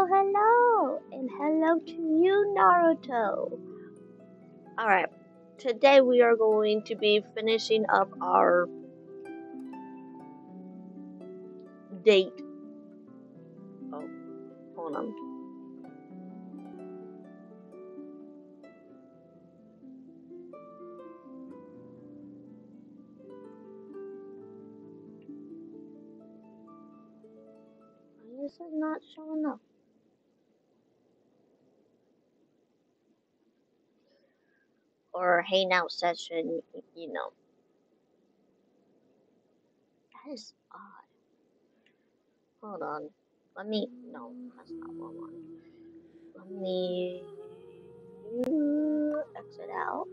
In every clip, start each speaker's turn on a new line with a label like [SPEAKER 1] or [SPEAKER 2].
[SPEAKER 1] hello, and hello to you, Naruto. Alright, today we are going to be finishing up our date. Oh, hold on. Why is it not showing up? Or hangout session, you know. That is odd. Hold on. No, that's not what I want. Let me exit out.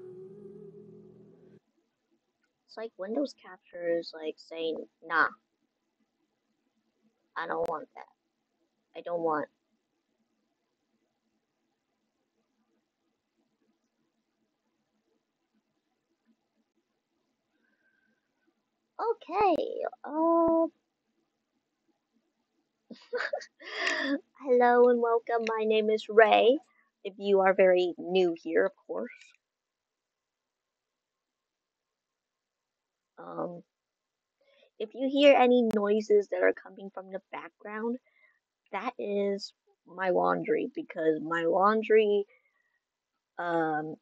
[SPEAKER 1] It's like Windows Capture is like saying, nah, I don't want that. I don't want. Okay, hello and welcome. My name is Ray. If you are very new here, of course. Um, if you hear any noises that are coming from the background, that is my laundry because my laundry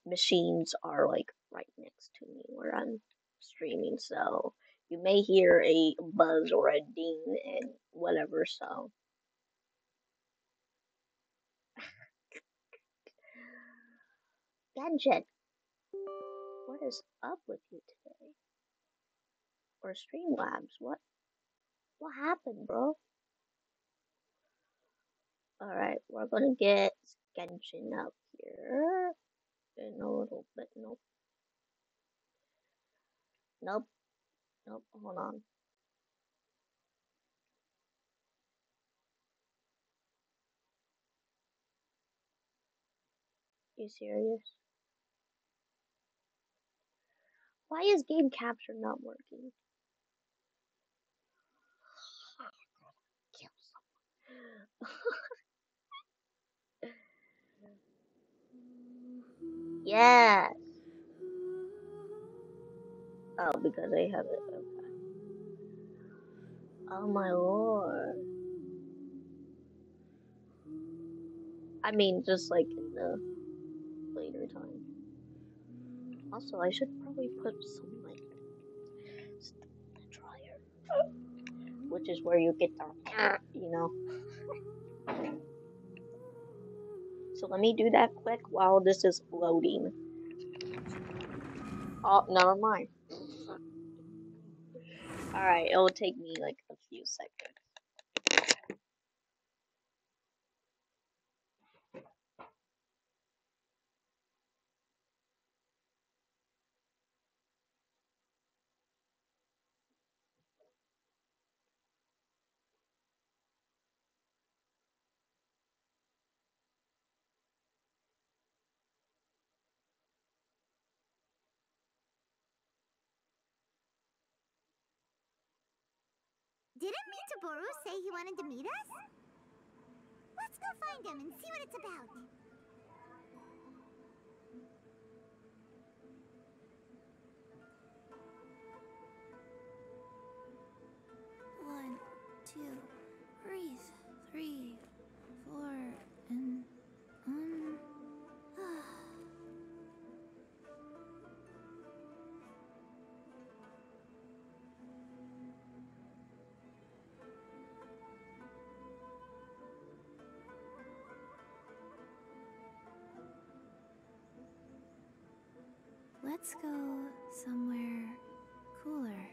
[SPEAKER 1] machines are like right next to me where I'm streaming, so you may hear a buzz or a ding and whatever. So, Gadget, what is up with you today? Or Streamlabs, what happened, bro? Alright, we're gonna get Genshin up here in a little bit. Nope, nope, nope, hold on. You serious? Why is game capture not working? Yes! Oh, because I have it. Okay. Oh my lord. I mean, just like in the later time. Also, I should probably put some like stuff in the dryer, which is where you get the, you know. So let me do that quick while this is loading. Oh, never mind. Alright, it will take me like a few seconds.
[SPEAKER 2] Didn't Mitaboru say he wanted to meet us? Let's go find him and see what it's about. One, two, breathe. 3, 4, and let's go somewhere cooler.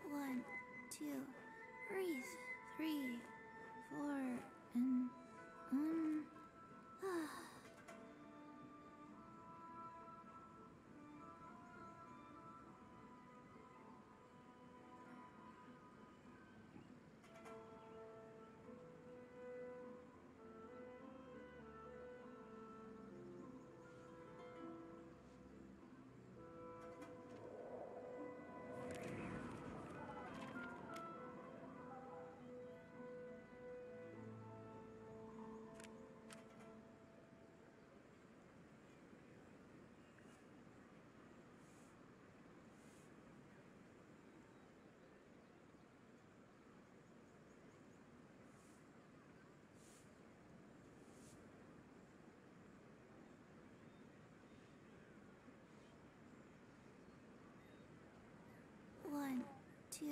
[SPEAKER 2] One, two, breathe. 3, 4, and 2.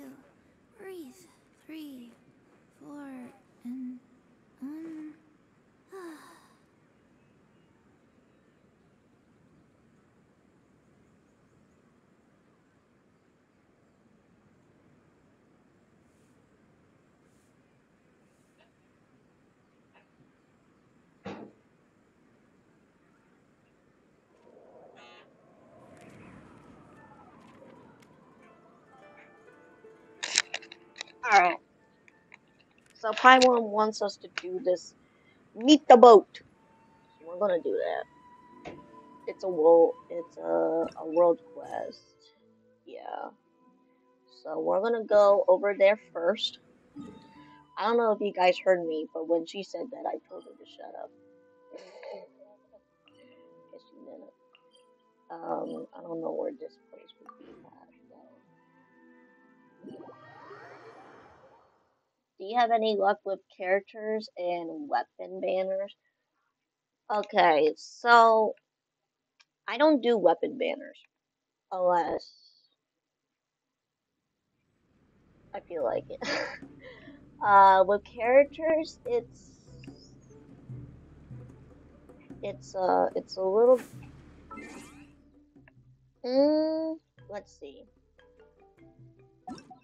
[SPEAKER 2] Breathe. 3, 4, and
[SPEAKER 1] Alright. So Paimon wants us to do this. Meet the boat. So we're gonna do that. It's a world quest. Yeah. So we're gonna go over there first. I don't know if you guys heard me, but when she said that, I told her to shut up. Guess you didn't. I don't know where this place would be at, though. Do you have any luck with characters and weapon banners? Okay, so I don't do weapon banners unless I feel like it. With characters, it's a little. Let's see.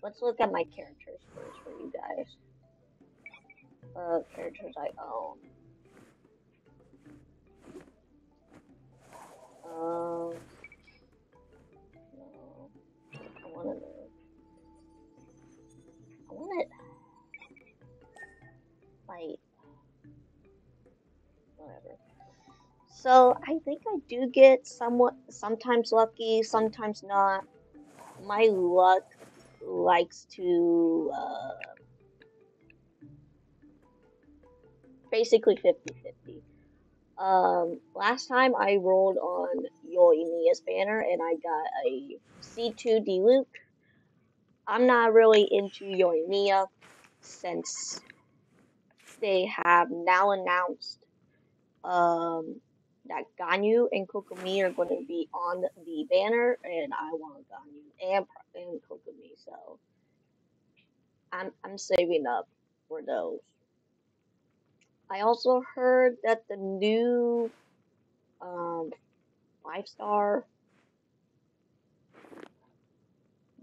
[SPEAKER 1] Let's look at my characters first for you guys. Characters I own. No. I want to know. I want it. Like, whatever. So I think I do get sometimes lucky, sometimes not. My luck likes to basically 50-50. Last time I rolled on Yoimiya's banner and I got a C2 Diluc. I'm not really into Yoimiya since they have now announced that Ganyu and Kokomi are going to be on the banner, and I want Ganyu and Kokomi, so I'm saving up for those. I also heard that the new 5-star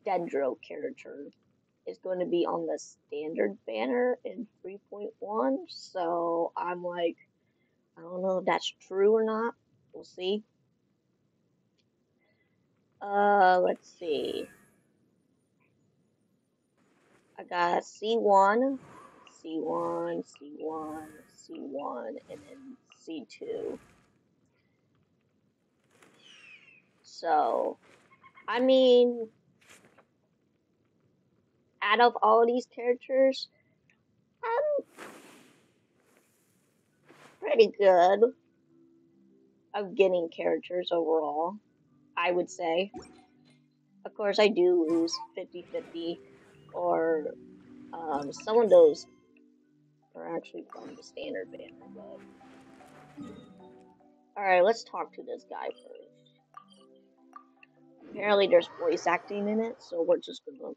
[SPEAKER 1] Dendro character is going to be on the standard banner in 3.1, so I'm like, I don't know if that's true or not. We'll see. Let's see. I got C1, C1, C1, C1, and then C2. So, I mean, out of all these characters, I'm pretty good of getting characters overall, I would say. Of course, I do lose 50-50, or some of those are actually from the standard banner, but... Alright, let's talk to this guy first. Apparently there's voice acting in it, so we're just gonna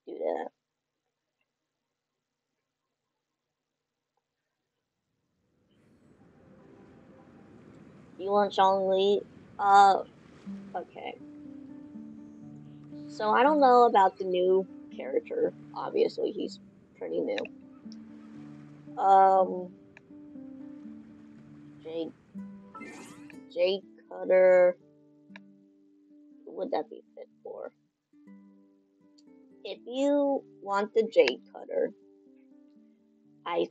[SPEAKER 1] do that. You want Zhongli? Okay. So I don't know about the new character. Obviously, he's pretty new. Jade, Jade Cutter. Who would that be fit for? If you want the Jade Cutter, I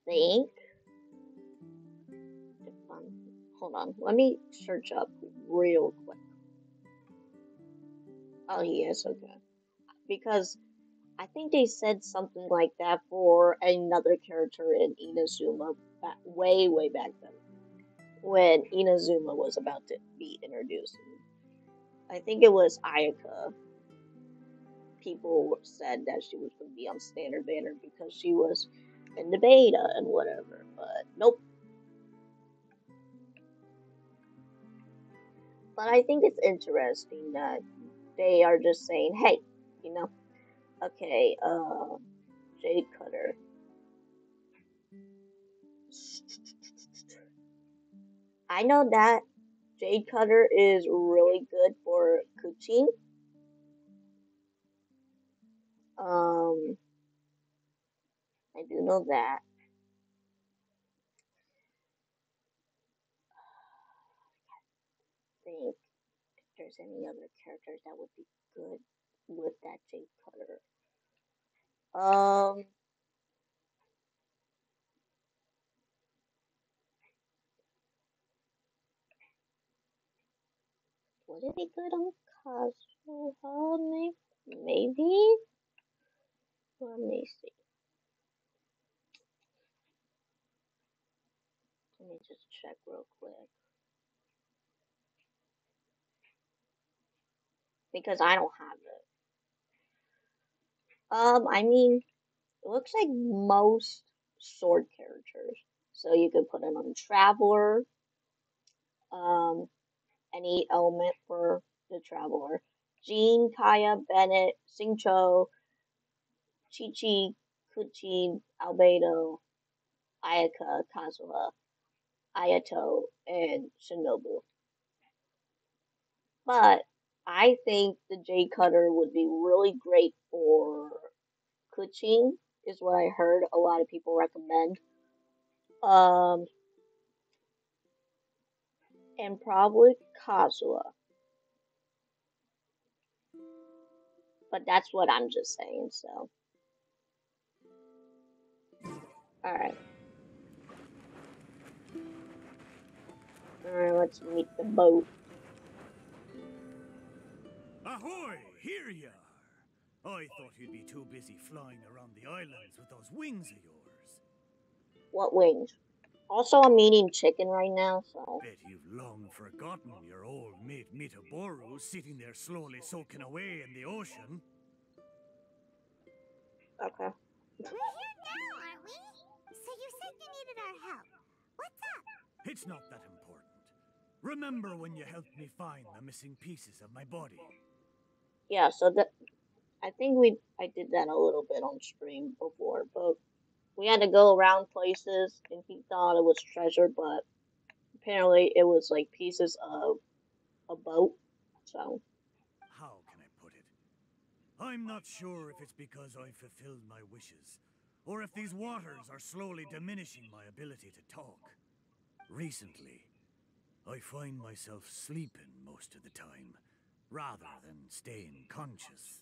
[SPEAKER 1] think. Hold on, let me search up real quick. Oh, he is okay. Because I think they said something like that for another character in Inazuma way back then, when Inazuma was about to be introduced. I think it was Ayaka. People said that she was going to be on standard banner because she was in the beta and whatever, but nope. But I think it's interesting that they are just saying, hey, you know, okay, Jade Cutter. I know that Jade Cutter is really good for cooking. I do know that. I think if there's any other characters that would be good with that Jade Cutter. Would it be good on Kazuha? Maybe? Let me see. Let me just check real quick. Because I don't have it. I mean, it looks like most sword characters. So you could put it on Traveler, um, any element for the Traveler. Jean, Kaya, Bennett, Singcho, Chi-Chi, Kuchi, Albedo, Ayaka, Kazuha, Ayato, and Shinobu. But I think the J Cutter would be really great for Kuching, is what I heard a lot of people recommend. Um, and probably Kazuha. But that's what I'm just saying, so. Alright. Alright, let's meet the boat.
[SPEAKER 3] Ahoy! Here you are! I thought you'd be too busy flying around the islands with those wings of yours.
[SPEAKER 1] What wings? Also, I'm eating chicken right now, so.
[SPEAKER 3] Bet you've long forgotten your old mate Mitaboru sitting there slowly soaking away in the ocean.
[SPEAKER 1] Okay.
[SPEAKER 2] We're here now, aren't we? So you said you needed our help. What's up?
[SPEAKER 3] It's not that important. Remember when you helped me find the missing pieces of my body?
[SPEAKER 1] Yeah, so I think I did that a little bit on stream before, but we had to go around places, and he thought it was treasure, but apparently it was like pieces of a boat, so.
[SPEAKER 3] How can I put it? I'm not sure if it's because I've fulfilled my wishes, or if these waters are slowly diminishing my ability to talk. Recently, I find myself sleeping most of the time, rather than staying conscious.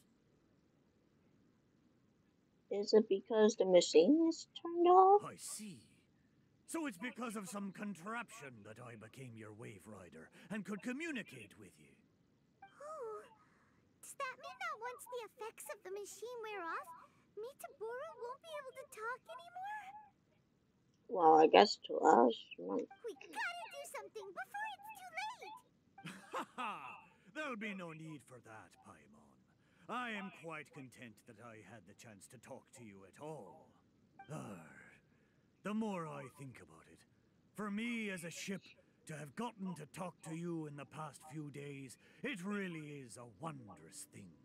[SPEAKER 1] Is it because the machine is turned off?
[SPEAKER 3] I see. So it's because of some contraption that I became your wave rider and could communicate with you.
[SPEAKER 2] Oh, does that mean that once the effects of the machine wear off, Mitaboru won't be able to talk anymore?
[SPEAKER 1] Well, I guess to us.
[SPEAKER 2] We gotta do something before it's too late!
[SPEAKER 3] Ha ha! There'll be no need for that, Paimon. I am quite content that I had the chance to talk to you at all. The more I think about it, for me as a ship to have gotten to talk to you in the past few days, it really is a wondrous thing.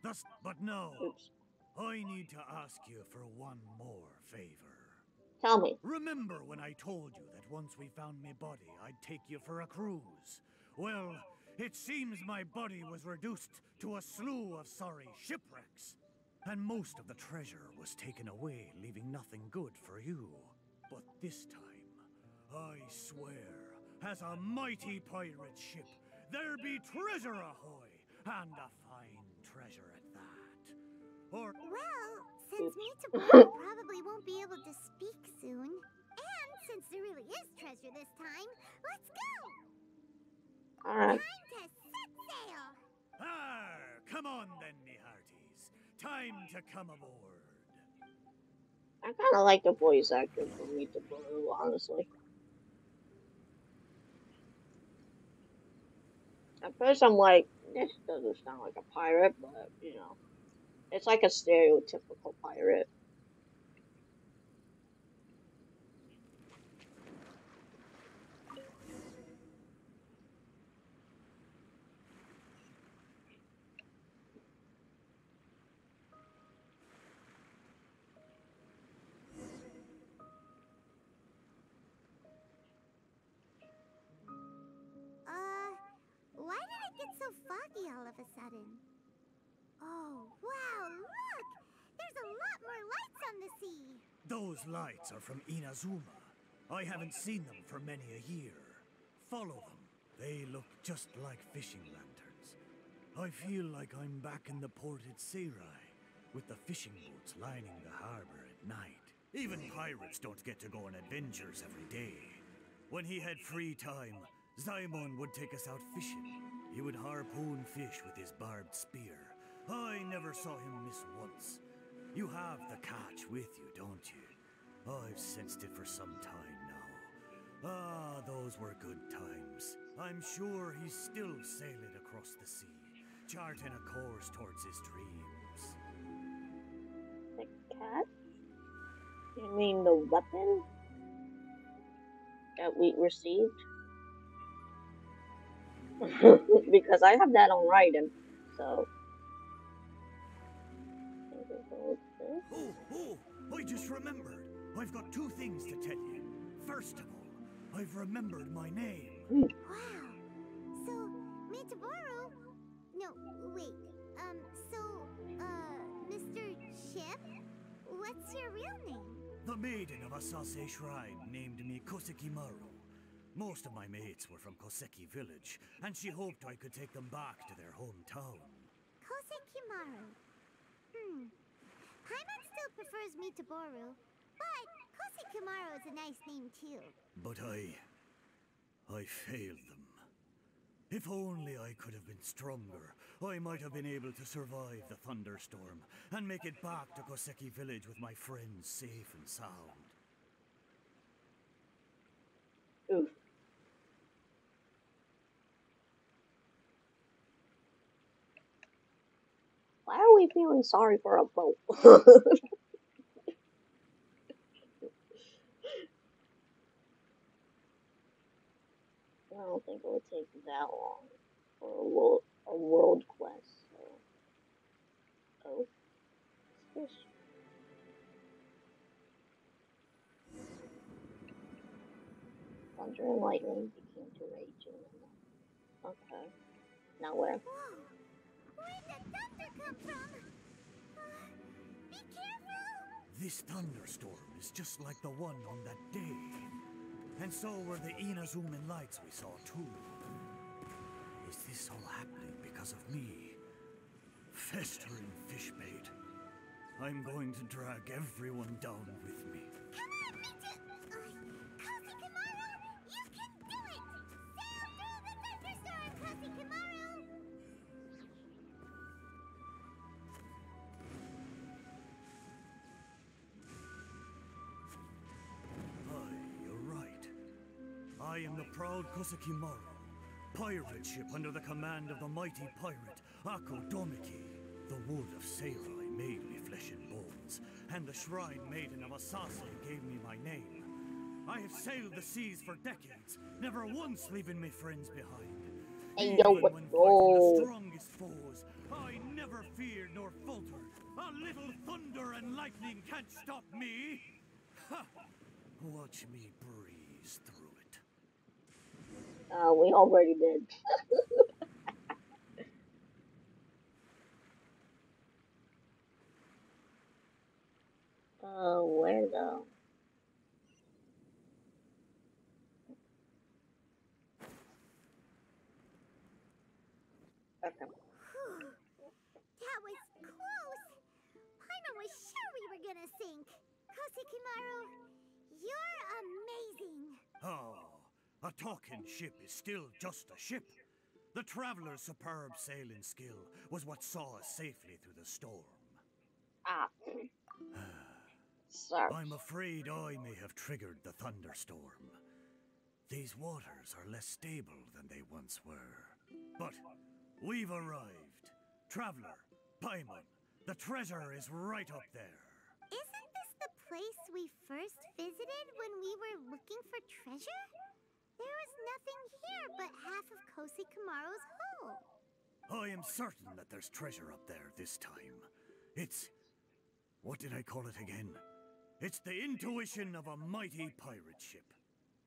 [SPEAKER 3] But no,
[SPEAKER 1] Oops.
[SPEAKER 3] I need to ask you for one more favor.
[SPEAKER 1] Tell me.
[SPEAKER 3] Remember when I told you that once we found my body, I'd take you for a cruise? Well, it seems my body was reduced to a slew of sorry shipwrecks. And most of the treasure was taken away, leaving nothing good for you. But this time, I swear, as a mighty pirate ship, there be treasure ahoy, and a fine treasure at that. Or...
[SPEAKER 2] Well, since Mitaboru probably won't be able to speak soon, and since there really is treasure this time, let's go!
[SPEAKER 1] Alright.
[SPEAKER 2] Time to set sail!
[SPEAKER 3] Come on then, me hearties. Time to come aboard.
[SPEAKER 1] I kind of like the voice actor for Meet the Blue, honestly. At first, I'm like, this doesn't sound like a pirate, but, you know, it's like a stereotypical pirate.
[SPEAKER 2] sudden. Oh, wow, look! There's a lot more lights on the sea.
[SPEAKER 3] Those lights are from Inazuma. I haven't seen them for many a year. Follow them. They look just like fishing lanterns. I feel like I'm back in the port at Seirai, with the fishing boats lining the harbor at night. Even pirates don't get to go on adventures every day. When he had free time, Zaimon would take us out fishing. He would harpoon fish with his barbed spear. I never saw him miss once. You have the catch with you, don't you? I've sensed it for some time now. Ah, those were good times. I'm sure he's still sailing across the sea, charting a course towards his dreams.
[SPEAKER 1] The cat? You mean the weapon that we received? Because I have that on Raiden, so.
[SPEAKER 3] Oh, I just remembered. I've got two things to tell you. First of all, I've remembered my name.
[SPEAKER 2] Wow. So, Mitaboru? No, wait. Mr. Chip? What's your real name?
[SPEAKER 3] The maiden of Asase Shrine named me Kosekimaru. Most of my mates were from Koseki village, and she hoped I could take them back to their hometown.
[SPEAKER 2] Kosekimaru. Paimon still prefers Mitaboru, but Kosekimaru is a nice name too.
[SPEAKER 3] But I failed them. If only I could have been stronger, I might have been able to survive the thunderstorm and make it back to Koseki village with my friends safe and sound.
[SPEAKER 1] Oof. Why are we feeling sorry for a boat? I don't think it would take that long for a world quest. So. Oh, fish. Thunder and lightning became to rage in the night. Okay. Now where?
[SPEAKER 2] Whoa! Where'd the thunder come from? Be careful!
[SPEAKER 3] This thunderstorm is just like the one on that day. And so were the Inazuman lights we saw too. Is this all happening because of me? Festering fish bait. I'm going to drag everyone down with me.
[SPEAKER 2] Come on, Kosekimaru! You can do it! Sail through the thunderstorm, Kosekimaru!
[SPEAKER 3] You're right. I am the proud Kosekimaru, pirate ship under the command of the mighty pirate Ako Domiki. The wood of Seirai made me flesh and bones, and the shrine maiden of Asase gave me my name. I have sailed the seas for decades, never once leaving my friends behind.
[SPEAKER 1] Hey,
[SPEAKER 3] Even
[SPEAKER 1] yo,
[SPEAKER 3] when fighting the strongest foes, I never feared nor faltered. A little thunder and lightning can't stop me. Ha! Watch me breeze through it.
[SPEAKER 1] We already did. Where though? Okay.
[SPEAKER 2] That was close! Paimon was sure we were gonna sink. Kosekimaru, you're amazing!
[SPEAKER 3] Oh, a talking ship is still just a ship. The traveler's superb sailing skill was what saw us safely through the storm.
[SPEAKER 1] Ah. Sorry.
[SPEAKER 3] I'm afraid I may have triggered the thunderstorm. These waters are less stable than they once were. But we've arrived. Traveler, Paimon, the treasure is right up there.
[SPEAKER 2] Isn't this the place we first visited when we were looking for treasure? There was nothing here but half of Kosekimaru's hull.
[SPEAKER 3] I am certain that there's treasure up there this time. It's... what did I call it again? It's the intuition of a mighty pirate ship.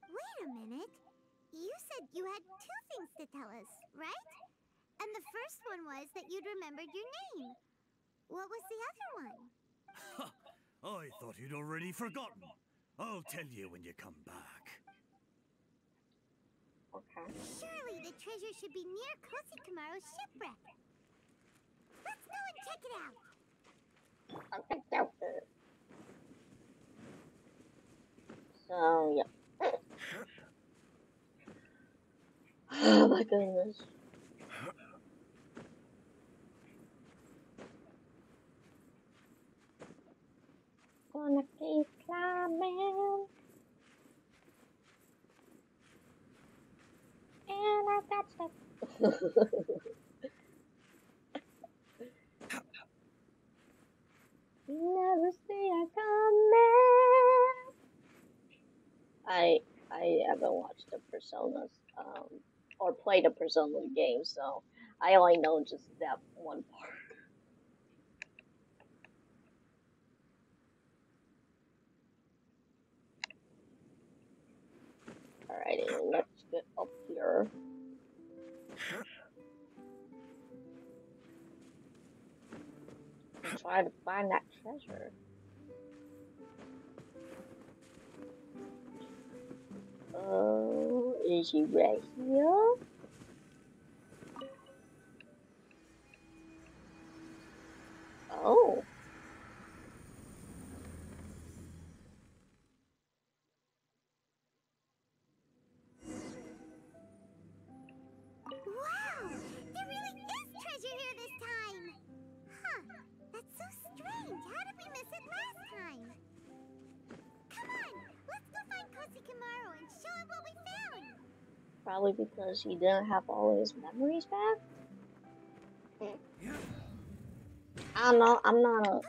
[SPEAKER 2] Wait a minute. You said you had two things to tell us, right? And the first one was that you'd remembered your name. What was the other one?
[SPEAKER 3] I thought you'd already forgotten. I'll tell you when you come back.
[SPEAKER 1] Okay.
[SPEAKER 2] Surely the treasure should be near Kosikomaru's shipwreck. Let's go and check it out.
[SPEAKER 1] Okay, that was it. So, yeah. Oh my goodness. Gonna keep climbing. And I've got stuff. You never see I coming. I haven't watched the Personas or played a Persona game, so I only know just that one part. Alrighty, let's get up here. And try to find that treasure. Oh, is he right here? Oh.
[SPEAKER 2] Wow! There really is treasure here this time! Huh. That's so strange. How did we miss it last time? Come on! Let's go find Kosikomaru and show him what we found!
[SPEAKER 1] Probably because he didn't have all his memories back? I don't know, I'm not a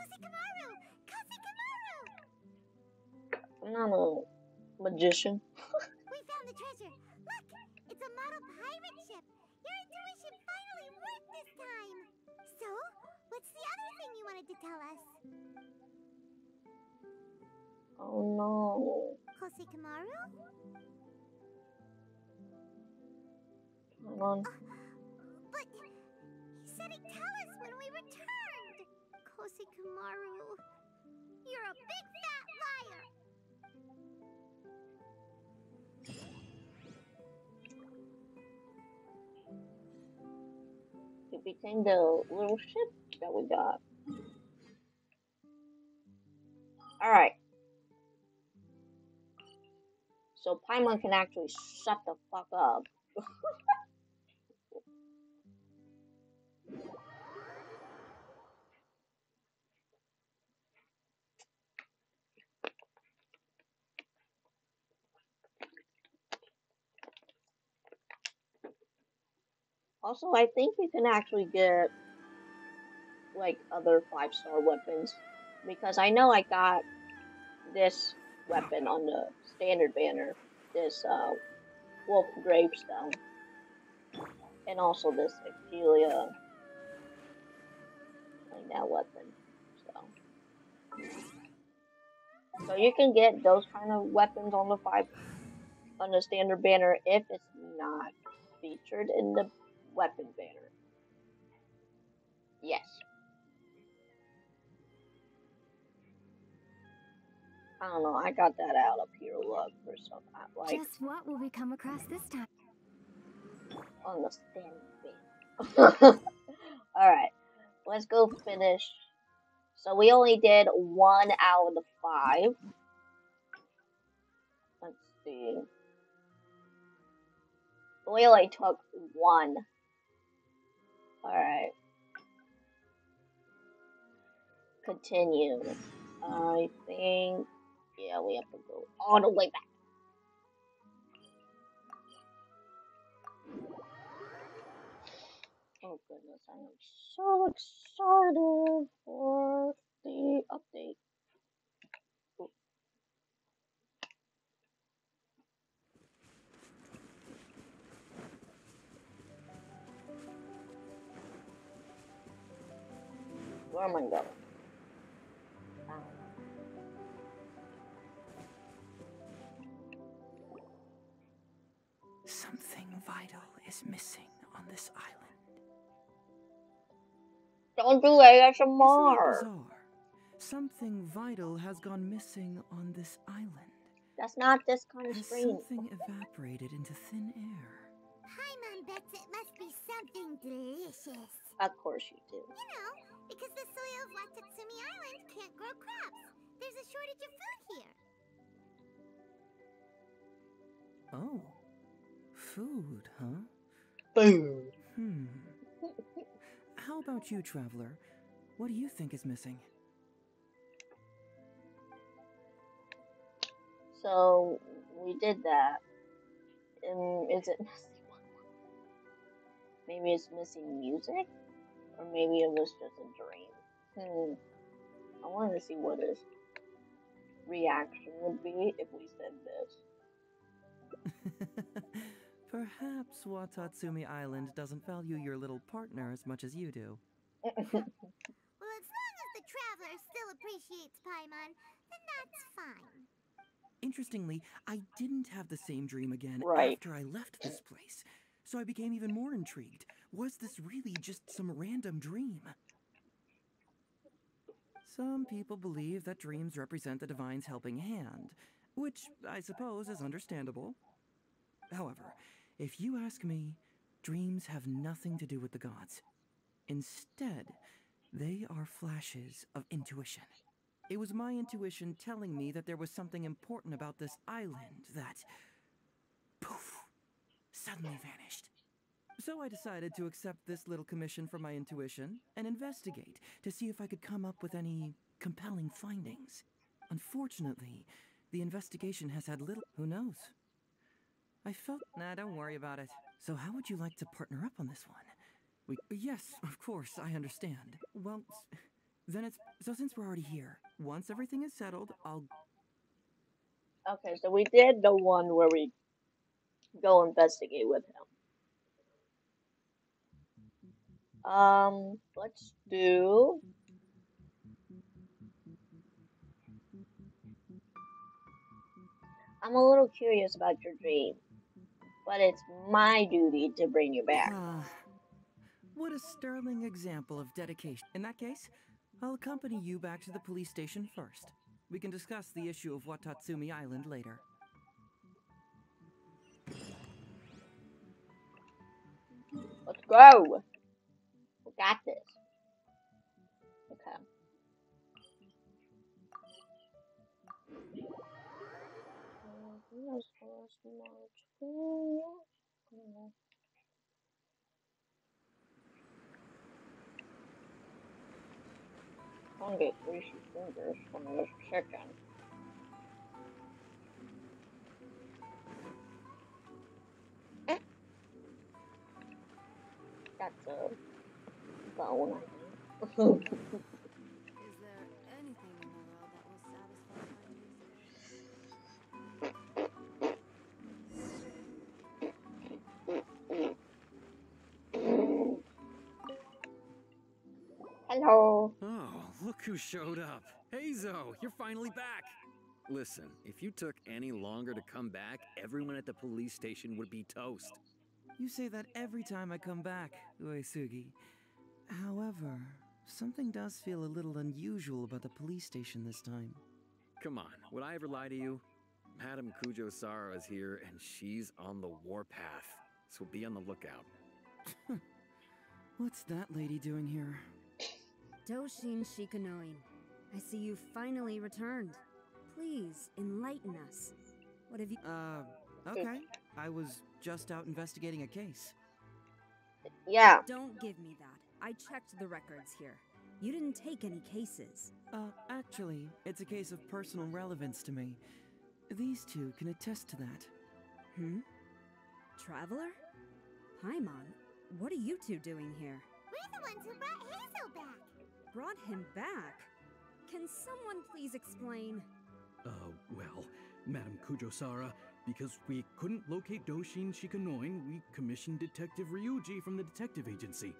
[SPEAKER 1] magician.
[SPEAKER 2] We found the treasure! Look! It's a model pirate ship! Your intuition finally worked this time! So, what's the other thing you wanted to tell us?
[SPEAKER 1] Oh no.
[SPEAKER 2] Kosikomaru?
[SPEAKER 1] Come on.
[SPEAKER 2] But he said he'd tell us when we returned! Kosikomaru, you're a big fat liar!
[SPEAKER 1] It became the little ship that we got. Alright. So Paimon can actually shut the fuck up. Also, I think you can actually get like other 5-star weapons, because I know I got this weapon on the standard banner, this wolf gravestone, and also this Apelia, like that weapon. So you can get those kind of weapons on the standard banner if it's not featured in the weapon banner. Yes. I don't know, I got that out up here, look, for some, like,
[SPEAKER 4] Just what will we come across this time?
[SPEAKER 1] on the standard banner. Alright, let's go finish. So we only did 1 out of the 5. Let's see. We only took 1. Alright. Continue. I think, yeah, we have to go all the way back. Oh goodness, I am so excited for the update. Ooh. Where am I going?
[SPEAKER 5] Something vital is missing on this island.
[SPEAKER 1] Don't do
[SPEAKER 5] Isn't it
[SPEAKER 1] ASMR.
[SPEAKER 5] bizarre? Something vital has gone missing on this island.
[SPEAKER 1] That's not this kind of
[SPEAKER 5] Has
[SPEAKER 1] stream.
[SPEAKER 5] something evaporated into thin air?
[SPEAKER 2] Paimon bets it must be something delicious.
[SPEAKER 1] Of course you do.
[SPEAKER 2] You know, because the soil of Watatsumi Island can't grow crops. There's a shortage of food here.
[SPEAKER 5] Oh. Food, huh?
[SPEAKER 1] Boom.
[SPEAKER 5] How about you, traveler? What do you think is missing?
[SPEAKER 1] So we did that. Is it missing? Maybe it's missing music, or maybe it was just a dream. I wanted to see what his reaction would be if we said this.
[SPEAKER 5] Perhaps Watatsumi Island doesn't value your little partner as much as you do.
[SPEAKER 2] Well, as long as the traveler still appreciates Paimon, then that's fine.
[SPEAKER 5] Interestingly, I didn't have the same dream again
[SPEAKER 1] Right.
[SPEAKER 5] after I left this place, so I became even more intrigued. Was this really just some random dream? Some people believe that dreams represent the divine's helping hand, which I suppose is understandable. However, if you ask me, dreams have nothing to do with the gods. Instead, they are flashes of intuition. It was my intuition telling me that there was something important about this island that, poof, suddenly vanished. So I decided to accept this little commission from my intuition and investigate to see if I could come up with any compelling findings. Unfortunately, the investigation has had little. Who knows? I felt. Nah, don't worry about it. So, how would you like to partner up on this one? Yes, of course, I understand. Well, then it's. So, since we're already here, once everything is settled, I'll.
[SPEAKER 1] Okay, so we did the one where we go investigate with him. Let's do. I'm a little curious about your dream, but it's my duty to bring you back.
[SPEAKER 5] What a sterling example of dedication. In that case, I'll accompany you back to the police station first. We can discuss the issue of Watatsumi Island later.
[SPEAKER 1] Let's go! We got this. Okay. I don't get greasy fingers from this chicken. That's a bone, I think.
[SPEAKER 4] Is there anything in the world that will satisfy my needs?
[SPEAKER 1] Hello.
[SPEAKER 6] Oh, look who showed up. Heizou, you're finally back. Listen, if you took any longer to come back, everyone at the police station would be toast.
[SPEAKER 5] You say that every time I come back, Uesugi. However, something does feel a little unusual about the police station this time.
[SPEAKER 6] Come on, would I ever lie to you? Madame Kujo-Sara is here, and she's on the warpath. So be on the lookout.
[SPEAKER 5] What's that lady doing here?
[SPEAKER 4] Doshin Shikanoin, I see you finally returned. Please, enlighten us. What have you...
[SPEAKER 5] Okay. I was just out investigating a case.
[SPEAKER 1] Yeah.
[SPEAKER 4] Don't give me that. I checked the records here. You didn't take any cases.
[SPEAKER 5] Actually, it's a case of personal relevance to me. These two can attest to that.
[SPEAKER 4] Traveler? Paimon, what are you two doing here?
[SPEAKER 2] We're the ones who brought Heizou back.
[SPEAKER 4] Brought him back? Can someone please explain?
[SPEAKER 7] Well, Madame Kujo-Sara, because we couldn't locate Doshin Shikanoin, we commissioned Detective Ryuji from the detective agency.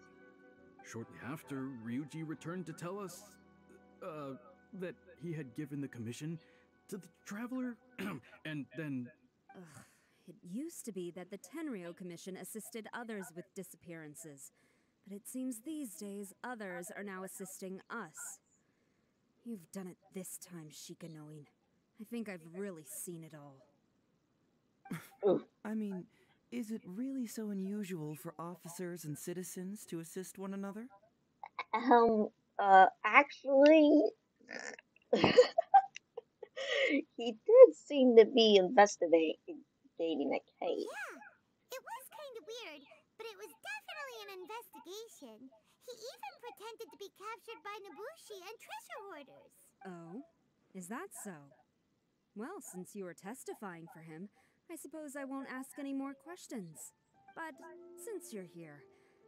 [SPEAKER 7] Shortly after, Ryuji returned to tell us, that he had given the commission to the traveler, and then...
[SPEAKER 4] It used to be that the Tenryo Commission assisted others with disappearances. But it seems these days others are now assisting us. You've done it this time, Shikanoin. I think I've really seen it all.
[SPEAKER 1] Oof.
[SPEAKER 5] I mean, is it really so unusual for officers and citizens to assist one another?
[SPEAKER 1] Actually, he did seem to be investigating a case.
[SPEAKER 2] Yeah, it was kind of weird, but it was definitely an investigation. He even pretended to be captured by Nobushi and treasure hoarders.
[SPEAKER 4] Oh? Is that so? Well, since you are testifying for him, I suppose I won't ask any more questions. But since you're here,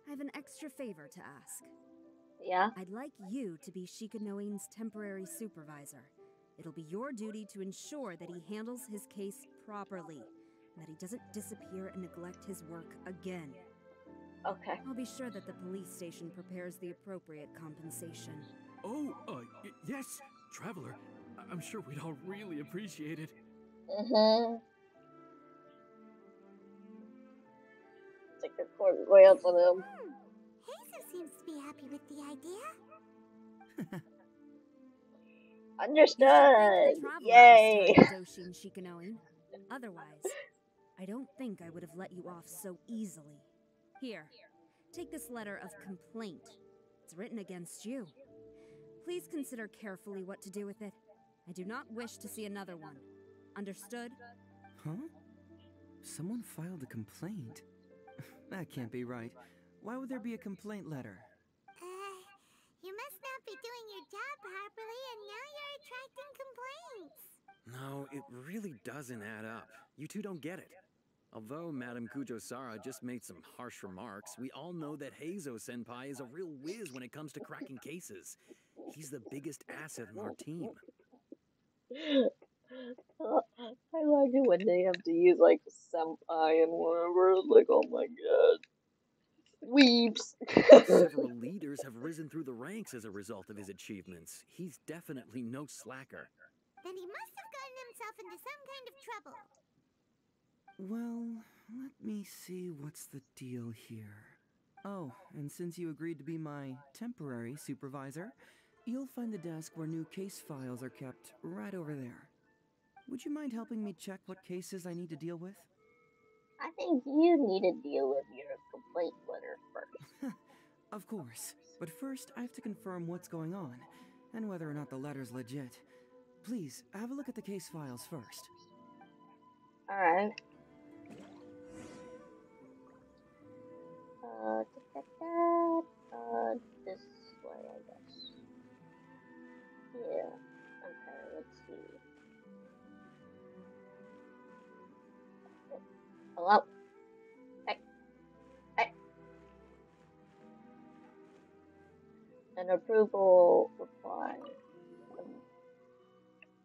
[SPEAKER 4] I have an extra favor to ask.
[SPEAKER 1] Yeah?
[SPEAKER 4] I'd like you to be Shikanoin's temporary supervisor. It'll be your duty to ensure that he handles his case properly, and that he doesn't disappear and neglect his work again.
[SPEAKER 1] Okay.
[SPEAKER 4] I'll be sure that the police station prepares the appropriate compensation.
[SPEAKER 7] Oh, yes, Traveler. I'm sure we'd all really appreciate it.
[SPEAKER 1] Mm-hmm. Take a court way up on him.
[SPEAKER 2] Heizou seems to be happy with the idea.
[SPEAKER 1] Understood!
[SPEAKER 4] You should thank the traveler
[SPEAKER 1] Yay!
[SPEAKER 4] this time, Doshin Shikanoin. Otherwise, I don't think I would have let you off so easily. Here, take this letter of complaint. It's written against you. Please consider carefully what to do with it. I do not wish to see another one. Understood?
[SPEAKER 5] Huh? Someone filed a complaint? That can't be right. Why would there be a complaint letter?
[SPEAKER 2] You must not be doing your job properly, and now you're attracting complaints.
[SPEAKER 6] No, it really doesn't add up. You two don't get it. Although Madame Kujo-Sara just made some harsh remarks, we all know that Heizou-senpai is a real whiz when it comes to cracking cases. He's the biggest asset in our team.
[SPEAKER 1] I like it when they have to use like senpai and whatever. It's like, oh my god. Weeps.
[SPEAKER 6] Several leaders have risen through the ranks as a result of his achievements. He's definitely no slacker.
[SPEAKER 2] Then he must have gotten himself into some kind of trouble.
[SPEAKER 5] Well, let me see what's the deal here. Oh, and since you agreed to be my temporary supervisor, you'll find the desk where new case files are kept right over there. Would you mind helping me check what cases I need to deal with?
[SPEAKER 1] I think you need to deal with your complaint letter first.
[SPEAKER 5] Of course, but first I have to confirm what's going on, and whether or not the letter's legit. Please, have a look at the case files first.
[SPEAKER 1] Alright. This way, I guess. Yeah. Okay, let's see. Hello? Hey. Hey. An approval reply.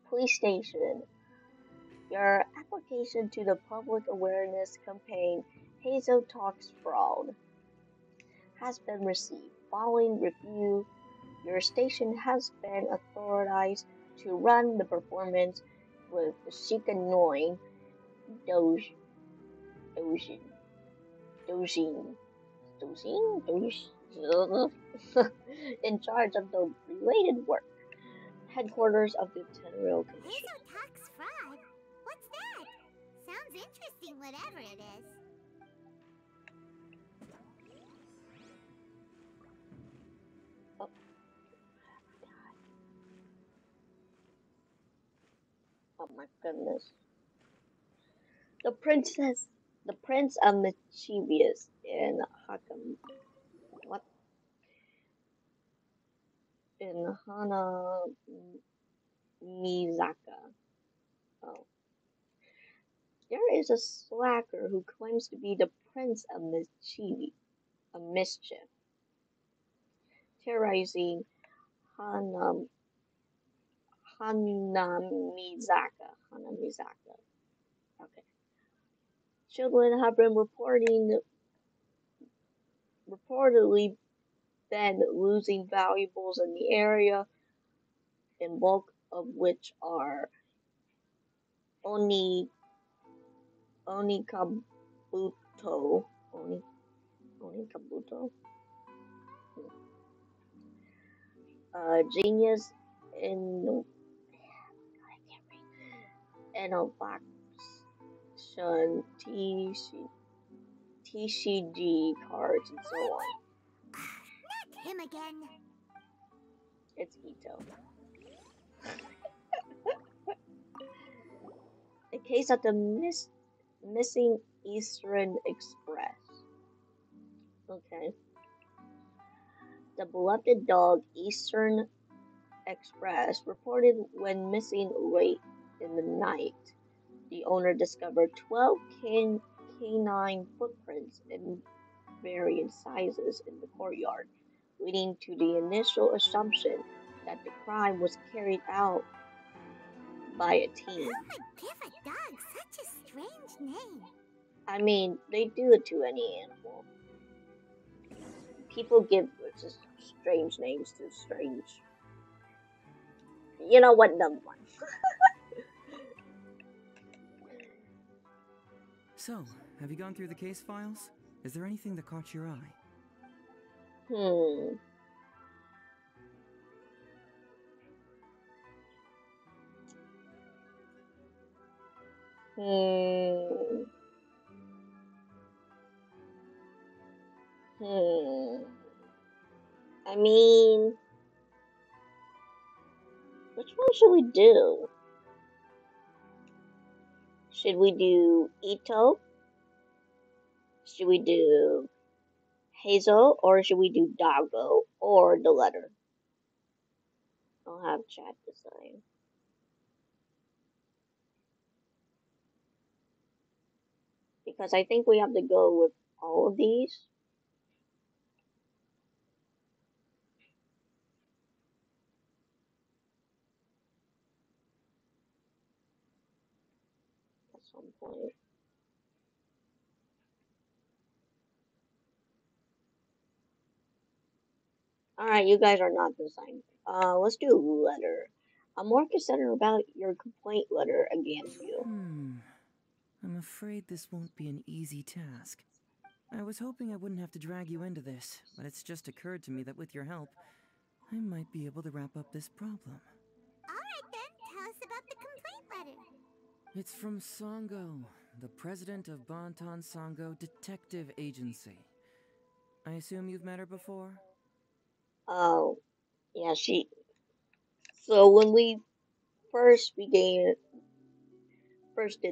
[SPEAKER 1] Police station. Your application to the public awareness campaign Heizou Talks Fraud has been received. Following review, your station has been authorized to run the performance with the Shikanoin Dojin in charge of the related work. Headquarters of the Tenryou Commission.
[SPEAKER 2] Heizou Talks Fraud? What's that? Sounds interesting, whatever it is.
[SPEAKER 1] Oh my goodness. The Prince of Mischievous in Hakam. What? In Hana Mizaka. Oh. There is a slacker who claims to be the Prince of Mischief, terrorizing Hana Hanamizaka. Okay. Children have been reportedly been losing valuables in the area, in bulk of which are Onikabuto. Onikabuto? genius in I can't read. Innovation, TCG cards, and so on.
[SPEAKER 2] Not him again.
[SPEAKER 1] It's Ito. The case of the missing Eastern Express. Okay. The beloved dog Eastern Express reported when missing late in the night. The owner discovered 12 canine footprints in varying sizes in the courtyard, leading to the initial assumption that the crime was carried out by a team.
[SPEAKER 2] Who would give a dog such a strange name?
[SPEAKER 1] I mean, they do it to any animal. People give just strange names to strange. You know what? Number one.
[SPEAKER 5] So, have you gone through the case files? Is there anything that caught your eye?
[SPEAKER 1] Hmm. Hmm. Hmm. I mean, which one should we do? Should we do Ito? Should we do Heizou? Or should we do Doggo? Or the letter? I'll have chat decide. Because I think we have to go with all of these. At some point. Alright, you guys are not deciding. Let's do letter. I'm more concerned about your complaint letter against you.
[SPEAKER 5] I'm afraid this won't be an easy task. I was hoping I wouldn't have to drag you into this, but it's just occurred to me that with your help, I might be able to wrap up this problem.
[SPEAKER 2] Alright then, tell us about the complaint letter.
[SPEAKER 5] It's from Sango, the president of Bantan Sango Detective Agency. I assume you've met her before?
[SPEAKER 1] Oh, yeah, she. So when we first did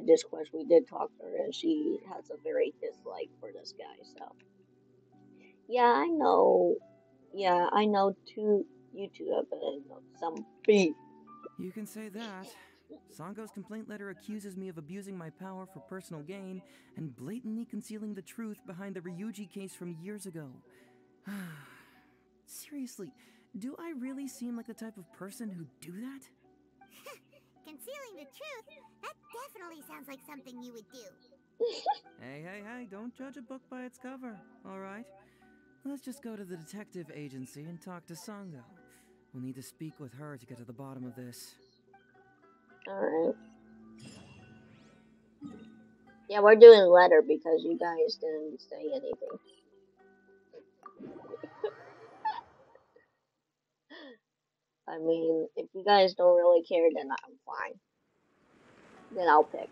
[SPEAKER 1] this quest, we did talk to her, and she has a very dislike for this guy. So, yeah, I know. Yeah, I know. You two have been in some beef.
[SPEAKER 5] You can say that. Sango's complaint letter accuses me of abusing my power for personal gain and blatantly concealing the truth behind the Ryuji case from years ago. Seriously, do I really seem like the type of person who'd do that?
[SPEAKER 2] Concealing the truth? That definitely sounds like something you would do.
[SPEAKER 5] Hey, don't judge a book by its cover, alright? Let's just go to the detective agency and talk to Sango. We'll need to speak with her to get to the bottom of this.
[SPEAKER 1] Alright. Yeah, we're doing letter because you guys didn't say anything. I mean, if you guys don't really care, then I'm fine. Then I'll pick.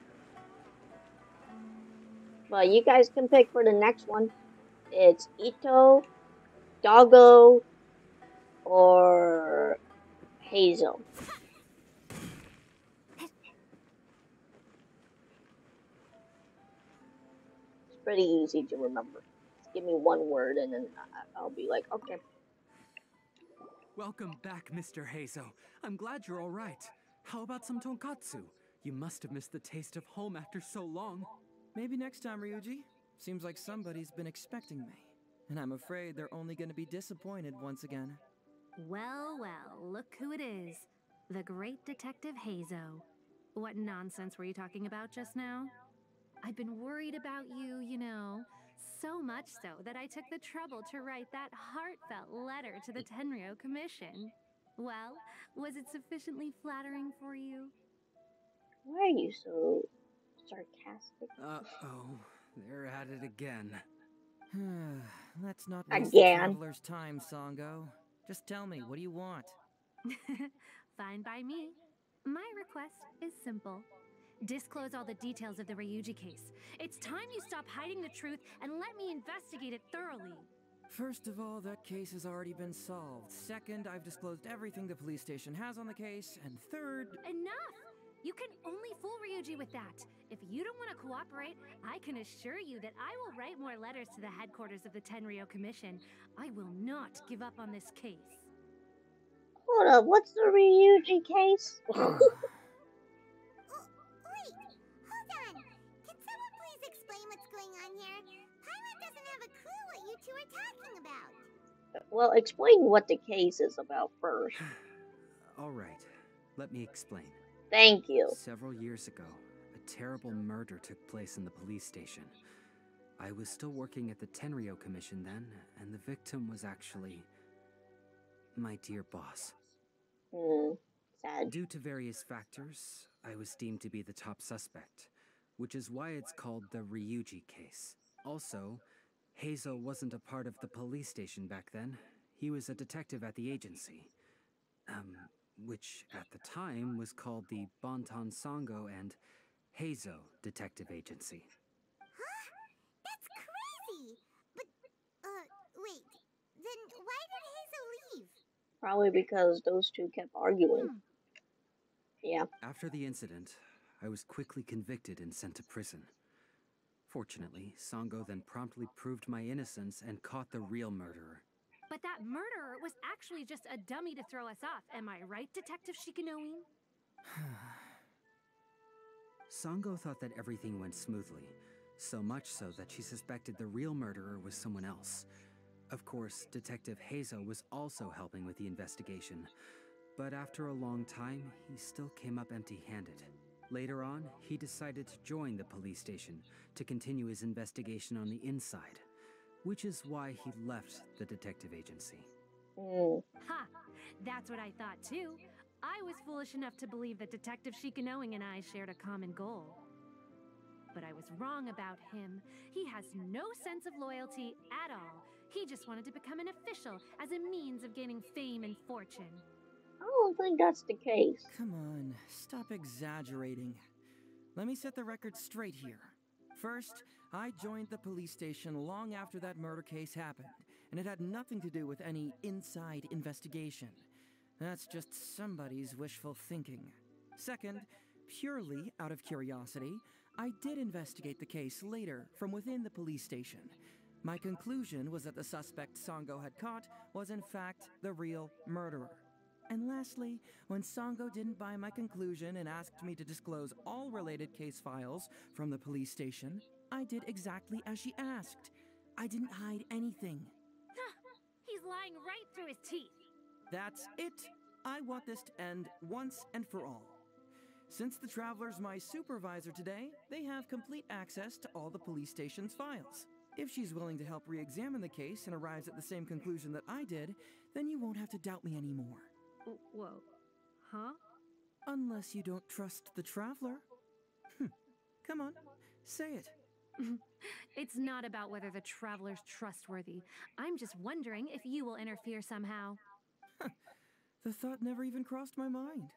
[SPEAKER 1] But you guys can pick for the next one. It's Ito, Doggo, or Hazel. It's pretty easy to remember. Just give me one word and then I'll be like, okay.
[SPEAKER 8] Welcome back, Mr. Heizou. I'm glad you're all right. How about some tonkatsu? You must have missed the taste of home after so long.
[SPEAKER 5] Maybe next time, Ryuji. Seems like somebody's been expecting me. And I'm afraid they're only going to be disappointed once again.
[SPEAKER 4] Well, look who it is. The great Detective Heizou. What nonsense were you talking about just now? I've been worried about you, you know. So much so that I took the trouble to write that heartfelt letter to the Tenryo Commission. Well, was it sufficiently flattering for you?
[SPEAKER 1] Why are you so sarcastic?
[SPEAKER 8] Uh-oh, they're at it again.
[SPEAKER 5] Let's not waste the
[SPEAKER 1] Again.
[SPEAKER 5] traveler's time, Sango. Just tell me, what do you want?
[SPEAKER 9] Fine by me. My request is simple. Disclose all the details of the Ryuji case. It's time you stop hiding the truth and let me investigate it thoroughly.
[SPEAKER 5] First of all, that case has already been solved. Second, I've disclosed everything the police station has on the case. And third...
[SPEAKER 9] Enough! You can only fool Ryuji with that. If you don't want to cooperate, I can assure you that I will write more letters to the headquarters of the Tenryo Commission. I will not give up on this case.
[SPEAKER 1] Hold up, what's the Ryuji case?
[SPEAKER 2] Wait, hold on. Can someone please explain what's going on here? Paimon doesn't have a clue what you two are talking about.
[SPEAKER 1] Well, explain what the case is about first.
[SPEAKER 6] All right, let me explain.
[SPEAKER 1] Thank you.
[SPEAKER 6] Several years ago, a terrible murder took place in the police station. I was still working at the Tenryo Commission then, and the victim was actually my dear boss.
[SPEAKER 1] Sad.
[SPEAKER 6] Due to various factors, I was deemed to be the top suspect, which is why it's called the Ryuji case. Also, Heizou wasn't a part of the police station back then. He was a detective at the agency. Which at the time was called the Bonton Sango and Heizou Detective Agency.
[SPEAKER 2] Huh? That's crazy! But, wait. Then why did Heizou leave?
[SPEAKER 1] Probably because those two kept arguing. Yeah.
[SPEAKER 6] After the incident, I was quickly convicted and sent to prison. Fortunately, Sango then promptly proved my innocence and caught the real murderer.
[SPEAKER 9] But that murderer was actually just a dummy to throw us off. Am I right, Detective Shikanoe?
[SPEAKER 6] Sango thought that everything went smoothly, so much so that she suspected the real murderer was someone else. Of course, Detective Heizou was also helping with the investigation, but after a long time, he still came up empty-handed. Later on, he decided to join the police station to continue his investigation on the inside, which is why he left the detective agency.
[SPEAKER 9] Ha! That's what I thought too. I was foolish enough to believe that Detective Shikanoe and I shared a common goal. But I was wrong about him. He has no sense of loyalty at all. He just wanted to become an official as a means of gaining fame and fortune.
[SPEAKER 1] I don't think that's the case.
[SPEAKER 5] Come on, stop exaggerating. Let me set the record straight here. First, I joined the police station long after that murder case happened, and it had nothing to do with any inside investigation. That's just somebody's wishful thinking. Second, purely out of curiosity, I did investigate the case later from within the police station. My conclusion was that the suspect Sango had caught was in fact the real murderer. And lastly, when Sango didn't buy my conclusion and asked me to disclose all related case files from the police station, I did exactly as she asked. I didn't hide anything.
[SPEAKER 9] He's lying right through his teeth.
[SPEAKER 5] That's it. I want this to end once and for all. Since the Traveler's my supervisor today, they have complete access to all the police station's files. If she's willing to help re-examine the case and arrives at the same conclusion that I did, then you won't have to doubt me anymore.
[SPEAKER 9] Whoa. Huh?
[SPEAKER 5] Unless you don't trust the Traveler. Come on, say it.
[SPEAKER 9] It's not about whether the Traveler's trustworthy. I'm just wondering if you will interfere somehow.
[SPEAKER 5] The thought never even crossed my mind.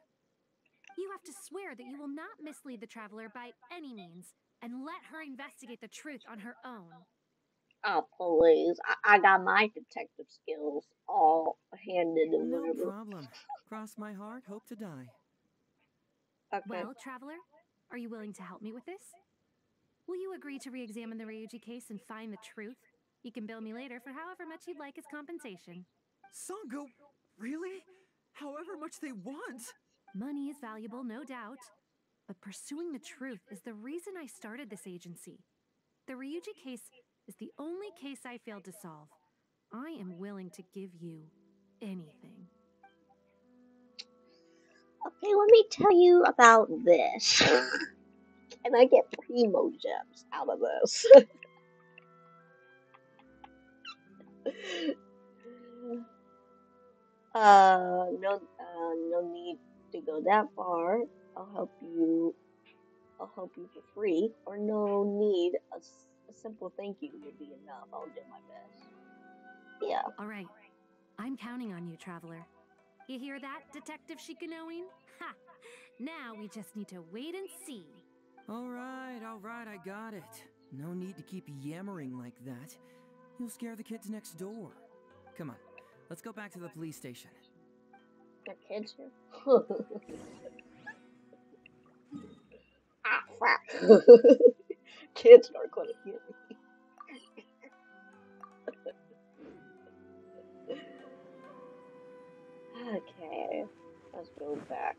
[SPEAKER 9] You have to swear that you will not mislead the Traveler by any means, and let her investigate the truth on her own.
[SPEAKER 1] Oh, please. I got my detective skills all handed and
[SPEAKER 5] No
[SPEAKER 1] whatever.
[SPEAKER 5] problem. Cross my heart, hope to die.
[SPEAKER 1] Okay.
[SPEAKER 9] Well, Traveler, are you willing to help me with this? Will you agree to re-examine the Ryuji case and find the truth? You can bill me later for however much you'd like as compensation.
[SPEAKER 8] Sango, really? However much they want?
[SPEAKER 9] Money is valuable, no doubt. But pursuing the truth is the reason I started this agency. The Ryuji case is the only case I failed to solve. I am willing to give you anything.
[SPEAKER 1] Okay, let me tell you about this. And I get primo gems out of this. No need to go that far. I'll help you for free, or no need. A simple thank you would be enough. I'll do my best. Yeah.
[SPEAKER 9] All right. I'm counting on you, Traveler. You hear that, Detective Shikanoin? Ha! Now we just need to wait and see.
[SPEAKER 5] All right, I got it. No need to keep yammering like that. You'll scare the kids next door. Come on, let's go back to the police station.
[SPEAKER 1] The kids here. Ah, fuck. Kids are gonna hear me. Okay, let's go back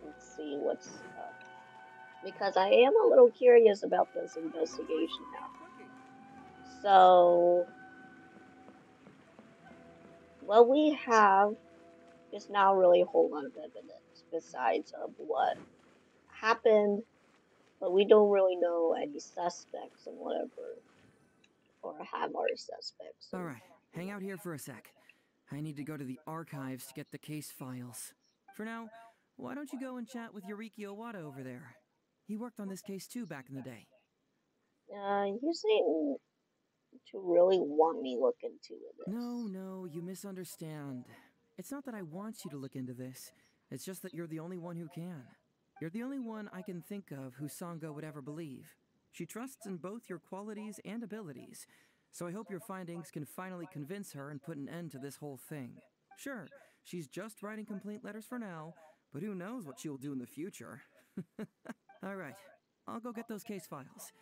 [SPEAKER 1] and see what's up. Because I am a little curious about this investigation now. So, what we have is not really a whole lot of evidence besides of what happened, but we don't really know any suspects and whatever, or have our suspects.
[SPEAKER 5] All right, hang out here for a sec. I need to go to the archives to get the case files. For now, why don't you go and chat with Yoriki Owada over there? He worked on this case too back in the day.
[SPEAKER 1] You seem to really want me look into this.
[SPEAKER 5] No, you misunderstand. It's not that I want you to look into this. It's just that you're the only one who can. You're the only one I can think of who Sango would ever believe. She trusts in both your qualities and abilities, so I hope your findings can finally convince her and put an end to this whole thing. Sure, she's just writing complaint letters for now, but who knows what she'll do in the future. All right, I'll go get those case files.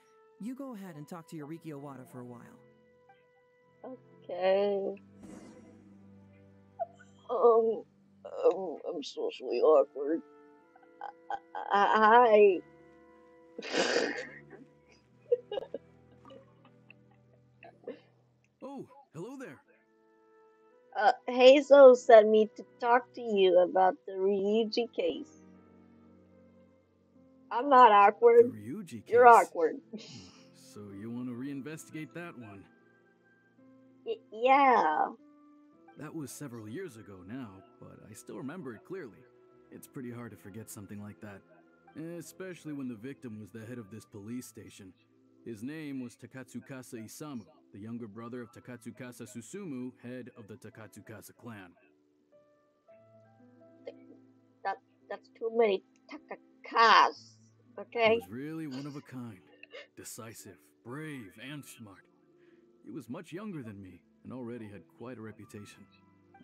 [SPEAKER 5] You go ahead and talk to Yoriki Owada for a while.
[SPEAKER 1] Okay. I'm socially awkward. I
[SPEAKER 7] Oh, hello there.
[SPEAKER 1] Heizou sent me to talk to you about the Ryuji case. I'm not
[SPEAKER 7] The
[SPEAKER 1] awkward.
[SPEAKER 7] Ryuji case.
[SPEAKER 1] You're awkward.
[SPEAKER 7] So you want to reinvestigate that one?
[SPEAKER 1] Yeah.
[SPEAKER 7] That was several years ago now, but I still remember it clearly. It's pretty hard to forget something like that. Especially when the victim was the head of this police station. His name was Takatsukasa Isamu, the younger brother of Takatsukasa Susumu, head of the Takatsukasa clan.
[SPEAKER 1] That's too many Takakas. Okay.
[SPEAKER 7] He was really one of a kind. Decisive, brave, and smart. He was much younger than me, and already had quite a reputation.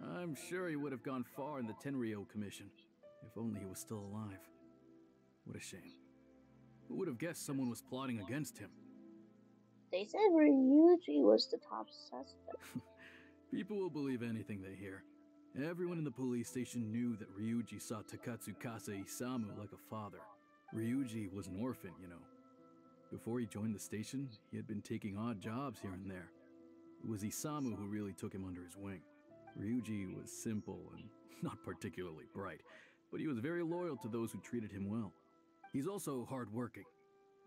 [SPEAKER 7] I'm sure he would have gone far in the Tenryou Commission, if only he was still alive. What a shame. Who would have guessed someone was plotting against him?
[SPEAKER 1] They said Ryuji was the top suspect.
[SPEAKER 7] People will believe anything they hear. Everyone in the police station knew that Ryuji saw Takatsukasa Isamu like a father. Ryuji was an orphan, you know. Before he joined the station, he had been taking odd jobs here and there. It was Isamu who really took him under his wing. Ryuji was simple and not particularly bright, but he was very loyal to those who treated him well. He's also hardworking.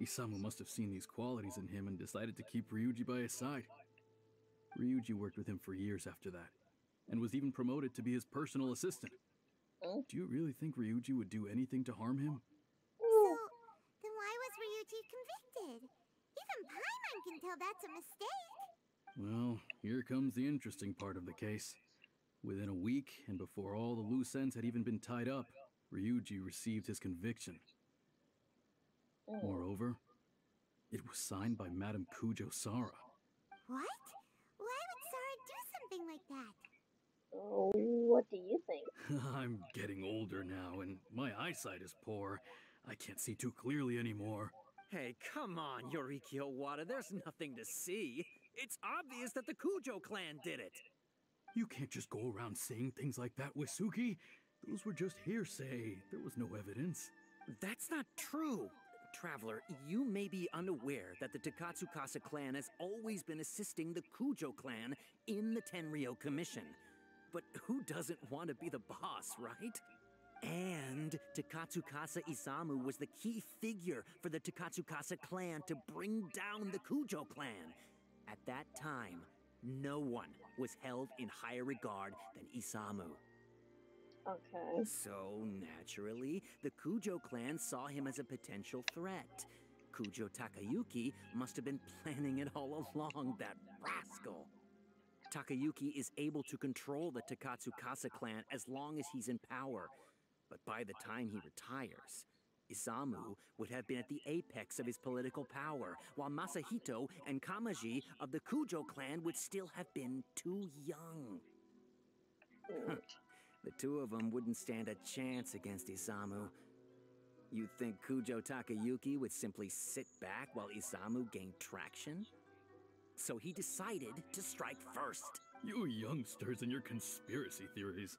[SPEAKER 7] Isamu must have seen these qualities in him and decided to keep Ryuji by his side. Ryuji worked with him for years after that, and was even promoted to be his personal assistant. Do you really think Ryuji would do anything to harm him?
[SPEAKER 2] So, then why was Ryuji convicted? Even Paimon can tell that's a mistake.
[SPEAKER 7] Well, here comes the interesting part of the case. Within a week, and before all the loose ends had even been tied up, Ryuji received his conviction. Moreover, it was signed by Madame Kujo-Sara.
[SPEAKER 2] What? Why would Sara do something like that?
[SPEAKER 1] Oh, what do you think?
[SPEAKER 7] I'm getting older now, and my eyesight is poor. I can't see too clearly anymore.
[SPEAKER 6] Hey, come on, Yoriki Owada, there's nothing to see. It's obvious that the Kujo clan did it.
[SPEAKER 7] You can't just go around saying things like that, Wisuki. Those were just hearsay. There was no evidence.
[SPEAKER 6] That's not true. Traveler, you may be unaware that the Takatsukasa clan has always been assisting the Kujo clan in the Tenryou Commission. But who doesn't want to be the boss, right? And Takatsukasa Isamu was the key figure for the Takatsukasa clan to bring down the Kujo clan. At that time, no one was held in higher regard than Isamu.
[SPEAKER 1] Okay.
[SPEAKER 6] So, naturally, the Kujo clan saw him as a potential threat. Kujo Takayuki must have been planning it all along, that rascal. Takayuki is able to control the Takatsukasa clan as long as he's in power. But by the time he retires, Isamu would have been at the apex of his political power, while Masahito and Kamaji of the Kujo clan would still have been too young. The two of them wouldn't stand a chance against Isamu. You think Kujo Takayuki would simply sit back while Isamu gained traction? So he decided to strike first.
[SPEAKER 7] You youngsters and your conspiracy theories.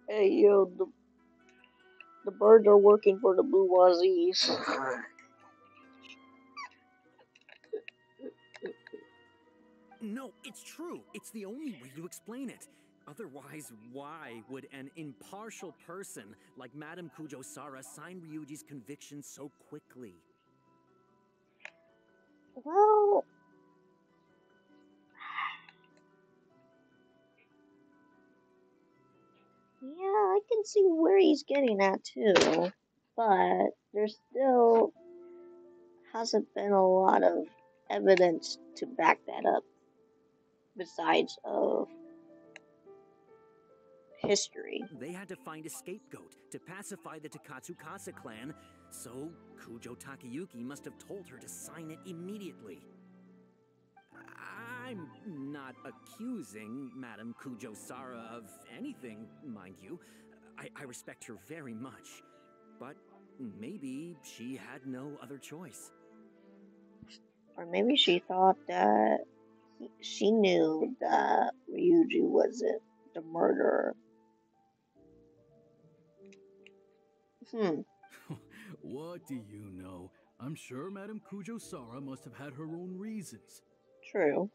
[SPEAKER 1] Hey, yo, the birds are working for the bourgeoisies.
[SPEAKER 6] No, it's true. It's the only way to explain it. Otherwise, why would an impartial person like Madame Kujo-Sara sign Ryuji's conviction so quickly?
[SPEAKER 1] Well, yeah, I can see where he's getting at too, but there still hasn't been a lot of evidence to back that up besides of history.
[SPEAKER 6] They had to find a scapegoat to pacify the Takatsukasa clan, so Kujo Takayuki must have told her to sign it immediately. I'm not accusing Madame Kujo-Sara of anything, mind you. I respect her very much. But maybe she had no other choice.
[SPEAKER 1] Or maybe she thought that she knew that Ryuji wasn't the murderer.
[SPEAKER 7] What do you know? I'm sure Madame Kujo-Sara must have had her own reasons.
[SPEAKER 1] True.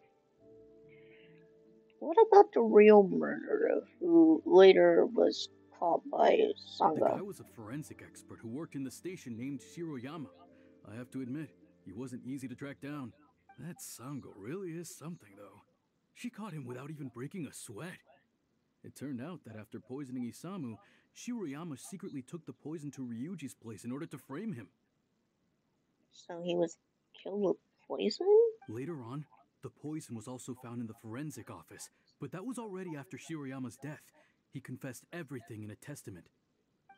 [SPEAKER 1] What about the real murderer who later was caught by
[SPEAKER 7] The guy
[SPEAKER 1] Sango?
[SPEAKER 7] was a forensic expert who worked in the station named Shiroyama. I have to admit, he wasn't easy to track down. That Sango really is something, though. She caught him without even breaking a sweat. It turned out that after poisoning Isamu, Shiroyama secretly took the poison to Ryuji's place in order to frame him.
[SPEAKER 1] So he was killed with poison?
[SPEAKER 7] Later on, the poison was also found in the forensic office, but that was already after Shiroyama's death. He confessed everything in a testament.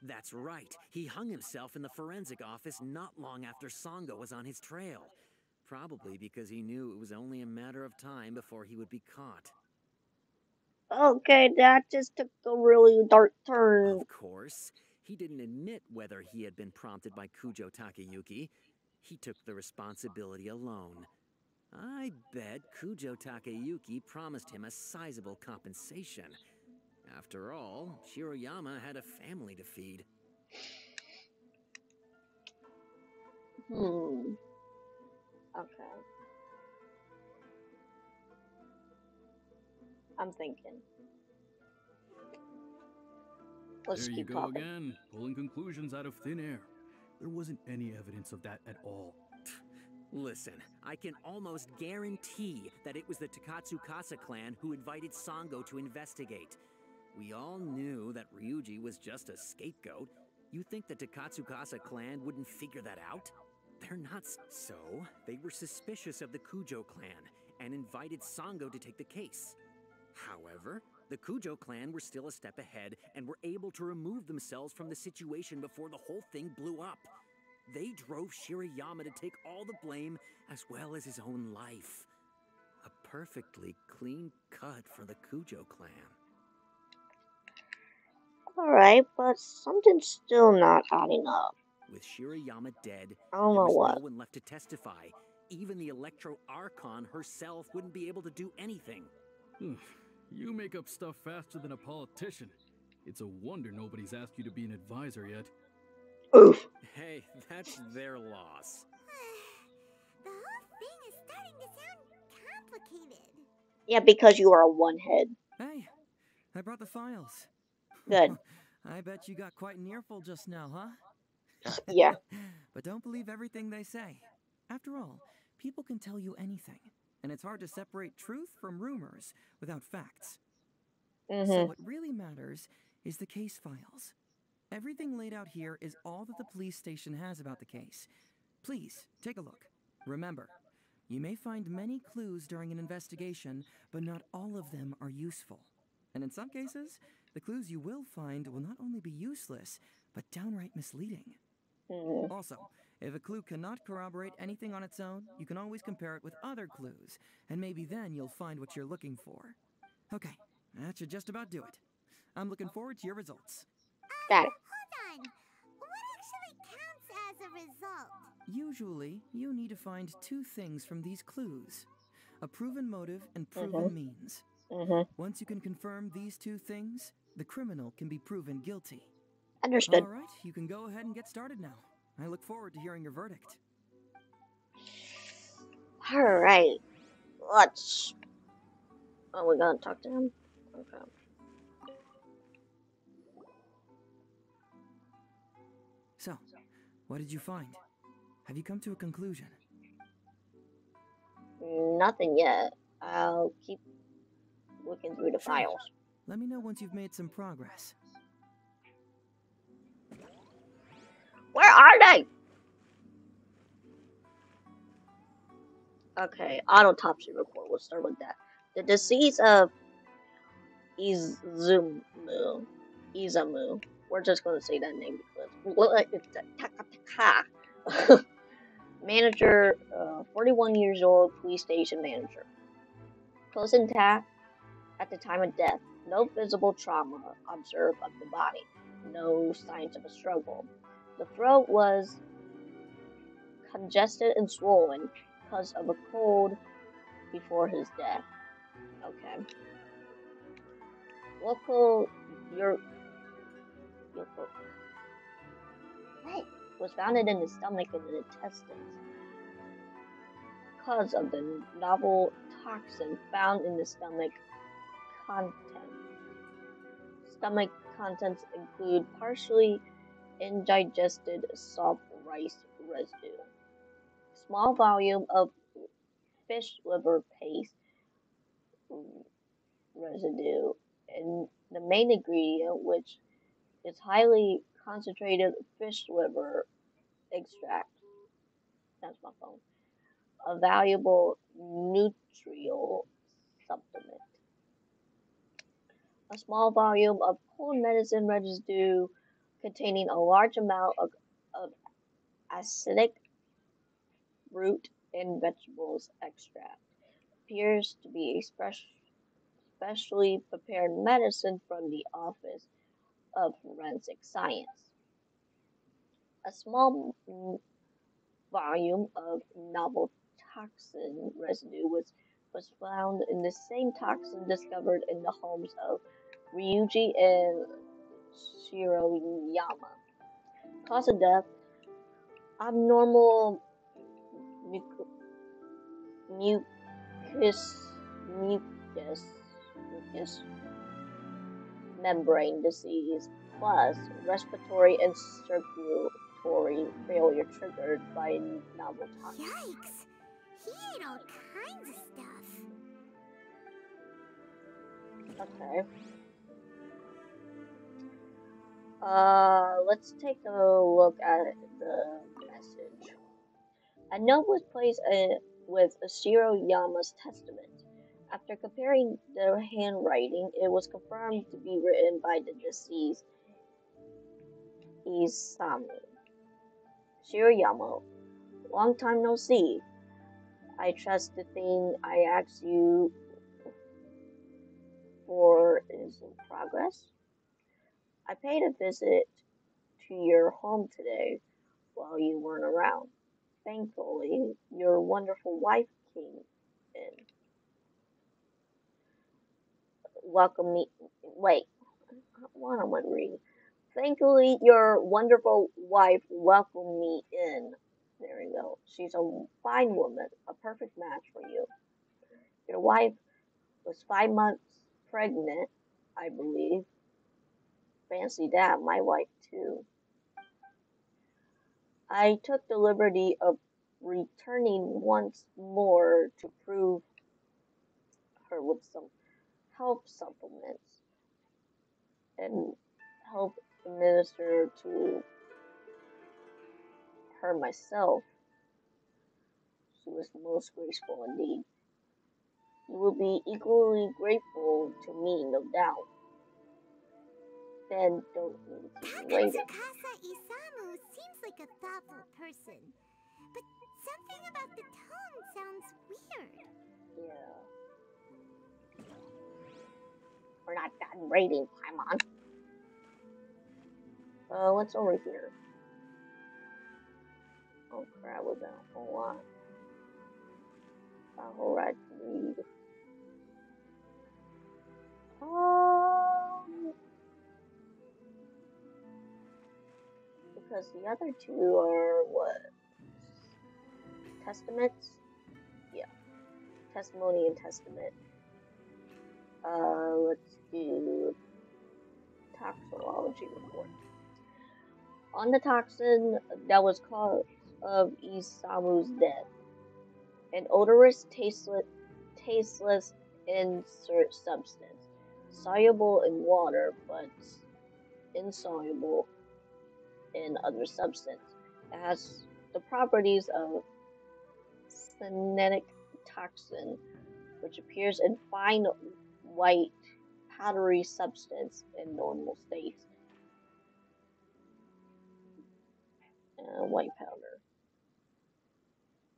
[SPEAKER 6] That's right. He hung himself in the forensic office not long after Sango was on his trail. Probably because he knew it was only a matter of time before he would be caught.
[SPEAKER 1] Okay, that just took a really dark turn.
[SPEAKER 6] Of course, he didn't admit whether he had been prompted by Kujo Takayuki. He took the responsibility alone. I bet Kujo Takayuki promised him a sizable compensation. After all, Shiroyama had a family to feed.
[SPEAKER 1] Okay. I'm thinking. Let's
[SPEAKER 7] There you
[SPEAKER 1] keep
[SPEAKER 7] go
[SPEAKER 1] talking.
[SPEAKER 7] again, pulling conclusions out of thin air. There wasn't any evidence of that at all.
[SPEAKER 6] Listen, I can almost guarantee that it was the Takatsukasa clan who invited Sango to investigate. We all knew that Ryuji was just a scapegoat. You think the Takatsukasa clan wouldn't figure that out? They're nuts. So, they were suspicious of the Kujo clan and invited Sango to take the case. However, the Kujo clan were still a step ahead and were able to remove themselves from the situation before the whole thing blew up. They drove Shiroyama to take all the blame as well as his own life. A perfectly clean cut for the Kujo clan.
[SPEAKER 1] Alright, but something's still not adding up.
[SPEAKER 6] With Shiroyama dead,
[SPEAKER 1] I don't
[SPEAKER 6] there
[SPEAKER 1] know
[SPEAKER 6] was
[SPEAKER 1] what.
[SPEAKER 6] no one left to testify. Even the Electro Archon herself wouldn't be able to do anything.
[SPEAKER 7] You make up stuff faster than a politician. It's a wonder nobody's asked you to be an advisor yet.
[SPEAKER 1] Oof.
[SPEAKER 6] Hey, that's their loss.
[SPEAKER 2] The whole thing is starting to sound complicated.
[SPEAKER 1] Yeah, because you are a one-head.
[SPEAKER 5] Hey, I brought the files.
[SPEAKER 1] Good.
[SPEAKER 5] I bet you got quite an earful just now, huh?
[SPEAKER 1] Yeah.
[SPEAKER 5] But don't believe everything they say. After all, people can tell you anything, and it's hard to separate truth from rumors without facts. So what really matters is the case files. Everything laid out here is all that the police station has about the case. Please, take a look. Remember, You may find many clues during an investigation, but not all of them are useful. And in some cases, the clues you will find will not only be useless, but downright misleading. Also, if a clue cannot corroborate anything on its own, you can always compare it with other clues, and maybe then you'll find what you're looking for. Okay, that should just about do it. I'm looking forward to your results.
[SPEAKER 1] Got it.
[SPEAKER 2] Hold on. What actually counts as a result?
[SPEAKER 5] Usually, you need to find two things from these clues: a proven motive and proven means. Once you can confirm these two things, the criminal can be proven guilty.
[SPEAKER 1] Understood.
[SPEAKER 5] All right, you can go ahead and get started now. I look forward to hearing your verdict.
[SPEAKER 1] Alright. Let's... Oh, we're gonna talk to him? Okay.
[SPEAKER 5] So, what did you find? Have you come to a conclusion?
[SPEAKER 1] Nothing yet. I'll keep looking through the
[SPEAKER 5] Sure.
[SPEAKER 1] files.
[SPEAKER 5] Let me know once you've made some progress.
[SPEAKER 1] Where are they? Okay, autopsy report. We'll start with that. The decease of Izamu. We're just going to say that name because manager, 41 years old, police station manager. Close intact at the time of death. No visible trauma observed of the body. No signs of a struggle. The throat was congested and swollen because of a cold before his death. Okay. Local was founded in the stomach and the intestines because of the novel toxin found in the stomach contents. Stomach contents include partially indigested soft rice residue, small volume of fish liver paste residue, and the main ingredient, which is highly concentrated fish liver extract. That's my phone. A valuable nutritional supplement. A small volume of cold medicine residue containing a large amount of acidic root and vegetables extract. Appears to be a specially prepared medicine from the Office of Forensic Science. A small volume of novel toxin residue was found in the same toxin discovered in the homes of Ryuji and Shiroyama. Cause of death: abnormal mucous membrane disease plus respiratory and circulatory failure triggered by novel toxin.
[SPEAKER 2] Yikes! He ate all kinds of stuff.
[SPEAKER 1] Okay. Let's take a look at the message. A note was placed with Shiroyama's testament. After comparing the handwriting, it was confirmed to be written by the deceased Isamu. Shiroyama, long time no see. I trust the thing I asked you for is in progress. I paid a visit to your home today while you weren't around. Thankfully, your wonderful wife came in. Welcome me. Wait, what am I reading? Thankfully, your wonderful wife welcomed me in. There we go. She's a fine woman, a perfect match for you. Your wife was 5 months pregnant, I believe. Fancy that, my wife too. I took the liberty of returning once more to prove her with some health supplements and help administer to her myself. She was most graceful indeed. You will be equally grateful to me, no doubt. Then don't need to be waiting.
[SPEAKER 2] Takasukasa Isamu seems like a thoughtful person, but something about the tone sounds weird.
[SPEAKER 1] Yeah. We're not done raiding, Paimon. What's over here? Oh crap, we got a whole lot. A whole lot to read. Because the other two are what? Testaments? Yeah. Testimony and testament. Let's do toxicology report. On the toxin that was cause of Isamu's death, an odorous, tasteless insert substance, soluble in water but insoluble in other substance. It has the properties of synthetic toxin, which appears in fine white powdery substance in normal state. White powder.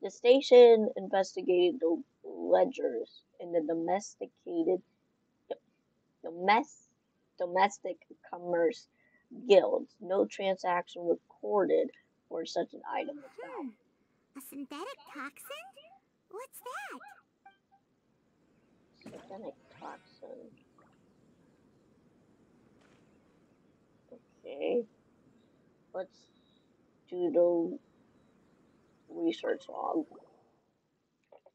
[SPEAKER 1] The station investigated the ledgers in the domestic commerce guilds. No transaction recorded for such an item was found.
[SPEAKER 2] A synthetic toxin? What's that?
[SPEAKER 1] Synthetic toxin. Okay. Let's do the research log.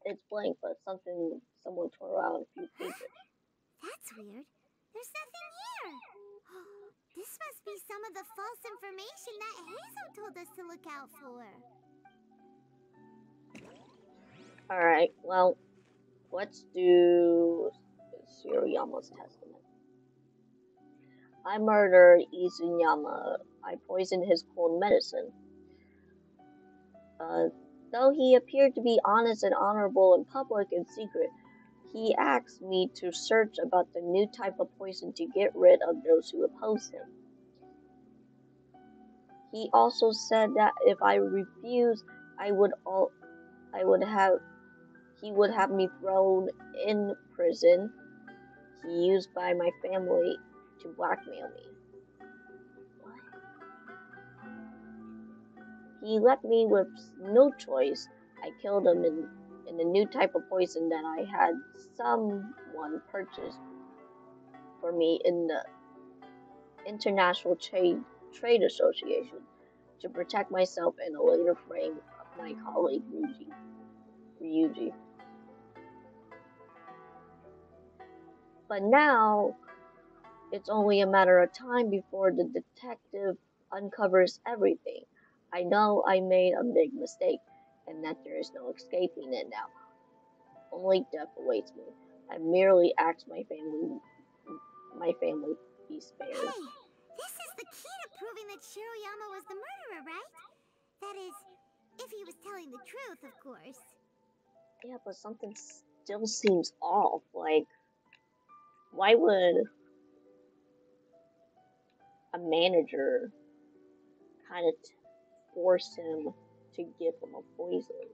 [SPEAKER 1] It's blank, but someone tore out a few pages.
[SPEAKER 2] That's weird. There's nothing here. This must be some of the false information that Heizou told us to look out for.
[SPEAKER 1] Alright, well, let's do Shirayama's testament. I murdered Izuyama. I poisoned his cold medicine. Though he appeared to be honest and honorable in public and secret, he asked me to search about the new type of poison to get rid of those who oppose him. He also said that if I refused, he would have me thrown in prison he used by my family to blackmail me. He left me with no choice. I killed him in the new type of poison that I had someone purchase for me in the International Trade Association to protect myself in a later frame of my colleague Ryuji. But now, it's only a matter of time before the detective uncovers everything. I know I made a big mistake, and that there is no escaping it now. Only death awaits me. I merely asked my family be spared.
[SPEAKER 2] Hey, this is the key to proving that Shirayama was the murderer, right? That is, if he was telling the truth, of course.
[SPEAKER 1] Yeah, but something still seems off. Like, why would a manager kind of force him to give him a poison?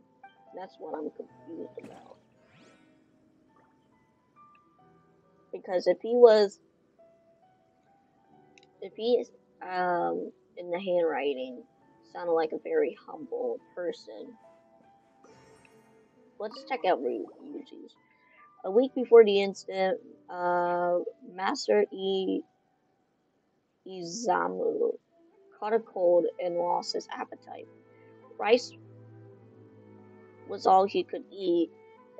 [SPEAKER 1] That's what I'm confused about. Because if he is in the handwriting sounded like a very humble person. Let's check out Ryuji's. A week before the incident, Master Izamu caught a cold and lost his appetite. Rice was all he could eat,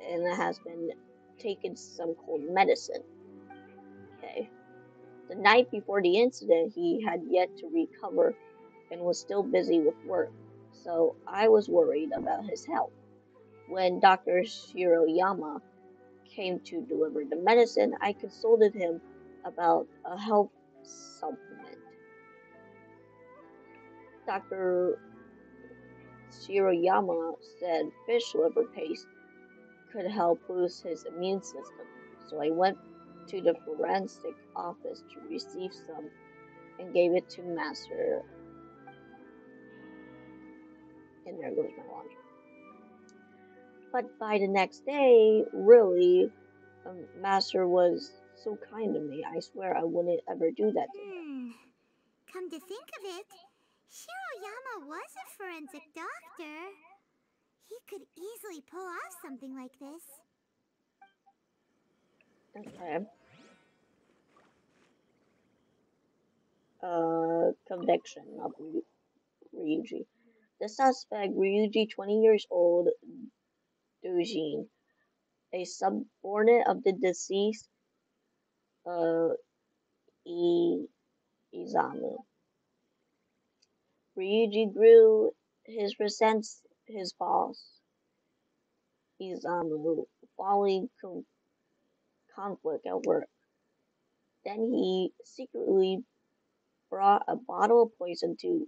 [SPEAKER 1] and has been taking some cold medicine. Okay. The night before the incident, he had yet to recover and was still busy with work, so I was worried about his health. When Dr. Shirayama came to deliver the medicine, I consulted him about a health supplement. Dr. Shiroyama said fish liver paste could help boost his immune system, so I went to the forensic office to receive some and gave it to Master. And there goes my laundry. But by the next day, really, Master was so kind to me. I swear I wouldn't ever do that to him.
[SPEAKER 2] Come to think of it, Shiroyama was a forensic doctor. He could easily pull off something like this.
[SPEAKER 1] Okay. Conviction of Ryuji. The suspect, Ryuji, 20 years old, Dojin, a subordinate of the deceased, Izamu. Ryuji grew his resents his boss, Izamu, following conflict at work. Then he secretly brought a bottle of poison to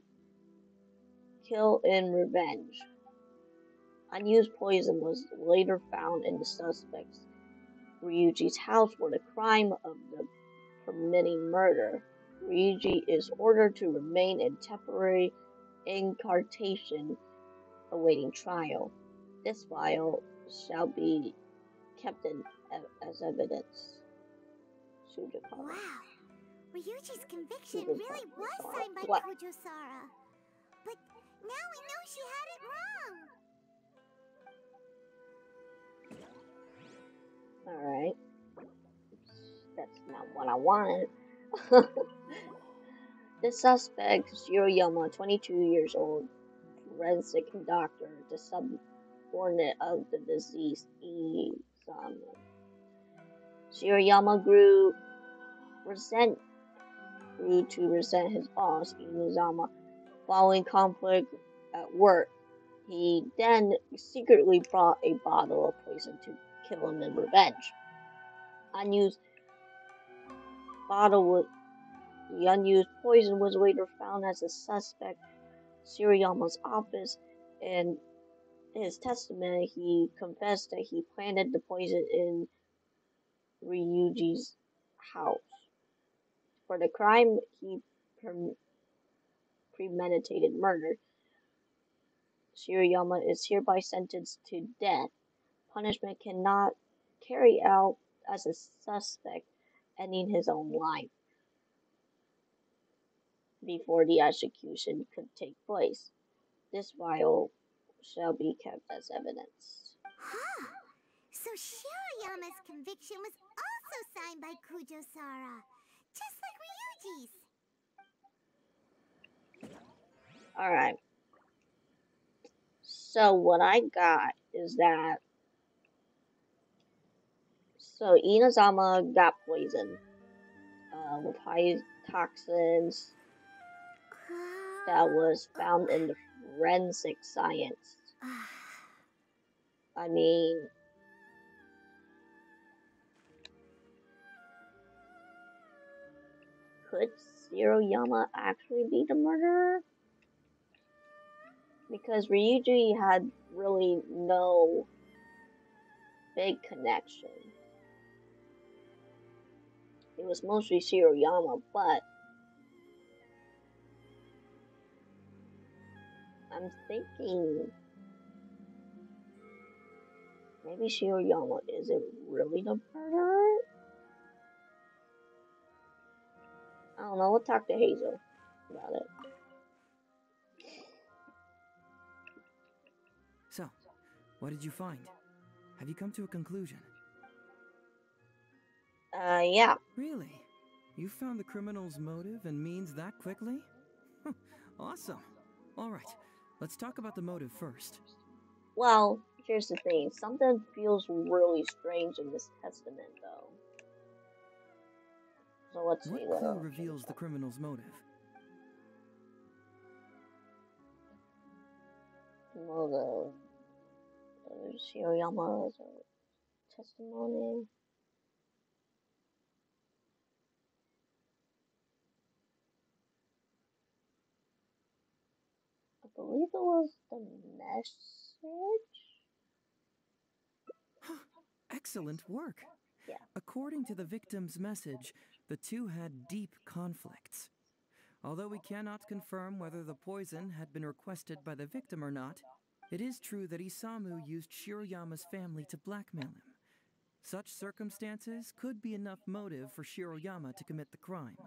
[SPEAKER 1] kill in revenge. Unused poison was later found in the suspect's Ryuji's house for the crime of the permitting murder. Ryuji is ordered to remain in temporary incarceration awaiting trial. This vial shall be kept as evidence.
[SPEAKER 2] Wow, Ryuji's conviction really was signed by Kojosara. But now we know she had it wrong.
[SPEAKER 1] Alright. That's not what I wanted. The suspect, Shiroyama, 22 years old, forensic doctor, the subordinate of the deceased, Izamu. Shiroyama grew to resent his boss, Inuzama, following conflict at work. He then secretly brought a bottle of poison to kill him in revenge. The unused poison was later found as a suspect Shiroyama's office. In his testimony, he confessed that he planted the poison in Ryuji's house. For the crime, he premeditated murder. Shiroyama is hereby sentenced to death. Punishment cannot carry out as a suspect, ending his own life before the execution could take place. This vial shall be kept as evidence.
[SPEAKER 2] Huh. So Shiroyama's conviction was also signed by Kojosara, just like Ryuji's.
[SPEAKER 1] Alright. So what I got is that Inazama got poisoned with high toxins that was found in the forensic science. I mean, could Shiroyama actually be the murderer? Because Ryuji had really no big connection. It was mostly Shiroyama, but I'm thinking maybe Shiroyama isn't really the murderer? I don't know, we'll talk to Heizou about it.
[SPEAKER 5] So, what did you find? Have you come to a conclusion?
[SPEAKER 1] Yeah.
[SPEAKER 5] Really? You found the criminal's motive and means that quickly? Awesome. Alright, let's talk about the motive first.
[SPEAKER 1] Well, here's the thing. Something feels really strange in this testament, though. So let's see
[SPEAKER 5] what clue reveals the criminal's motive?
[SPEAKER 1] Well, the Shiroyama's testimony. believe it was the message.
[SPEAKER 5] Excellent work.
[SPEAKER 1] Yeah.
[SPEAKER 5] According to the victim's message, the two had deep conflicts. Although we cannot confirm whether the poison had been requested by the victim or not, it is true that Isamu used Shiroyama's family to blackmail him. Such circumstances could be enough motive for Shiroyama to commit the crime.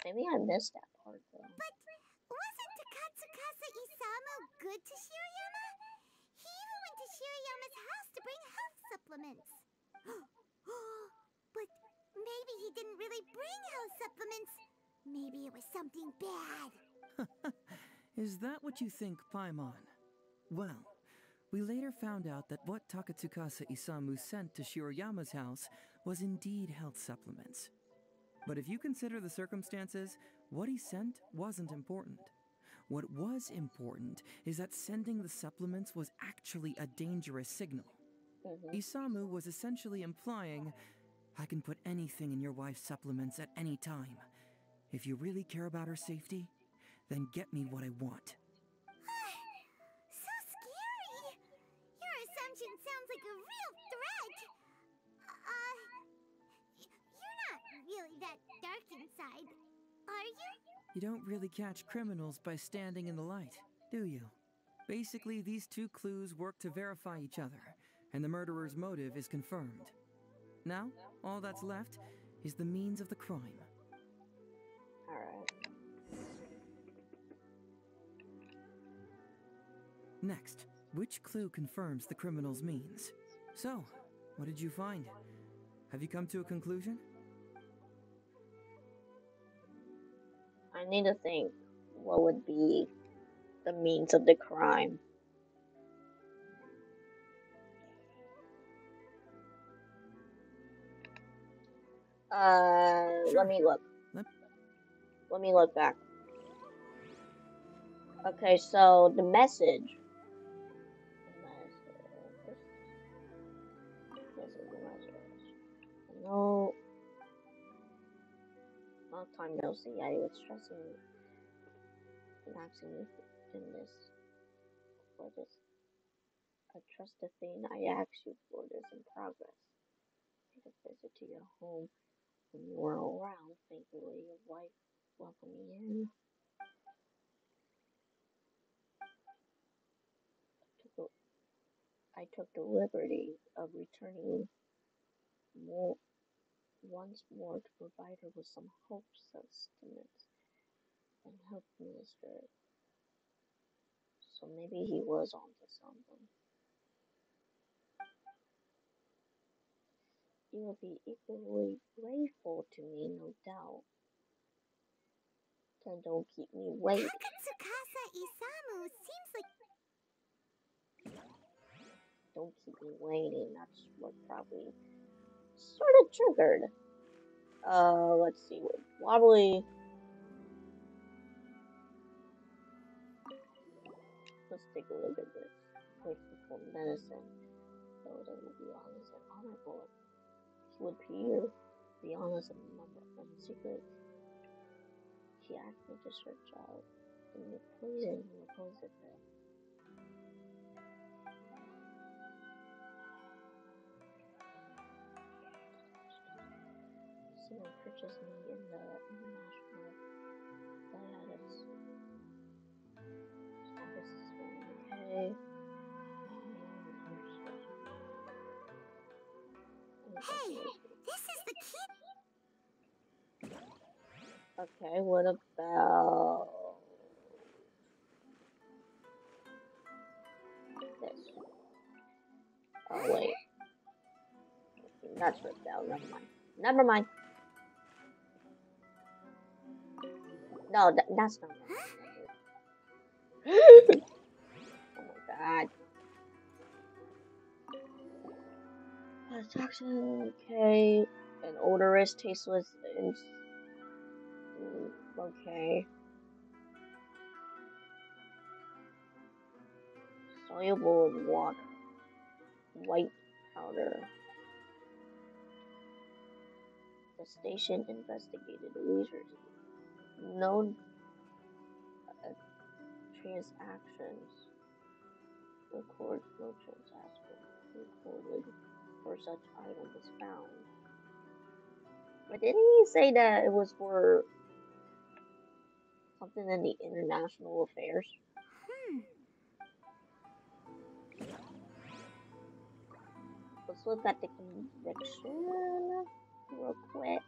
[SPEAKER 1] Maybe I missed that part though.
[SPEAKER 2] But wasn't Katsukasa Isamu good to Shiroyama? He even went to Shiroyama's house to bring health supplements. But maybe he didn't really bring health supplements. Maybe it was something bad.
[SPEAKER 5] Is that what you think, Paimon? Well, we later found out that what Takatsukasa Isamu sent to Shiroyama's house was indeed health supplements. But if you consider the circumstances, what he sent wasn't important. What was important is that sending the supplements was actually a dangerous signal. Isamu was essentially implying, I can put anything in your wife's supplements at any time. If you really care about her safety, then get me what I want.
[SPEAKER 2] So scary! Your assumption sounds like a real threat! You're not really that dark inside, are you?
[SPEAKER 5] You don't really catch criminals by standing in the light, do you? Basically, these two clues work to verify each other, and the murderer's motive is confirmed. Now, all that's left is the means of the crime.
[SPEAKER 1] Alright.
[SPEAKER 5] Next, which clue confirms the criminal's means? So, what did you find? Have you come to a conclusion?
[SPEAKER 1] I need to think what would be the means of the crime. Let me look. Let me look back. Okay, so the message. No. Long time no see. I was stressing and asking you in this. For this. I trust the thing I asked you for this in progress. Take a visit to your home when you were around. Thankfully, your wife welcomed me in. I took the liberty of returning once more to provide her with some hope, sustenance, and help minister it. So maybe he was onto something. You will be equally grateful to me, no doubt. Then don't keep me waiting.
[SPEAKER 2] Takatsukasa Isamu seems like...
[SPEAKER 1] Don't keep me waiting. That's what probably sort of triggered. Let's see. Wobbly. Let's take a look at this. Grateful for medicine. Though they will be honest and honorable. He would be honest and secret. He asked me to search out the new poison he opposed it there. Someone purchased me in the international dialysis. This is going okay.
[SPEAKER 2] Hey, this is the kid.
[SPEAKER 1] Okay, what about this? Oh wait, that's ripped out. Never mind. Never mind. No, that's not. Oh my god. Toxin, okay. An odorous, tasteless, and okay. Soluble in water. White powder. The station investigated research. No transactions. Record no transaction recorded for such item was found. But didn't he say that it was for something in the international affairs? Let's look at the conviction real quick.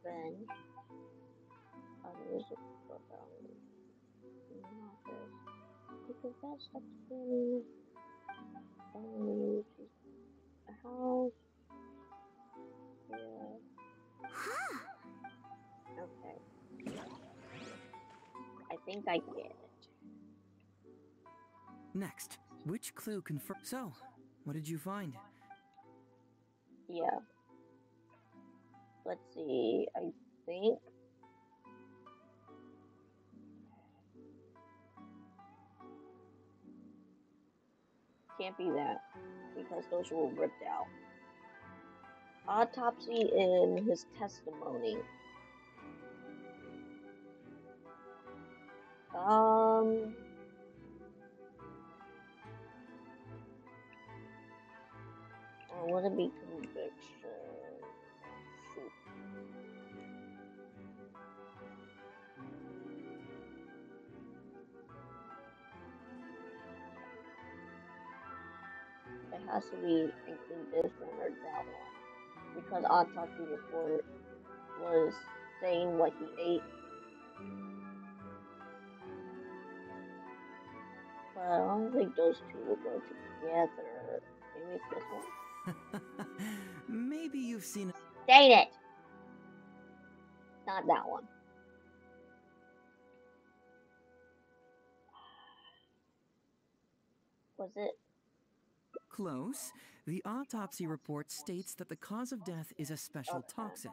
[SPEAKER 1] Revenge. Others in the office. He confessed up to killing a house. Yeah. Okay. I think I get it.
[SPEAKER 5] Next, which clue confirms? So, what did you find?
[SPEAKER 1] Yeah. Let's see. I think. Can't be that because those were ripped out. Autopsy in his testimony. Or would it be conviction? Shoot. It has to be include this one or that one. Because autopsy report was saying what he ate. But I don't think those two will go together. Maybe it's this one?
[SPEAKER 5] Maybe you've seen it.
[SPEAKER 1] Dang it! Not that one. Was it?
[SPEAKER 5] Close. The autopsy report states that the cause of death is a special toxin.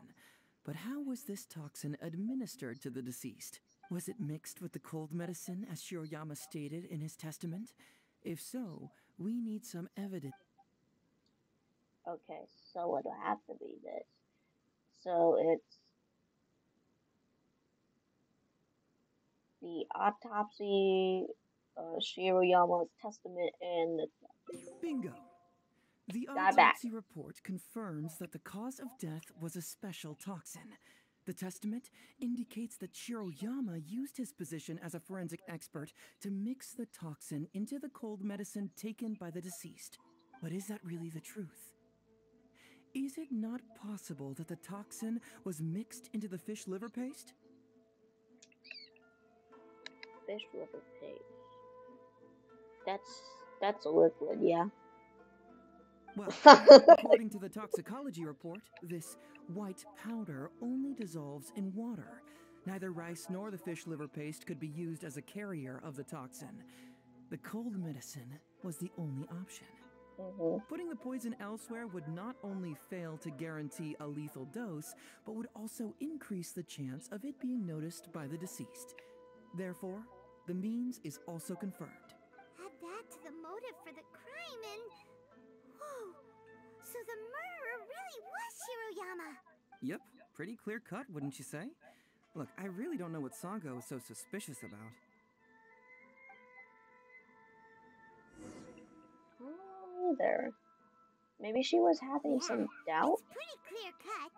[SPEAKER 5] But how was this toxin administered to the deceased? Was it mixed with the cold medicine, as Shiroyama stated in his testament? If so, we need some evidence.
[SPEAKER 1] Okay, so it'll have to be this. So it's the autopsy, Shiroyama's testament, and the...
[SPEAKER 5] Bingo! The
[SPEAKER 1] Got back.
[SPEAKER 5] autopsy report confirms that the cause of death was a special toxin. The testament indicates that Shiroyama used his position as a forensic expert to mix the toxin into the cold medicine taken by the deceased. But is that really the truth? Is it not possible that the toxin was mixed into the fish liver paste?
[SPEAKER 1] Fish liver paste. That's a liquid, yeah.
[SPEAKER 5] Well, according to the toxicology report, this white powder only dissolves in water. Neither rice nor the fish liver paste could be used as a carrier of the toxin. The cold medicine was the only option. Putting the poison elsewhere would not only fail to guarantee a lethal dose, but would also increase the chance of it being noticed by the deceased. Therefore, the means is also confirmed.
[SPEAKER 2] Add that to the motive for the crime and... Whoa! So the murderer really was Shiroyama!
[SPEAKER 5] Yep, pretty clear cut, wouldn't you say? Look, I really don't know what Sango is so suspicious about.
[SPEAKER 1] Either. Maybe she was having some doubt?
[SPEAKER 2] It's pretty clear cut.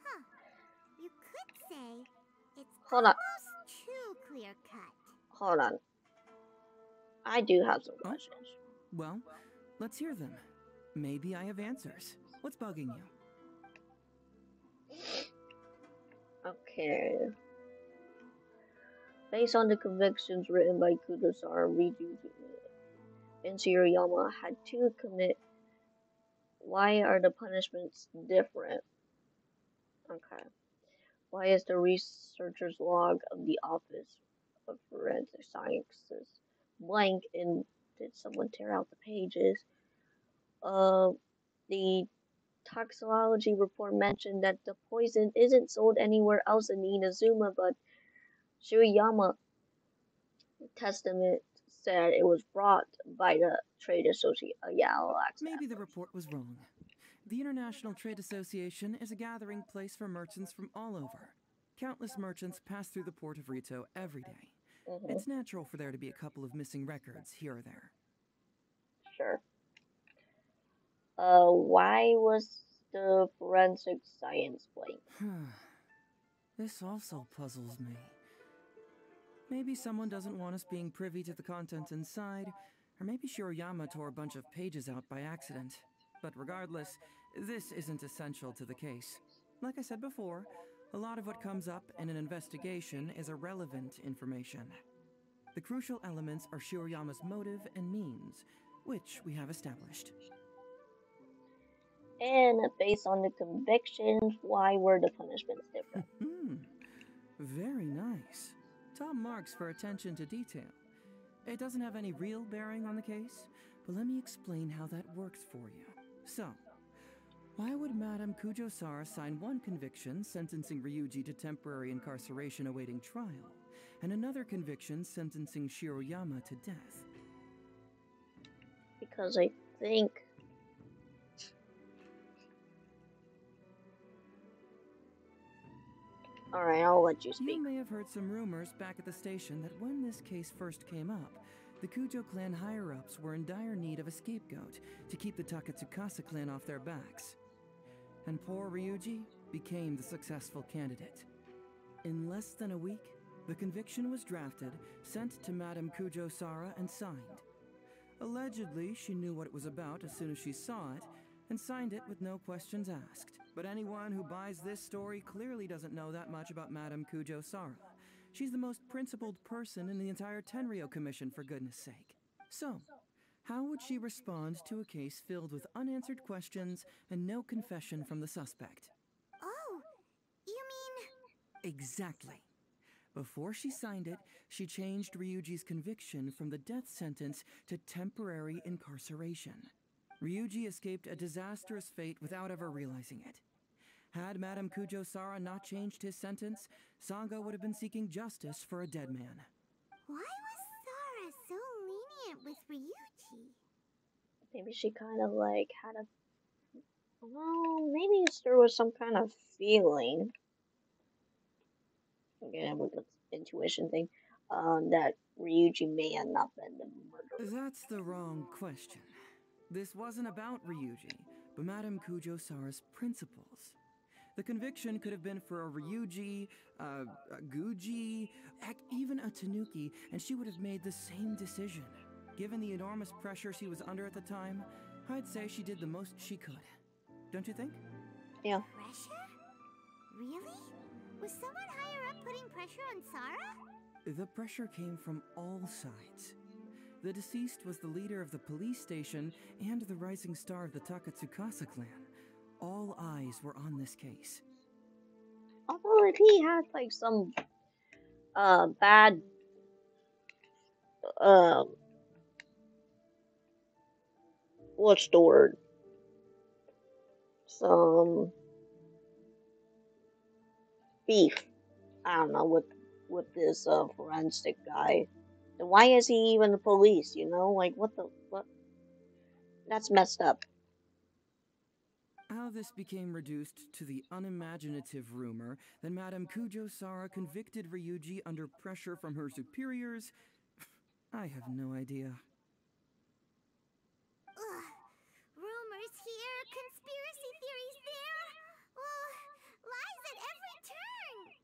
[SPEAKER 2] Huh. You could say it's
[SPEAKER 1] Hold on.
[SPEAKER 2] almost too clear cut.
[SPEAKER 1] Hold on. I do have some questions.
[SPEAKER 5] Well, let's hear them. Maybe I have answers. What's bugging you?
[SPEAKER 1] Okay. Based on the convictions written by Kudasara, Ryuji and Shiroyama had to commit. Why are the punishments different? Okay. Why is the researcher's log of the Office of Forensic Sciences blank, and did someone tear out the pages? The toxicology report mentioned that the poison isn't sold anywhere else in Inazuma, but Shiroyama testament said it was brought by the trade associate. Yeah, I'll accept.
[SPEAKER 5] Maybe the report was wrong. The International Trade Association is a gathering place for merchants from all over. Countless merchants pass through the port of Rito every day. It's natural for there to be a couple of missing records here or there.
[SPEAKER 1] Sure. Why was the forensic science blank?
[SPEAKER 5] This also puzzles me. Maybe someone doesn't want us being privy to the contents inside, or maybe Shiroyama tore a bunch of pages out by accident. But regardless, this isn't essential to the case. Like I said before, a lot of what comes up in an investigation is irrelevant information. The crucial elements are Shiroyama's motive and means, which we have established.
[SPEAKER 1] And based on the convictions, why were the punishments different?
[SPEAKER 5] Very nice. Top marks for attention to detail. It doesn't have any real bearing on the case, but let me explain how that works for you. So, why would Madame Kujo-Sara sign one conviction sentencing Ryuji to temporary incarceration awaiting trial, and another conviction sentencing Shiroyama to death?
[SPEAKER 1] Because I think... Alright, I'll let you speak.
[SPEAKER 5] You may have heard some rumors back at the station that when this case first came up, the Kujo clan higher-ups were in dire need of a scapegoat to keep the Takatsukasa clan off their backs. And poor Ryuji became the successful candidate. In less than a week, the conviction was drafted, sent to Madame Kujo-Sara, and signed. Allegedly, she knew what it was about as soon as she saw it, and signed it with no questions asked. But anyone who buys this story clearly doesn't know that much about Madame Kujo-Sara. She's the most principled person in the entire Tenryo Commission, for goodness sake. So, how would she respond to a case filled with unanswered questions and no confession from the suspect?
[SPEAKER 2] Oh, you mean...
[SPEAKER 5] Exactly. Before she signed it, she changed Ryuji's conviction from the death sentence to temporary incarceration. Ryuji escaped a disastrous fate without ever realizing it. Had Madame Kujo-Sara not changed his sentence, Sanga would have been seeking justice for a dead man.
[SPEAKER 2] Why was Sara so lenient with Ryuji?
[SPEAKER 1] Maybe she kind of like had a... Well, maybe there was some kind of feeling. Again, with the intuition thing. That Ryuji may have not been the murderer.
[SPEAKER 5] That's the wrong question. This wasn't about Ryuji, but Madame Kujo-Sara's principles. The conviction could have been for a Ryuji, a Guji, heck, even a Tanuki, and she would have made the same decision. Given the enormous pressure she was under at the time, I'd say she did the most she could. Don't you think?
[SPEAKER 1] Yeah.
[SPEAKER 2] Pressure? Really? Was someone higher up putting pressure on Sara?
[SPEAKER 5] The pressure came from all sides. The deceased was the leader of the police station and the rising star of the Takatsukasa clan. All eyes were on this case.
[SPEAKER 1] Although if he had like some bad what's the word? Some beef. I don't know, with this forensic guy. Then why is he even the police, you know? Like what? That's messed up.
[SPEAKER 5] How this became reduced to the unimaginative rumor that Madame Kujo-Sara convicted Ryuji under pressure from her superiors, I have no idea.
[SPEAKER 2] Ugh. Rumors here, conspiracy theories there. Lies at every turn.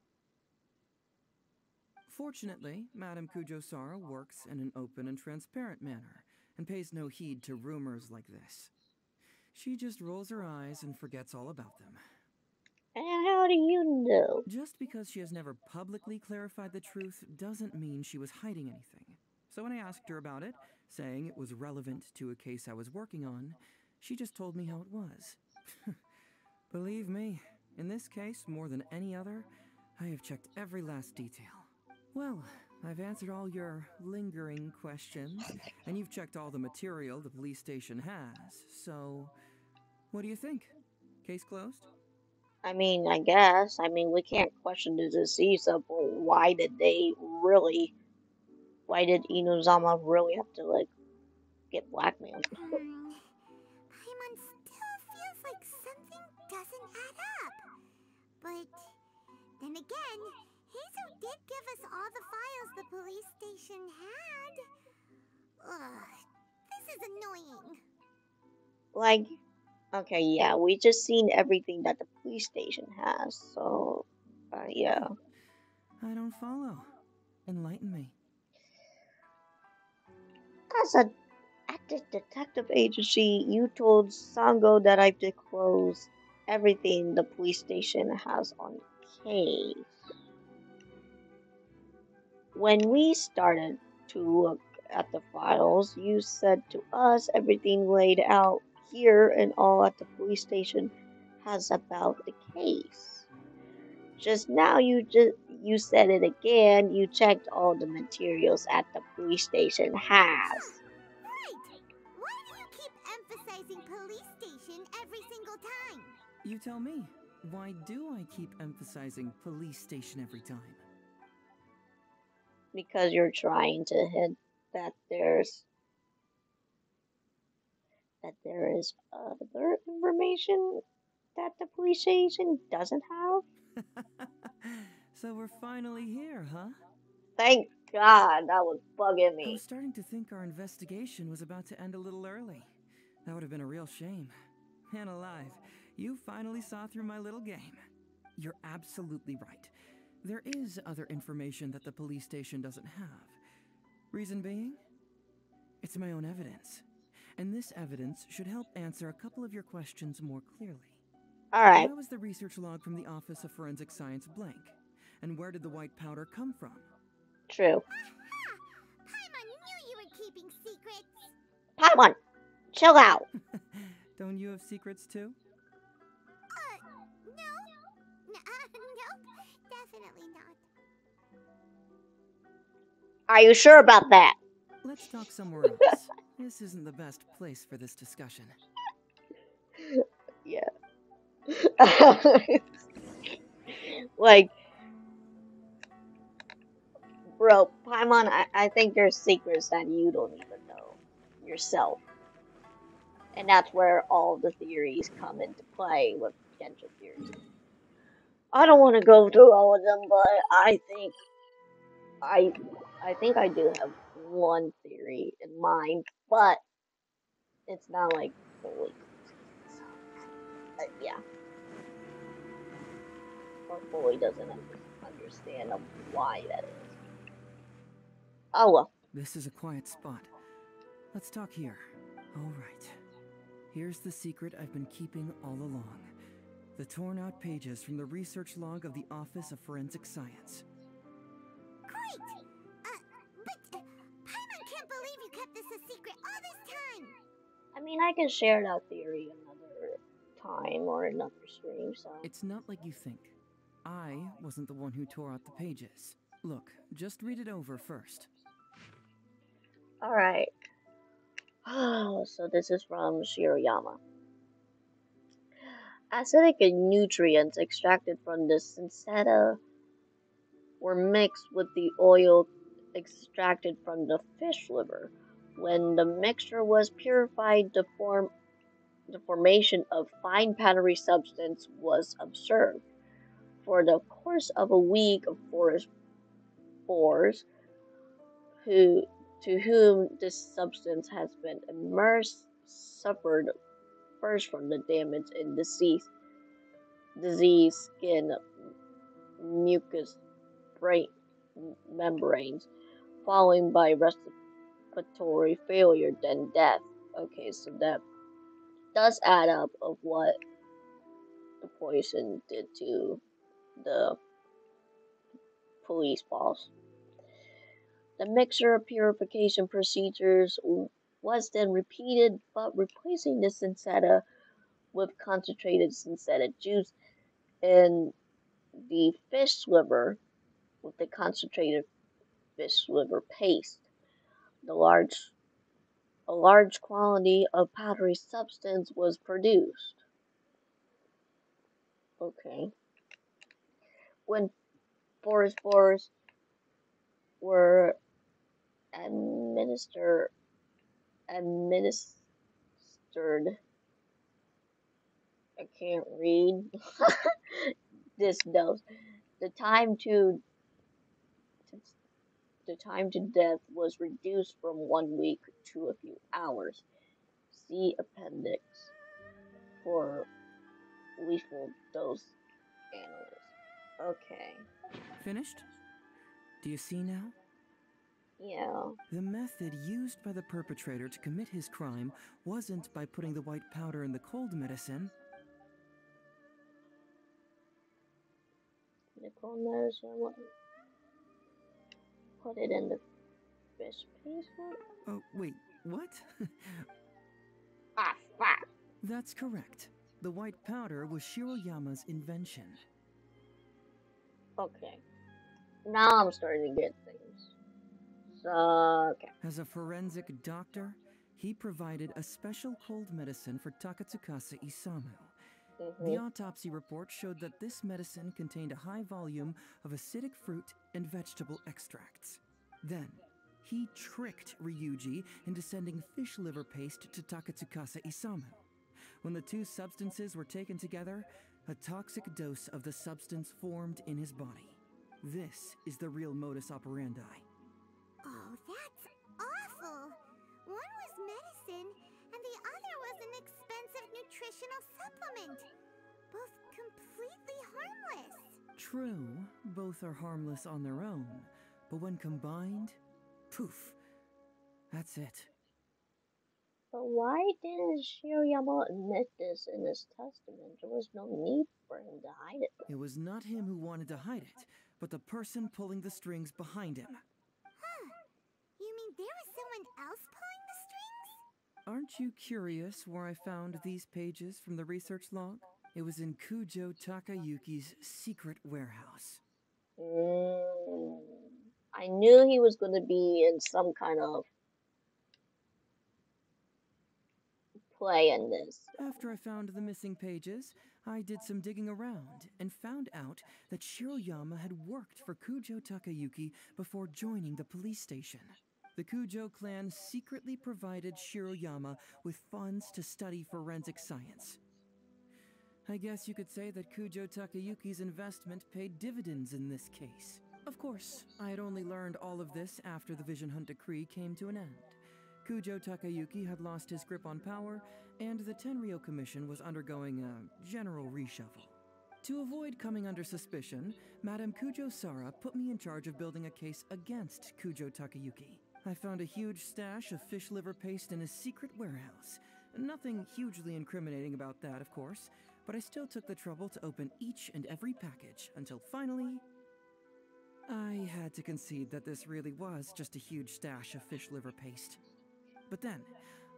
[SPEAKER 5] Fortunately, Madame Kujo-Sara works in an open and transparent manner and pays no heed to rumors like this. She just rolls her eyes and forgets all about them.
[SPEAKER 1] And how do you know?
[SPEAKER 5] Just because she has never publicly clarified the truth doesn't mean she was hiding anything. So when I asked her about it, saying it was relevant to a case I was working on, she just told me how it was. Believe me, in this case, more than any other, I have checked every last detail. Well, I've answered all your lingering questions, and you've checked all the material the police station has, so what do you think? Case closed?
[SPEAKER 1] I mean, I guess. I mean, we can't question the deceased of why did Inuzama really have to, like, get blackmailed?
[SPEAKER 2] Paimon still feels like But then again, Heizou did give us all the files the police station had. Ugh, this is annoying.
[SPEAKER 1] Like, okay, yeah, we just seen everything that the police station has, so, yeah.
[SPEAKER 5] I don't follow. Enlighten me.
[SPEAKER 1] As a At the detective agency, you told Sango that I've disclosed everything the police station has on the case. When we started to look at the files, you said to us everything laid out here and all at the police station has about the case. Just now you said it again, you checked all the materials at the police station has.
[SPEAKER 2] Right! Why do you keep emphasizing police station every single time?
[SPEAKER 5] You tell me. Why do I keep emphasizing police station every time?
[SPEAKER 1] Because you're trying to hint that there is other information that the police station doesn't have.
[SPEAKER 5] So we're finally here, huh?
[SPEAKER 1] Thank God, that was bugging
[SPEAKER 5] I was
[SPEAKER 1] me.
[SPEAKER 5] starting to think our investigation was about to end a little early. That would have been a real shame. And alive, you finally saw through my little game. You're absolutely right. There is other information that the police station doesn't have. Reason being? It's my own evidence. And this evidence should help answer a couple of your questions more clearly.
[SPEAKER 1] Alright,
[SPEAKER 5] Why was the research log from the Office of Forensic Science blank? And where did the white powder come from?
[SPEAKER 1] true.
[SPEAKER 2] Aha! Paimon knew you were keeping secrets.
[SPEAKER 1] Paimon, chill out.
[SPEAKER 5] Don't you have secrets too?
[SPEAKER 2] No. Nope. Definitely not.
[SPEAKER 1] Are you sure about that?
[SPEAKER 5] Let's talk somewhere else. This isn't the best place for this discussion.
[SPEAKER 1] Yeah. Like, bro, Paimon, I think there's secrets that you don't even know yourself. And that's where all the theories come into play with potential theories. I don't want to go through all of them, but I I think I do have one theory in mind, but it's not like fully complete. So, yeah, or fully doesn't understand of why that is. Oh well.
[SPEAKER 5] This is a quiet spot. Let's talk here. All right. Here's the secret I've been keeping all along. The torn out pages from the research log of the Office of Forensic Science.
[SPEAKER 2] Great! But Paimon can't believe you kept this a secret all this time.
[SPEAKER 1] I mean, I can share that theory another time or another stream. So
[SPEAKER 5] It's not like you think. I wasn't the one who tore out the pages. Look, just read it over first.
[SPEAKER 1] all right. Oh, so this is from Shiroyama. Acidic nutrients extracted from the syncetta were mixed with the oil extracted from the fish liver. When the mixture was purified, the formation of fine powdery substance was observed. For the course of a week, forest boars to whom this substance has been immersed suffered first from the damage in disease skin mucous brain membranes, followed by respiratory failure, then death. Okay, so that does add up of what the poison did to the police boss. The mixture of purification procedures was then repeated, but replacing the syncetta with concentrated synthetic juice and the fish liver with the concentrated fish liver paste. A large quantity of powdery substance was produced. Okay. When forest boars were administered I can't read this dose. The time to the time to death was reduced from 1 week to a few hours. See appendix for lethal dose analysis. Okay.
[SPEAKER 5] Finished? Do you see now?
[SPEAKER 1] Yeah.
[SPEAKER 5] The method used by the perpetrator to commit his crime wasn't by putting the white powder in the cold medicine.
[SPEAKER 1] The cold medicine. Put it in the fish paste one?
[SPEAKER 5] Oh, wait, what?
[SPEAKER 1] Ah, fuck.
[SPEAKER 5] That's correct. The white powder was Shiroyama's invention.
[SPEAKER 1] Okay. Now I'm starting to get things. So, okay.
[SPEAKER 5] As a forensic doctor, he provided a special cold medicine for Takatsukasa Isamu. The autopsy report showed that this medicine contained a high volume of acidic fruit and vegetable extracts. Then, he tricked Ryuji into sending fish liver paste to Takatsukasa Isamu. When the two substances were taken together, a toxic dose of the substance formed in his body. This is the real modus operandi.
[SPEAKER 2] Oh, that's awful. One was medicine, and the other was an expensive nutritional supplement. Both completely harmless.
[SPEAKER 5] True, both are harmless on their own, but when combined, poof, that's it.
[SPEAKER 1] But why didn't Shiroyama admit this in his testament? There was no need for him to hide it.
[SPEAKER 5] It was not him who wanted to hide it, but the person pulling the strings behind him.
[SPEAKER 2] Huh. You mean there was someone else pulling the strings?
[SPEAKER 5] Aren't you curious where I found these pages from the research log? It was in Kujo Takayuki's secret warehouse.
[SPEAKER 1] I knew he was going to be in some kind of play in this.
[SPEAKER 5] After I found the missing pages, I did some digging around and found out that Shiroyama had worked for Kujo Takayuki before joining the police station. The Kujo clan secretly provided Shiroyama with funds to study forensic science. I guess you could say that Kujo Takayuki's investment paid dividends in this case. Of course, I had only learned all of this after the Vision Hunt decree came to an end. Kujo Takayuki had lost his grip on power, and the Tenryou Commission was undergoing a general reshuffle. To avoid coming under suspicion, Madame Kujo Sara put me in charge of building a case against Kujo Takayuki. I found a huge stash of fish liver paste in his secret warehouse. Nothing hugely incriminating about that, of course, but I still took the trouble to open each and every package until finally, I had to concede that this really was just a huge stash of fish liver paste. But then,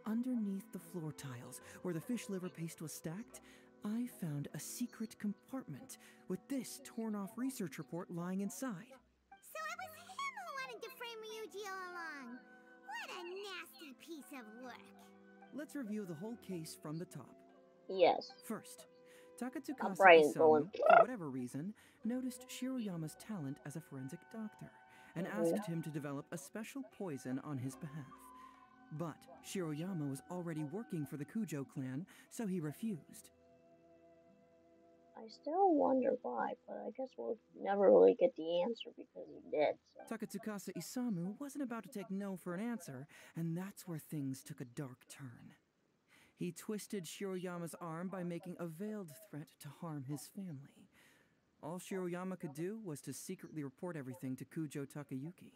[SPEAKER 5] underneath the floor tiles, where the fish liver paste was stacked, I found a secret compartment with this torn-off research report lying inside.
[SPEAKER 2] So it was him who wanted to frame Ryuji all along. What a nasty piece of work.
[SPEAKER 5] Let's review the whole case from the top.
[SPEAKER 1] Yes.
[SPEAKER 5] First, Takatsukasa
[SPEAKER 1] Brian
[SPEAKER 5] Isamu,
[SPEAKER 1] going.
[SPEAKER 5] for whatever reason, noticed Shiroyama's talent as a forensic doctor and asked him to develop a special poison on his behalf. But Shiroyama was already working for the Kujo clan, so he refused.
[SPEAKER 1] I still wonder why, but I guess we'll never really get the answer because he did. So.
[SPEAKER 5] Takatsukasa Isamu wasn't about to take no for an answer, and that's where things took a dark turn. He twisted Shiroyama's arm by making a veiled threat to harm his family. All Shiroyama could do was to secretly report everything to Kujo Takayuki.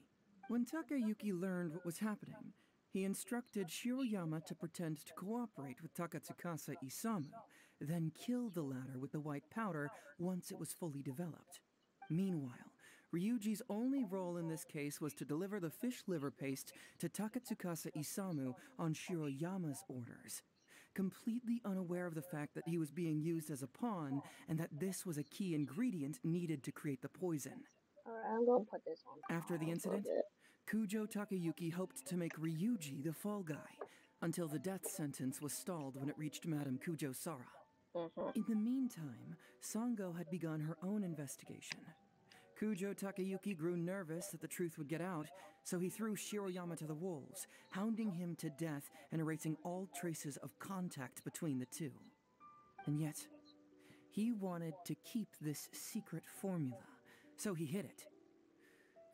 [SPEAKER 5] When Takayuki learned what was happening, he instructed Shiroyama to pretend to cooperate with Takatsukasa Isamu, then kill the latter with the white powder once it was fully developed. Meanwhile, Ryuji's only role in this case was to deliver the fish liver paste to Takatsukasa Isamu on Shiroyama's orders, completely unaware of the fact that he was being used as a pawn and that this was a key ingredient needed to create the poison.
[SPEAKER 1] Alright, I'm gonna put this on.
[SPEAKER 5] After the incident, Kujo Takayuki hoped to make Ryuji the fall guy, until the death sentence was stalled when it reached Madame Kujo Sara. In the meantime, Sango had begun her own investigation. Kujo Takayuki grew nervous that the truth would get out, so he threw Shiroyama to the wolves, hounding him to death and erasing all traces of contact between the two. And yet, He wanted to keep this secret formula, so he hid it.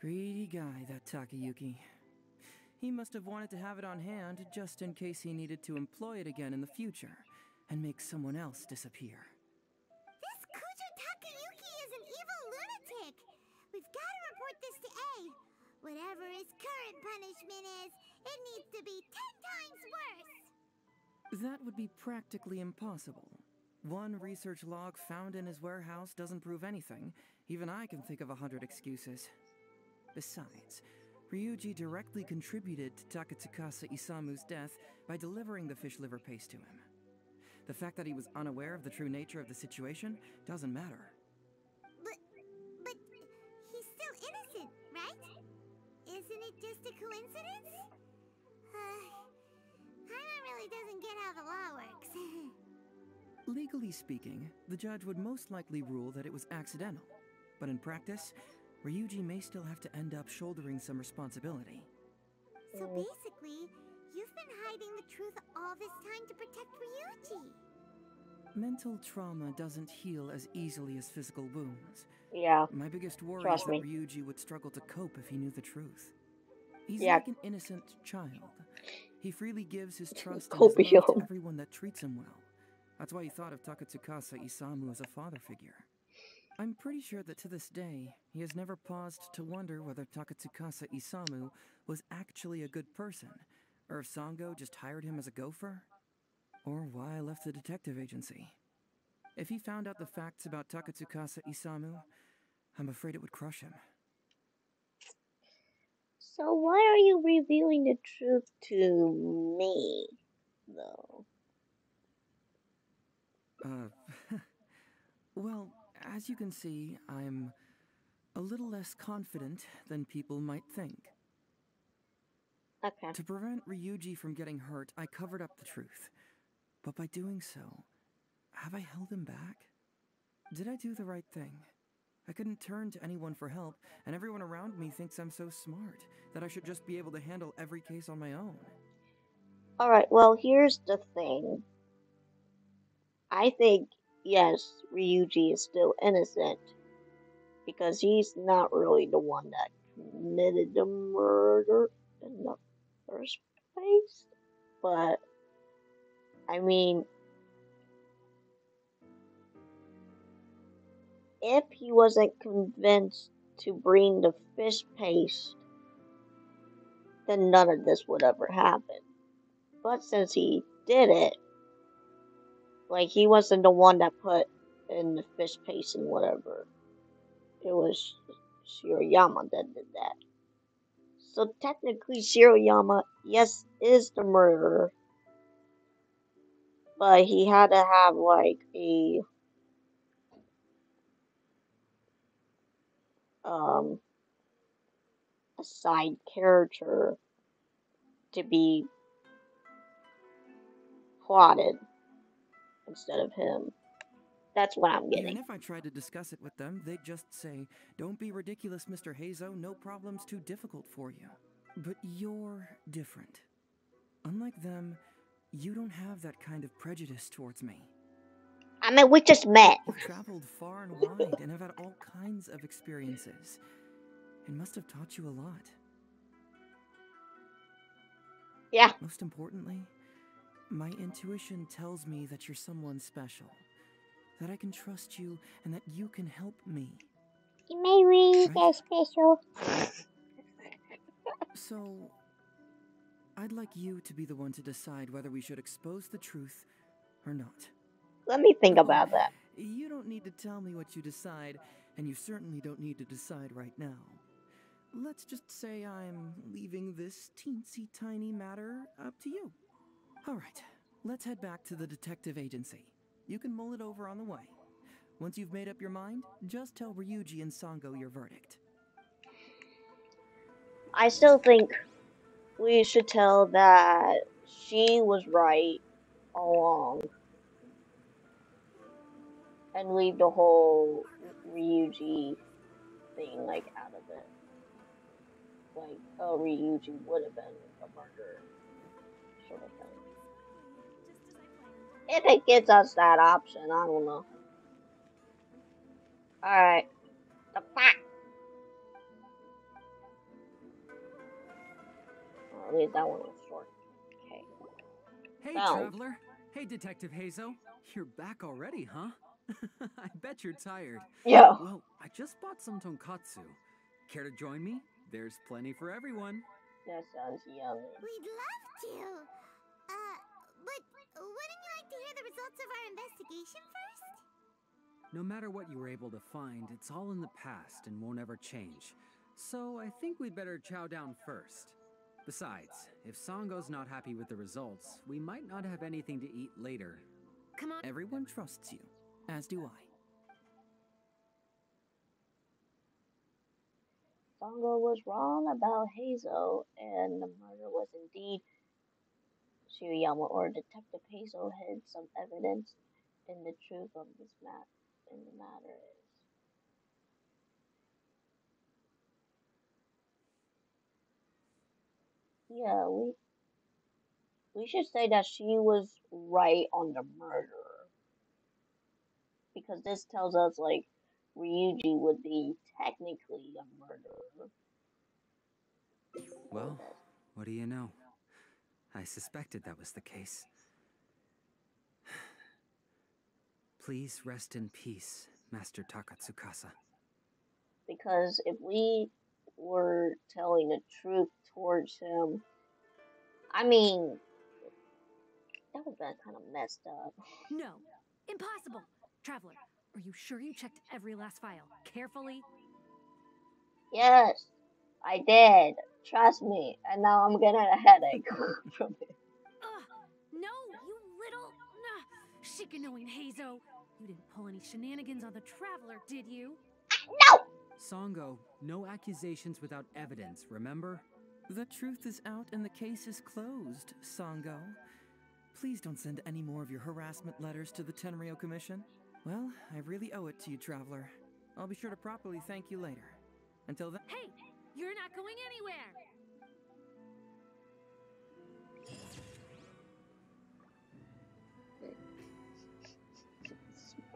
[SPEAKER 5] Greedy guy, that Takayuki. He must have wanted to have it on hand just in case he needed to employ it again in the future and make someone else disappear.
[SPEAKER 2] This Kujo Takayuki is an evil lunatic! We've got to report this to A. Whatever his current punishment is, it needs to be 10 times worse!
[SPEAKER 5] That would be practically impossible. One research log found in his warehouse doesn't prove anything. Even I can think of 100 excuses. Besides, Ryuji directly contributed to Takatsukasa Isamu's death by delivering the fish liver paste to him. The fact that he was unaware of the true nature of the situation doesn't matter.
[SPEAKER 2] But he's still innocent, right? Isn't it just a coincidence? Paimon really doesn't get how the law works.
[SPEAKER 5] Legally speaking, the judge would most likely rule that it was accidental. But in practice, Ryuji may still have to end up shouldering some responsibility.
[SPEAKER 2] So basically, you've been hiding the truth all this time to protect Ryuji.
[SPEAKER 5] Mental trauma doesn't heal as easily as physical wounds.
[SPEAKER 1] Yeah.
[SPEAKER 5] My biggest worry
[SPEAKER 1] Trust
[SPEAKER 5] is that
[SPEAKER 1] me.
[SPEAKER 5] Ryuji would struggle to cope if he knew the truth. He's
[SPEAKER 1] Yeah.
[SPEAKER 5] like an innocent child. He freely gives his trust and his
[SPEAKER 1] Copio.
[SPEAKER 5] love to everyone that treats him well. That's why he thought of Takatsukasa Isamu as a father figure. I'm pretty sure that to this day, he has never paused to wonder whether Takatsukasa Isamu was actually a good person, or if Sango just hired him as a gopher, or why I left the detective agency. If he found out the facts about Takatsukasa Isamu, I'm afraid it would crush him.
[SPEAKER 1] So why are you revealing the truth to me, though?
[SPEAKER 5] Well, as you can see, I'm a little less confident than people might think.
[SPEAKER 1] Okay.
[SPEAKER 5] To prevent Ryuji from getting hurt, I covered up the truth. But by doing so, have I held him back? Did I do the right thing? I couldn't turn to anyone for help, and everyone around me thinks I'm so smart that I should just be able to handle every case on my own.
[SPEAKER 1] Alright, well, here's the thing. I think, yes, Ryuji is still innocent. Because he's not really the one that committed the murder in the first place. But, I mean, if he wasn't convinced to bring the fish paste, then none of this would ever happen. But since he did it, like, he wasn't the one that put in the fish paste and whatever. It was Shiroyama that did that. So technically Shiroyama, yes, is the murderer. But he had to have, like, a side character to be plotted instead of him. That's what I'm getting.
[SPEAKER 5] Even if I tried to discuss it with them, they'd just say, "Don't be ridiculous, Mr. Heizou, no problem's too difficult for you." But you're different. Unlike them, you don't have that kind of prejudice towards me.
[SPEAKER 1] I mean, we just met.
[SPEAKER 5] You've traveled far and wide and have had all kinds of experiences. It must have taught you a lot.
[SPEAKER 1] Yeah.
[SPEAKER 5] Most importantly, my intuition tells me that you're someone special. That I can trust you and that you can help me.
[SPEAKER 1] You may read that special.
[SPEAKER 5] So, I'd like you to be the one to decide whether we should expose the truth or not.
[SPEAKER 1] Let me think about that.
[SPEAKER 5] You don't need to tell me what you decide, and you certainly don't need to decide right now. Let's just say I'm leaving this teensy tiny matter up to you. Alright, let's head back to the detective agency. You can mull it over on the way. Once you've made up your mind, just tell Ryuji and Sango your verdict.
[SPEAKER 1] I still think we should tell that she was right all along. And leave the whole Ryuji thing, like, out of it. Like, oh, Ryuji would have been a murderer. Sort of thing. If it gives us that option, I don't know. Alright. The fuck? Oh, at least that one was short. Okay.
[SPEAKER 8] Hey,
[SPEAKER 1] Found.
[SPEAKER 8] Traveler. Hey, Detective Heizou. You're back already, huh? I bet you're tired.
[SPEAKER 1] Yeah.
[SPEAKER 8] Well, I just bought some tonkatsu. Care to join me? There's plenty for everyone.
[SPEAKER 1] That sounds yummy.
[SPEAKER 2] We'd love to. But wouldn't you like to hear the results of our investigation first?
[SPEAKER 8] No matter what you were able to find, it's all in the past and won't ever change. So I think we'd better chow down first. Besides, if Sango's not happy with the results, we might not have anything to eat later.
[SPEAKER 9] Come on.
[SPEAKER 5] Everyone trusts you, as do I.
[SPEAKER 1] Sango was wrong about Heizou, and the murder was indeed Shirayama, or Detective Heizou hid some evidence in the truth of this in the matter is. Yeah, we should say that she was right on the murder. Because this tells us, like, Ryuji would be technically a murderer.
[SPEAKER 8] Well, what do you know? I suspected that was the case. Please rest in peace, Master Takatsukasa.
[SPEAKER 1] Because if we were telling the truth towards him, I mean, that would have been kind of messed up.
[SPEAKER 9] No, impossible. Traveler, are you sure you checked every last file carefully?
[SPEAKER 1] Yes, I did. Trust me. And now I'm getting a headache from it.
[SPEAKER 9] Ugh, no, you little... Shikanoing Heizou. You didn't pull any shenanigans on the Traveler, did you?
[SPEAKER 1] No!
[SPEAKER 8] Sango, no accusations without evidence, remember?
[SPEAKER 5] The truth is out and the case is closed, Sango. Please don't send any more of your harassment letters to the Tenryo Commission. Well, I really owe it to you, Traveler. I'll be sure to properly thank you later. Until then...
[SPEAKER 9] Hey, you're not going anywhere!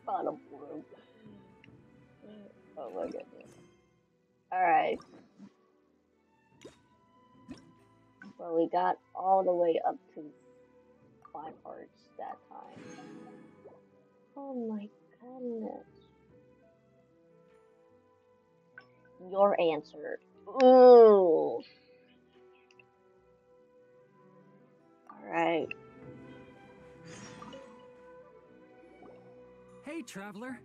[SPEAKER 1] Bottom room. Oh my goodness. Alright. Well, we got all the way up to 5 hearts that time. Oh my goodness. Your answer. Ooh. Alright.
[SPEAKER 8] Hey, Traveler.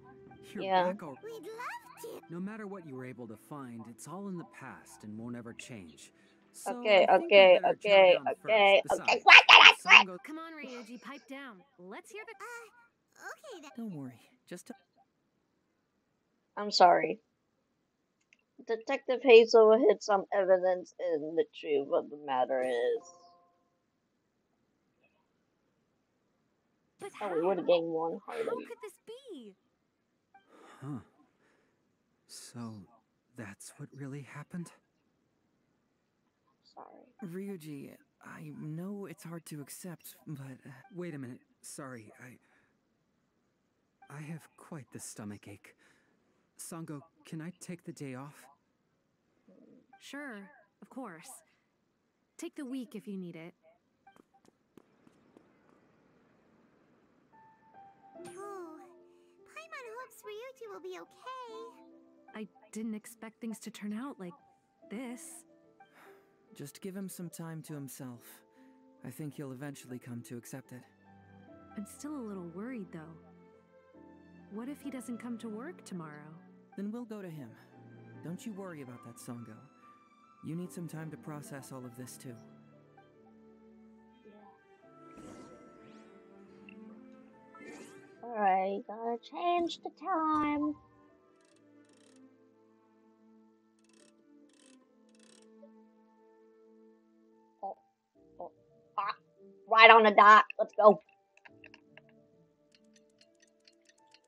[SPEAKER 8] You're
[SPEAKER 1] Yeah.
[SPEAKER 8] back already.
[SPEAKER 2] We'd love to.
[SPEAKER 8] No matter what you were able to find, it's all in the past and won't ever change. So
[SPEAKER 1] Okay,
[SPEAKER 8] I think we
[SPEAKER 1] okay,
[SPEAKER 8] better chow
[SPEAKER 1] okay,
[SPEAKER 8] down
[SPEAKER 1] okay,
[SPEAKER 8] first.
[SPEAKER 1] okay.
[SPEAKER 8] Besides,
[SPEAKER 1] What did I
[SPEAKER 8] if
[SPEAKER 1] say?
[SPEAKER 8] Sango...
[SPEAKER 9] Come on, Ryuji, pipe down. Let's hear the...
[SPEAKER 2] Okay then.
[SPEAKER 5] Don't worry, just...
[SPEAKER 1] I'm sorry. Detective Heizou hid some evidence in the truth of the matter is.
[SPEAKER 9] But
[SPEAKER 1] Oh,
[SPEAKER 9] how?
[SPEAKER 1] we would have gained 1 heart.
[SPEAKER 9] How could this be?
[SPEAKER 8] Huh. So, that's what really happened?
[SPEAKER 1] Sorry.
[SPEAKER 5] Ryuji, I know it's hard to accept, but...
[SPEAKER 8] Wait a minute. Sorry, I have quite the stomach ache. Sango, can I take the day off?
[SPEAKER 9] Sure, of course. Take the week if you need it.
[SPEAKER 2] Oh, Paimon hopes Ryuji will be okay.
[SPEAKER 9] I didn't expect things to turn out like this.
[SPEAKER 5] Just give him some time to himself. I think he'll eventually come to accept it.
[SPEAKER 9] I'm still a little worried, though. What if he doesn't come to work tomorrow?
[SPEAKER 5] Then we'll go to him. Don't you worry about that, Sango. You need some time to process all of this, too.
[SPEAKER 1] Alright, gotta change the time. Right on the dot. Let's go.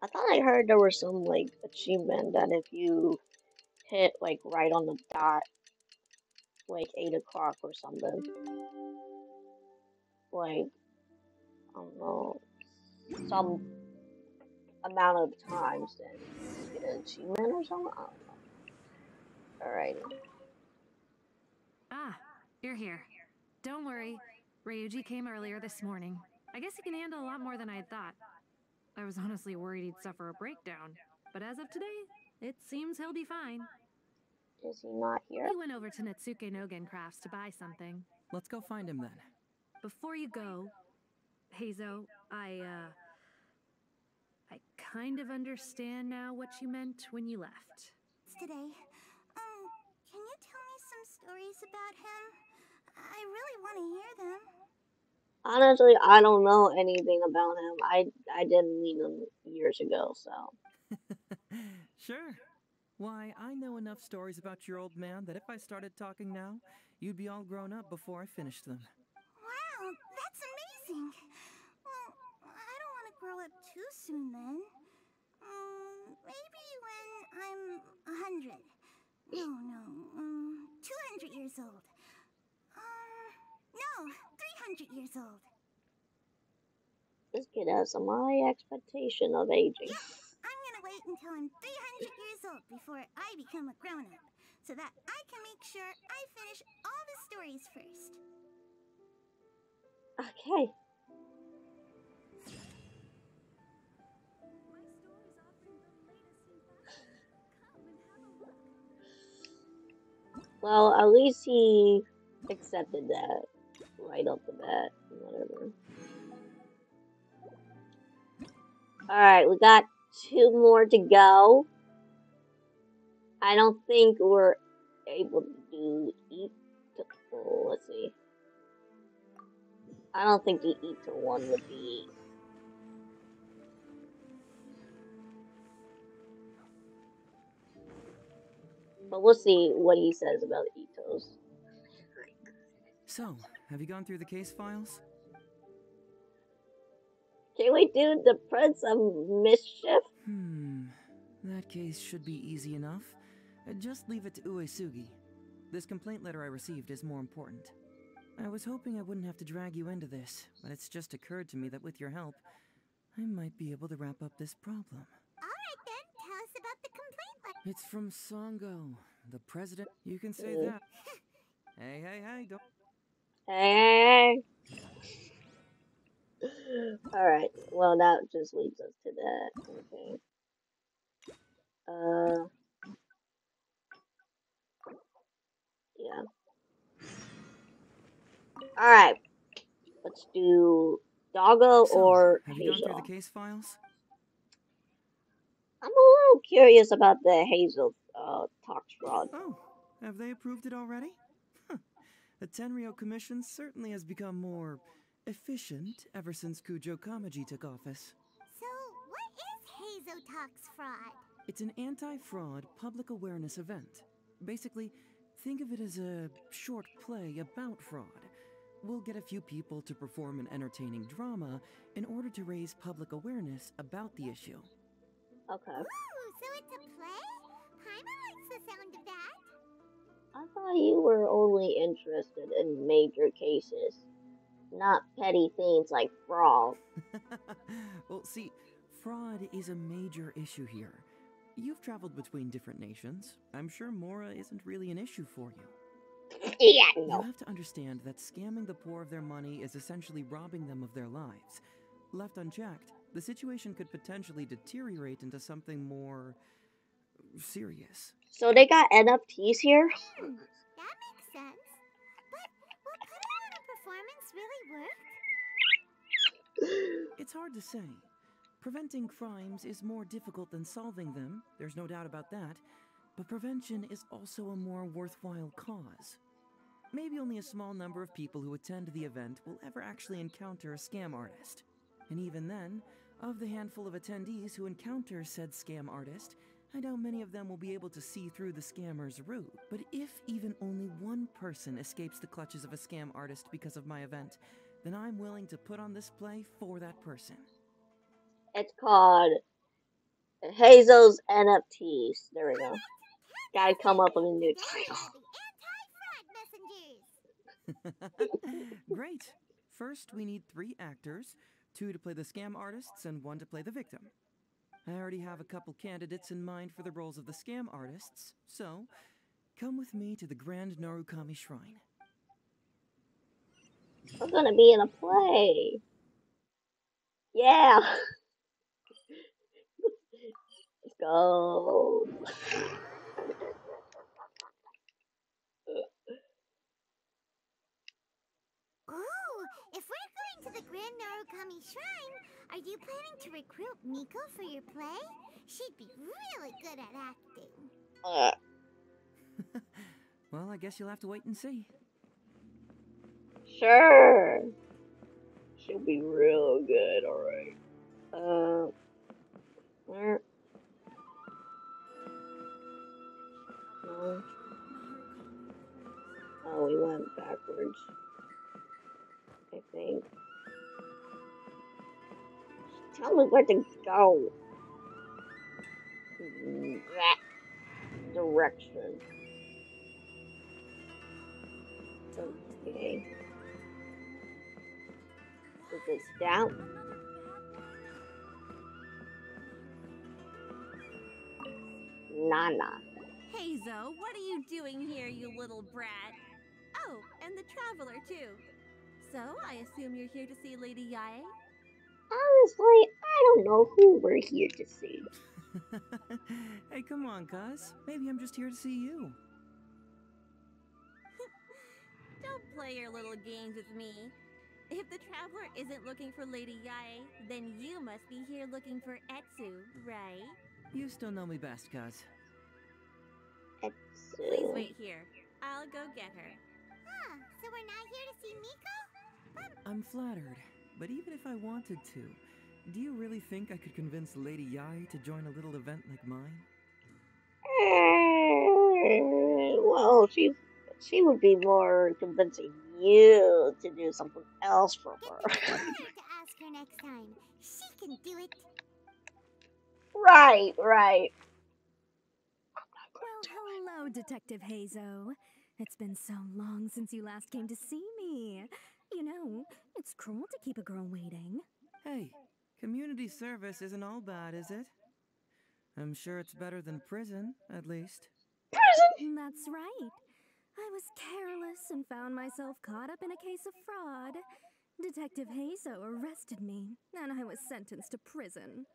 [SPEAKER 1] I thought I heard there was some, like, achievement that if you hit, like, right on the dot, like, 8 o'clock or something. Like, I don't know, some amount of times, then you get achievement or something? I don't know. Alright.
[SPEAKER 9] Ah, you're here. Don't worry. Ryuji came earlier this morning. I guess he can handle a lot more than I had thought. I was honestly worried he'd suffer a breakdown. But as of today, it seems he'll be fine.
[SPEAKER 1] Is he not here?
[SPEAKER 9] He went over to Natsuke Nogen Crafts to buy something.
[SPEAKER 5] Let's go find him then.
[SPEAKER 9] Before you go, Heizou, I kind of understand now what you meant when you left.
[SPEAKER 2] Today. Can you tell me some stories about him? I really want to hear them.
[SPEAKER 1] Honestly, I don't know anything about him. I didn't meet him years ago, so.
[SPEAKER 5] Sure. Why, I know enough stories about your old man that if I started talking now, you'd be all grown up before I finished them.
[SPEAKER 2] Wow, that's amazing. Well, I don't want to grow up too soon then. Maybe when I'm 100. No, 200 years old. No, 300 years old.
[SPEAKER 1] This kid has some high expectation of aging.
[SPEAKER 2] Yep, I'm gonna wait until I'm 300 years old before I become a grown-up, so that I can make sure I finish all the stories first.
[SPEAKER 1] Okay. Well, at least he accepted that right off the bat. Whatever. Alright, we got 2 more to go. I don't think we're able to do oh, let's see. I don't think the Ito one would be. But we'll see what he says about Itos.
[SPEAKER 5] So, have you gone through the case files?
[SPEAKER 1] Can we do the Prince of Mischief?
[SPEAKER 5] That case should be easy enough. Just leave it to Uesugi. This complaint letter I received is more important. I was hoping I wouldn't have to drag you into this, but it's just occurred to me that with your help, I might be able to wrap up this problem.
[SPEAKER 2] Alright then, tell us about the complaint letter.
[SPEAKER 5] It's from Sango, the president. You can say that. Hey, don't.
[SPEAKER 1] Hey. Alright, well that just leads us to that. Okay. Yeah. Alright. Let's do Doggo or
[SPEAKER 5] have you gone
[SPEAKER 1] Hazel.
[SPEAKER 5] through the case files?
[SPEAKER 1] I'm a little curious about the Hazel tax fraud.
[SPEAKER 5] Oh, have they approved it already? The Tenryou Commission certainly has become more efficient ever since Kujo Kamaji took office.
[SPEAKER 2] So, what is Heizou Tax Fraud?
[SPEAKER 5] It's an anti-fraud public awareness event. Basically, think of it as a short play about fraud. We'll get a few people to perform an entertaining drama in order to raise public awareness about the issue.
[SPEAKER 1] Okay.
[SPEAKER 2] Ooh, so it's a play? Paimon likes the sound of that.
[SPEAKER 1] I thought you were only interested in major cases, not petty things like fraud.
[SPEAKER 5] Well, see, fraud is a major issue here. You've traveled between different nations. I'm sure Mora isn't really an issue for you.
[SPEAKER 1] Yeah, no.
[SPEAKER 5] You have to understand that scamming the poor of their money is essentially robbing them of their lives. Left unchecked, the situation could potentially deteriorate into something more serious.
[SPEAKER 1] So they got NFTs here?
[SPEAKER 2] That makes sense. But will putting on a performance really work?
[SPEAKER 5] It's hard to say. Preventing crimes is more difficult than solving them, there's no doubt about that, but prevention is also a more worthwhile cause. Maybe only a small number of people who attend the event will ever actually encounter a scam artist. And even then, of the handful of attendees who encounter said scam artist, I doubt many of them will be able to see through the scammer's ruse. But if even only one person escapes the clutches of a scam artist because of my event, then I'm willing to put on this play for that person.
[SPEAKER 1] It's called Hazel's NFTs. There we go. Gotta come up with a new title.
[SPEAKER 5] Great. First, we need 3 actors, 2 to play the scam artists and 1 to play the victim. I already have a couple candidates in mind for the roles of the scam artists, so come with me to the Grand Narukami Shrine.
[SPEAKER 1] We're gonna be in a play. Yeah. Let's go.
[SPEAKER 2] Ooh, if we're going to the Grand Narukami Shrine, are you planning to recruit Miko for your play? She'd be really good at acting.
[SPEAKER 5] Well, I guess you'll have to wait and see.
[SPEAKER 1] Sure. She'll be real good, alright. Where? No. Oh, we went backwards. I think. Tell me where to go. That direction. Okay. Is it down? Nana.
[SPEAKER 4] Heizou, what are you doing here, you little brat? Oh, and the traveler, too. So, I assume you're here to see Lady Yae?
[SPEAKER 1] Honestly, I don't know who we're here to see.
[SPEAKER 5] Hey, come on, cuz. Maybe I'm just here to see you.
[SPEAKER 4] Don't play your little games with me. If the traveler isn't looking for Lady Yae, then you must be here looking for Heizou, right?
[SPEAKER 5] You still know me best, cuz.
[SPEAKER 4] Please wait here. I'll go get her.
[SPEAKER 2] Huh, so we're not here to see Miko?
[SPEAKER 5] I'm flattered, but even if I wanted to, do you really think I could convince Lady Yae to join a little event like mine?
[SPEAKER 1] Well, she would be more convincing you to do something else for her.
[SPEAKER 2] Get the traveler to ask her next time. She can do it.
[SPEAKER 1] Right.
[SPEAKER 4] Well, hello, Detective Heizou. It's been so long since you last came to see me. You know, it's cruel to keep a girl waiting.
[SPEAKER 5] Hey, community service isn't all bad, is it? I'm sure it's better than prison, at least.
[SPEAKER 1] Prison?
[SPEAKER 4] That's right. I was careless and found myself caught up in a case of fraud. Detective Heizou arrested me, and I was sentenced to prison.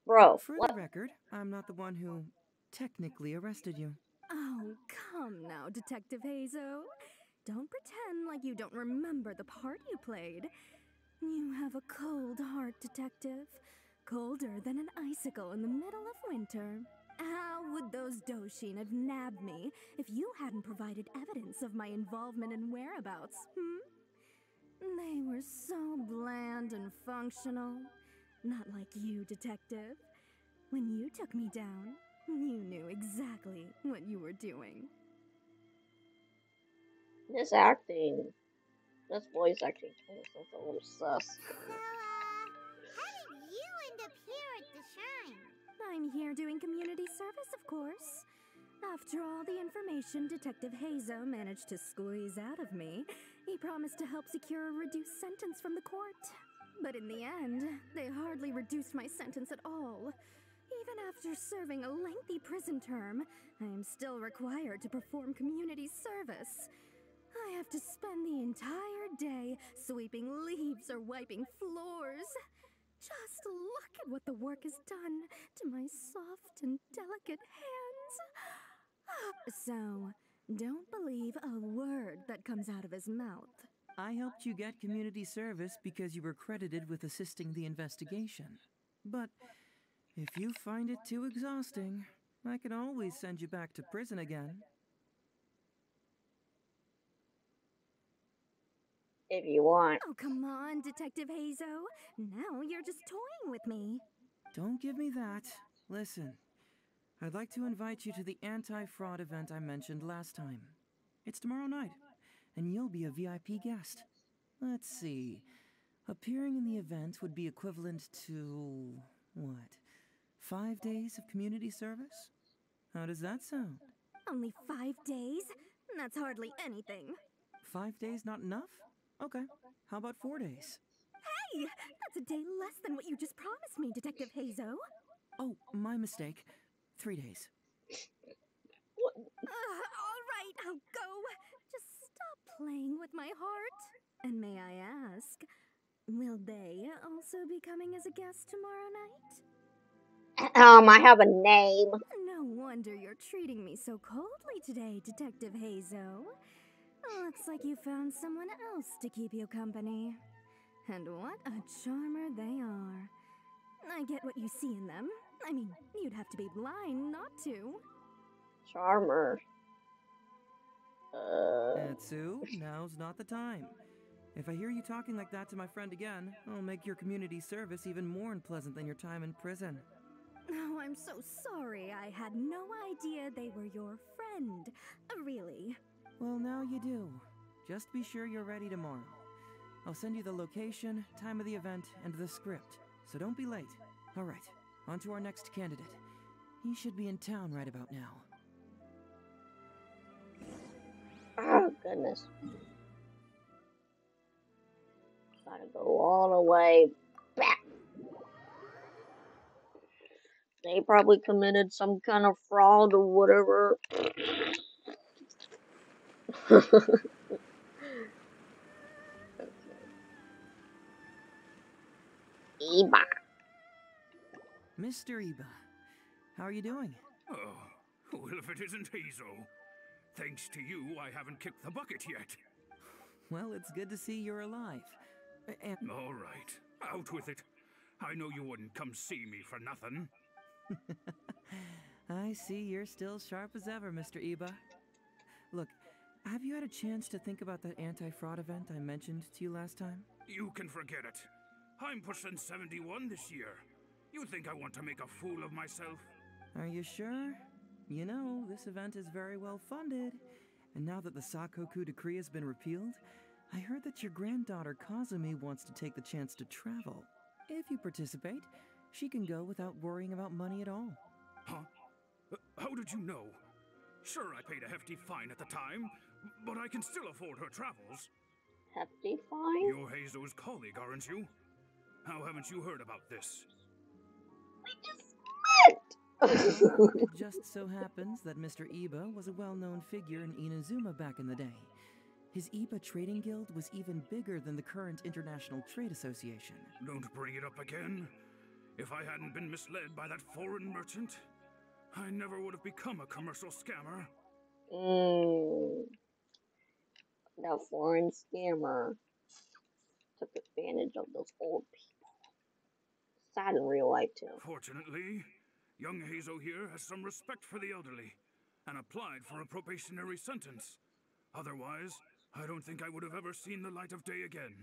[SPEAKER 1] Bro,
[SPEAKER 5] For
[SPEAKER 1] what?
[SPEAKER 5] the record, I'm not the one who technically arrested you.
[SPEAKER 4] Oh, come now, Detective Heizou. Don't pretend like you don't remember the part you played. You have a cold heart, Detective. Colder than an icicle in the middle of winter. How would those Doshin have nabbed me if you hadn't provided evidence of my involvement and whereabouts, They were so bland and functional. Not like you, Detective. When you took me down, you knew exactly what you were doing.
[SPEAKER 1] This voice acting kind of sounds a little sus.
[SPEAKER 2] So, how did you end up here at the shrine?
[SPEAKER 4] I'm here doing community service, of course. After all the information Detective Heizou managed to squeeze out of me, he promised to help secure a reduced sentence from the court. But in the end, they hardly reduced my sentence at all. Even after serving a lengthy prison term, I am still required to perform community service. I have to spend the entire day sweeping leaves or wiping floors. Just look at what the work has done to my soft and delicate hands. So, don't believe a word that comes out of his mouth.
[SPEAKER 5] I helped you get community service because you were credited with assisting the investigation. But if you find it too exhausting, I can always send you back to prison again.
[SPEAKER 1] If you want.
[SPEAKER 4] Oh, come on, Detective Heizou. Now you're just toying with me.
[SPEAKER 5] Don't give me that. Listen, I'd like to invite you to the anti-fraud event I mentioned last time. It's tomorrow night, and you'll be a VIP guest. Let's see. Appearing in the event would be equivalent to, what, 5 days of community service? How does that sound?
[SPEAKER 4] Only 5 days? That's hardly anything.
[SPEAKER 5] 5 days not enough? Okay. How about 4 days?
[SPEAKER 4] Hey, that's a day less than what you just promised me, Detective Heizou.
[SPEAKER 5] Oh, my mistake. 3 days.
[SPEAKER 4] All right, I'll go. Just stop playing with my heart. And may I ask, will they also be coming as a guest tomorrow night?
[SPEAKER 1] I have a name.
[SPEAKER 4] No wonder you're treating me so coldly today, Detective Heizou. Looks like you found someone else to keep you company. And what a charmer they are. I get what you see in them. I mean, you'd have to be blind not to.
[SPEAKER 1] Charmer.
[SPEAKER 5] Heizou, now's not the time. If I hear you talking like that to my friend again, I'll make your community service even more unpleasant than your time in prison.
[SPEAKER 4] Oh, I'm so sorry. I had no idea they were your friend. Really.
[SPEAKER 5] Well, now you do. Just be sure you're ready tomorrow. I'll send you the location, time of the event, and the script, so don't be late. All right, on to our next candidate. He should be in town right about now.
[SPEAKER 1] Oh, goodness. Gotta go all the way back. They probably committed some kind of fraud or whatever. Eba.
[SPEAKER 5] Mr. Iba, how are you doing?
[SPEAKER 3] Oh, well, if it isn't Heizou. Thanks to you, I haven't kicked the bucket yet.
[SPEAKER 5] Well, it's good to see you're alive. And
[SPEAKER 3] All right, out with it. I know you wouldn't come see me for nothing.
[SPEAKER 5] I see you're still sharp as ever, Mr. Iba. Look, have you had a chance to think about that anti-fraud event I mentioned to you last time?
[SPEAKER 3] You can forget it. I'm pushing 71 this year. You think I want to make a fool of myself?
[SPEAKER 5] Are you sure? You know, this event is very well funded. And now that the Sakoku decree has been repealed, I heard that your granddaughter Kazumi wants to take the chance to travel. If you participate, she can go without worrying about money at all.
[SPEAKER 3] Huh? How did you know? Sure, I paid a hefty fine at the time, but I can still afford her travels.
[SPEAKER 1] Hefty fine?
[SPEAKER 3] You're Heizou's colleague, aren't you? How haven't you heard about this?
[SPEAKER 5] It just so happens that Mr. Iba was a well-known figure in Inazuma back in the day. His Iba Trading Guild was even bigger than the current International Trade Association.
[SPEAKER 3] Don't bring it up again. If I hadn't been misled by that foreign merchant, I never would have become a commercial scammer.
[SPEAKER 1] That foreign scammer took advantage of those old people. Sad in real life, too.
[SPEAKER 3] Fortunately, young Heizou here has some respect for the elderly and applied for a probationary sentence. Otherwise, I don't think I would have ever seen the light of day again.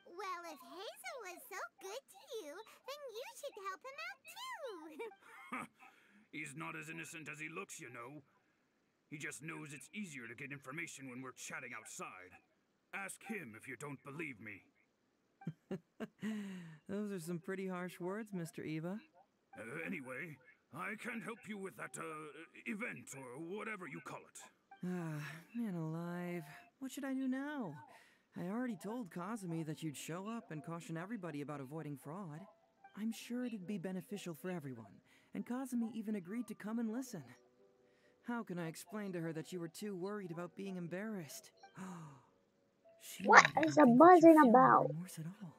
[SPEAKER 2] Well, if Heizou was so good to you, then you should help him out too.
[SPEAKER 3] He's not as innocent as he looks, you know. He just knows it's easier to get information when we're chatting outside. Ask him if you don't believe me.
[SPEAKER 5] Those are some pretty harsh words, Mr. Iba.
[SPEAKER 3] Anyway, I can't help you with that, event or whatever you call it.
[SPEAKER 5] Ah, man alive. What should I do now? I already told Kazumi that you'd show up and caution everybody about avoiding fraud. I'm sure it'd be beneficial for everyone, and Kazumi even agreed to come and listen. How can I explain to her that you were too worried about being embarrassed?
[SPEAKER 1] What is the buzzing about?
[SPEAKER 5] Remorse at all.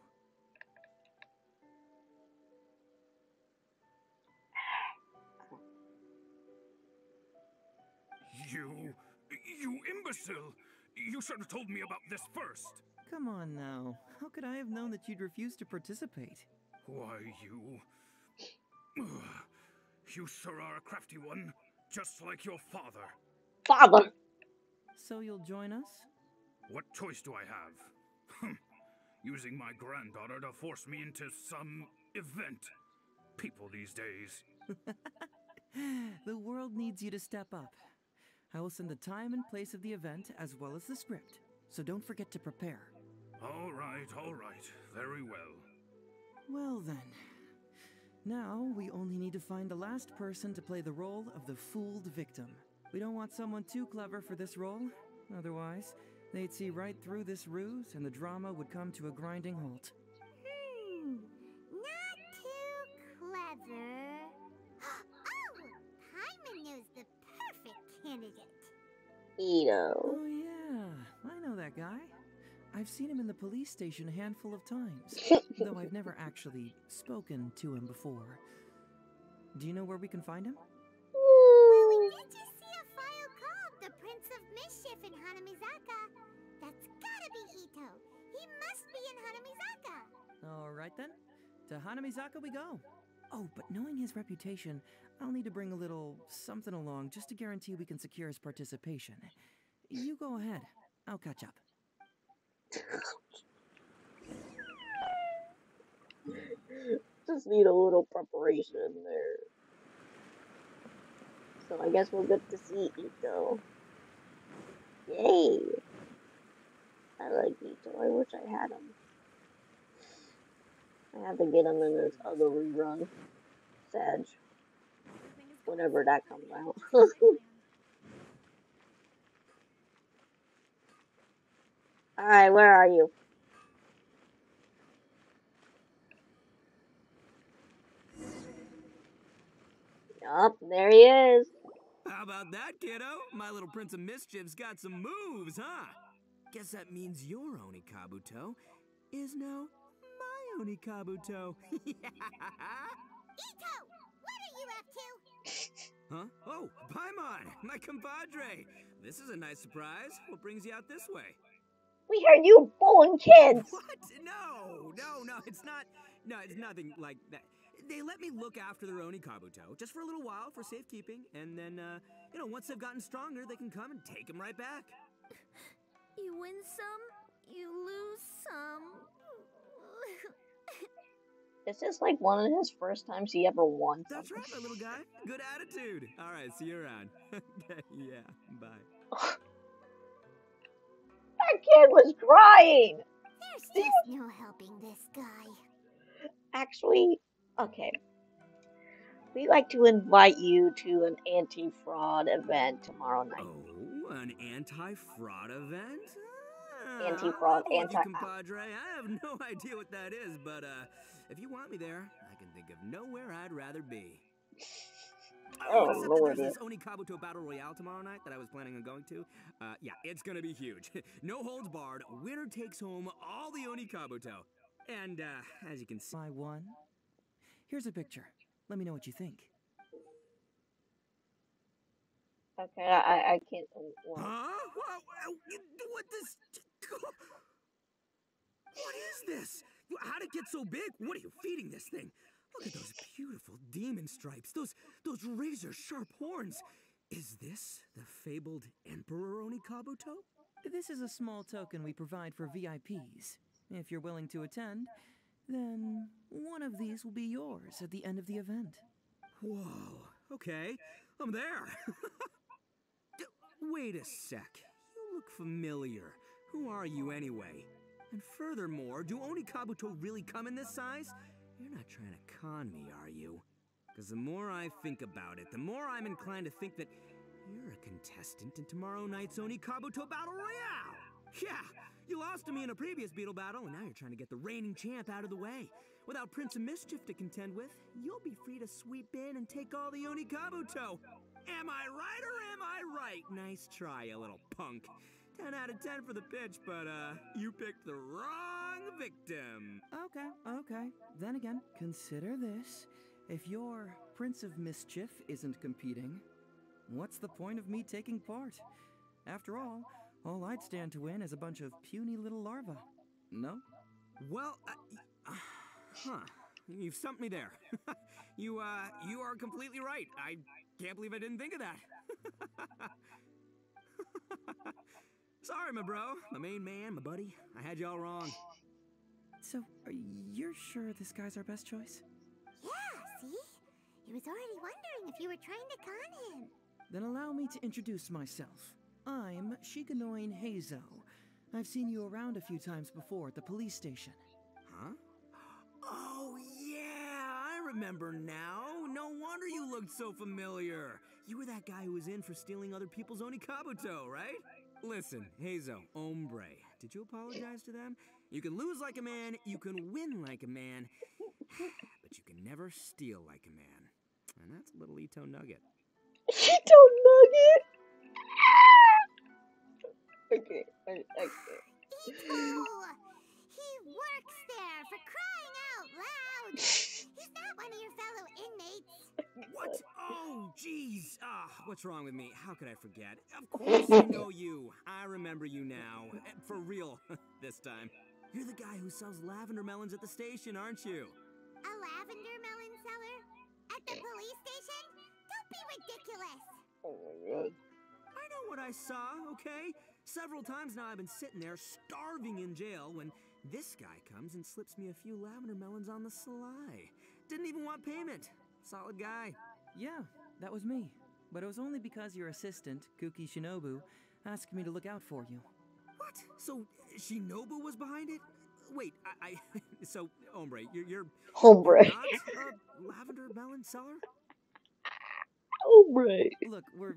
[SPEAKER 3] You imbecile! You should have told me about this first!
[SPEAKER 5] Come on now. How could I have known that you'd refuse to participate?
[SPEAKER 3] Why, you... You sure are a crafty one, just like your father.
[SPEAKER 1] Father!
[SPEAKER 5] So you'll join us?
[SPEAKER 3] What choice do I have? Using my granddaughter to force me into some event. People these days.
[SPEAKER 5] The world needs you to step up. I will send the time and place of the event as well as the script, so don't forget to prepare.
[SPEAKER 3] All right, very well.
[SPEAKER 5] Well then, now we only need to find the last person to play the role of the fooled victim. We don't want someone too clever for this role, otherwise they'd see right through this ruse and the drama would come to a grinding halt.
[SPEAKER 2] candidate.
[SPEAKER 1] Ito.
[SPEAKER 5] Oh, yeah. I know that guy. I've seen him in the police station a handful of times, though I've never actually spoken to him before. Do you know where we can find him?
[SPEAKER 2] Well, we did just see a file called the Prince of Mischief in Hanamizaka. That's gotta be Ito. He must be in Hanamizaka.
[SPEAKER 5] All right then. To Hanamizaka we go. Oh, but knowing his reputation, I'll need to bring a little something along just to guarantee we can secure his participation. You go ahead. I'll catch up.
[SPEAKER 1] Just need a little preparation there. So I guess we'll get to see Ito. Yay! I like Ito. I wish I had him. I have to get him in this other rerun. Sag. Whenever that comes out. Alright, where are you? Yup, there he is.
[SPEAKER 6] How about that, kiddo? My little Prince of Mischief's got some moves, huh? Guess that means your Onikabuto is now my Onikabuto.
[SPEAKER 2] Ito! What are you up to?
[SPEAKER 6] Huh? Oh, Paimon, my compadre. This is a nice surprise. What brings you out this way?
[SPEAKER 1] We heard you bullying kids.
[SPEAKER 6] What? No, it's not. No, it's nothing like that. They let me look after their Onikabuto just for a little while for safekeeping, and then, once they've gotten stronger, they can come and take them right back.
[SPEAKER 2] You win some, you lose some.
[SPEAKER 1] This is like one of his first times he ever won something.
[SPEAKER 6] That's right, my little guy. Good attitude. All right, see you around. Yeah, bye.
[SPEAKER 1] That kid was crying.
[SPEAKER 2] There's just no helping this guy.
[SPEAKER 1] Actually, okay. We'd like to invite you to an anti-fraud event tomorrow night.
[SPEAKER 6] Oh, an anti-fraud event?
[SPEAKER 1] Anti-fraud,
[SPEAKER 6] I'm with you, compadre. I have no idea what that is, but if you want me there, I can think of nowhere I'd rather be.
[SPEAKER 1] Oh,
[SPEAKER 6] except
[SPEAKER 1] Lord.
[SPEAKER 6] that there's this Onikabuto Battle Royale tomorrow night that I was planning on going to. Yeah, it's gonna be huge. No holds barred. Winner takes home all the Onikabuto. And, as you can see...
[SPEAKER 5] I won. Here's a picture. Let me know what you think.
[SPEAKER 1] Okay, I can't...
[SPEAKER 6] Huh? What this... What is this? How'd it get so big? What are you feeding this thing? Look at those beautiful demon stripes. Those razor-sharp horns. Is this the fabled Emperor Onikabuto?
[SPEAKER 5] This is a small token we provide for VIPs. If you're willing to attend, then one of these will be yours at the end of the event.
[SPEAKER 6] Whoa, okay, I'm there. Wait a sec, you look familiar. Who are you anyway? And furthermore, do Onikabuto really come in this size? You're not trying to con me, are you? Because the more I think about it, the more I'm inclined to think that you're a contestant in tomorrow night's Onikabuto Battle Royale! Yeah, you lost to me in a previous Beetle battle, and now you're trying to get the reigning champ out of the way. Without Prince of Mischief to contend with, you'll be free to sweep in and take all the Onikabuto. Am I right or am I right? Nice try, you little punk. 10 out of 10 for the pitch, but, you picked the wrong victim.
[SPEAKER 5] Okay. Then again, consider this. If your Prince of Mischief isn't competing, what's the point of me taking part? After all I'd stand to win is a bunch of puny little larvae. No?
[SPEAKER 6] Well, you've stumped me there. You are completely right. I can't believe I didn't think of that. Sorry, my bro, my main man, my buddy. I had you all wrong.
[SPEAKER 5] So, you're sure this guy's our best choice?
[SPEAKER 2] Yeah, see? He was already wondering if you were trying to con him.
[SPEAKER 5] Then allow me to introduce myself. I'm Shikanoin Heizou. I've seen you around a few times before at the police station.
[SPEAKER 6] Huh? Oh, yeah, I remember now. No wonder you looked so familiar. You were that guy who was in for stealing other people's Onikabuto, right? Listen, Heizou, hombre, did you apologize to them? You can lose like a man, you can win like a man, but you can never steal like a man. And that's a little Ito nugget.
[SPEAKER 1] Ito nugget?
[SPEAKER 2] Heizou! He works there, for crying out loud! He's not one of your fellow inmates.
[SPEAKER 6] What? Oh, jeez. What's wrong with me? How could I forget? Of course I know you. I remember you now. For real, this time. You're the guy who sells lavender melons at the station, aren't you?
[SPEAKER 2] A lavender melon seller? At the police station? Don't be ridiculous!
[SPEAKER 1] Oh my god.
[SPEAKER 6] I know what I saw, okay? Several times now I've been sitting there starving in jail when this guy comes and slips me a few lavender melons on the sly. Didn't even want payment. Solid guy.
[SPEAKER 5] Yeah, that was me. But it was only because your assistant, Kuki Shinobu, asked me to look out for you.
[SPEAKER 6] What? So Shinobu was behind it? Wait, so hombre, you're
[SPEAKER 1] Hombre.
[SPEAKER 6] not a lavender melon seller?
[SPEAKER 1] Hombre.
[SPEAKER 5] Look, we're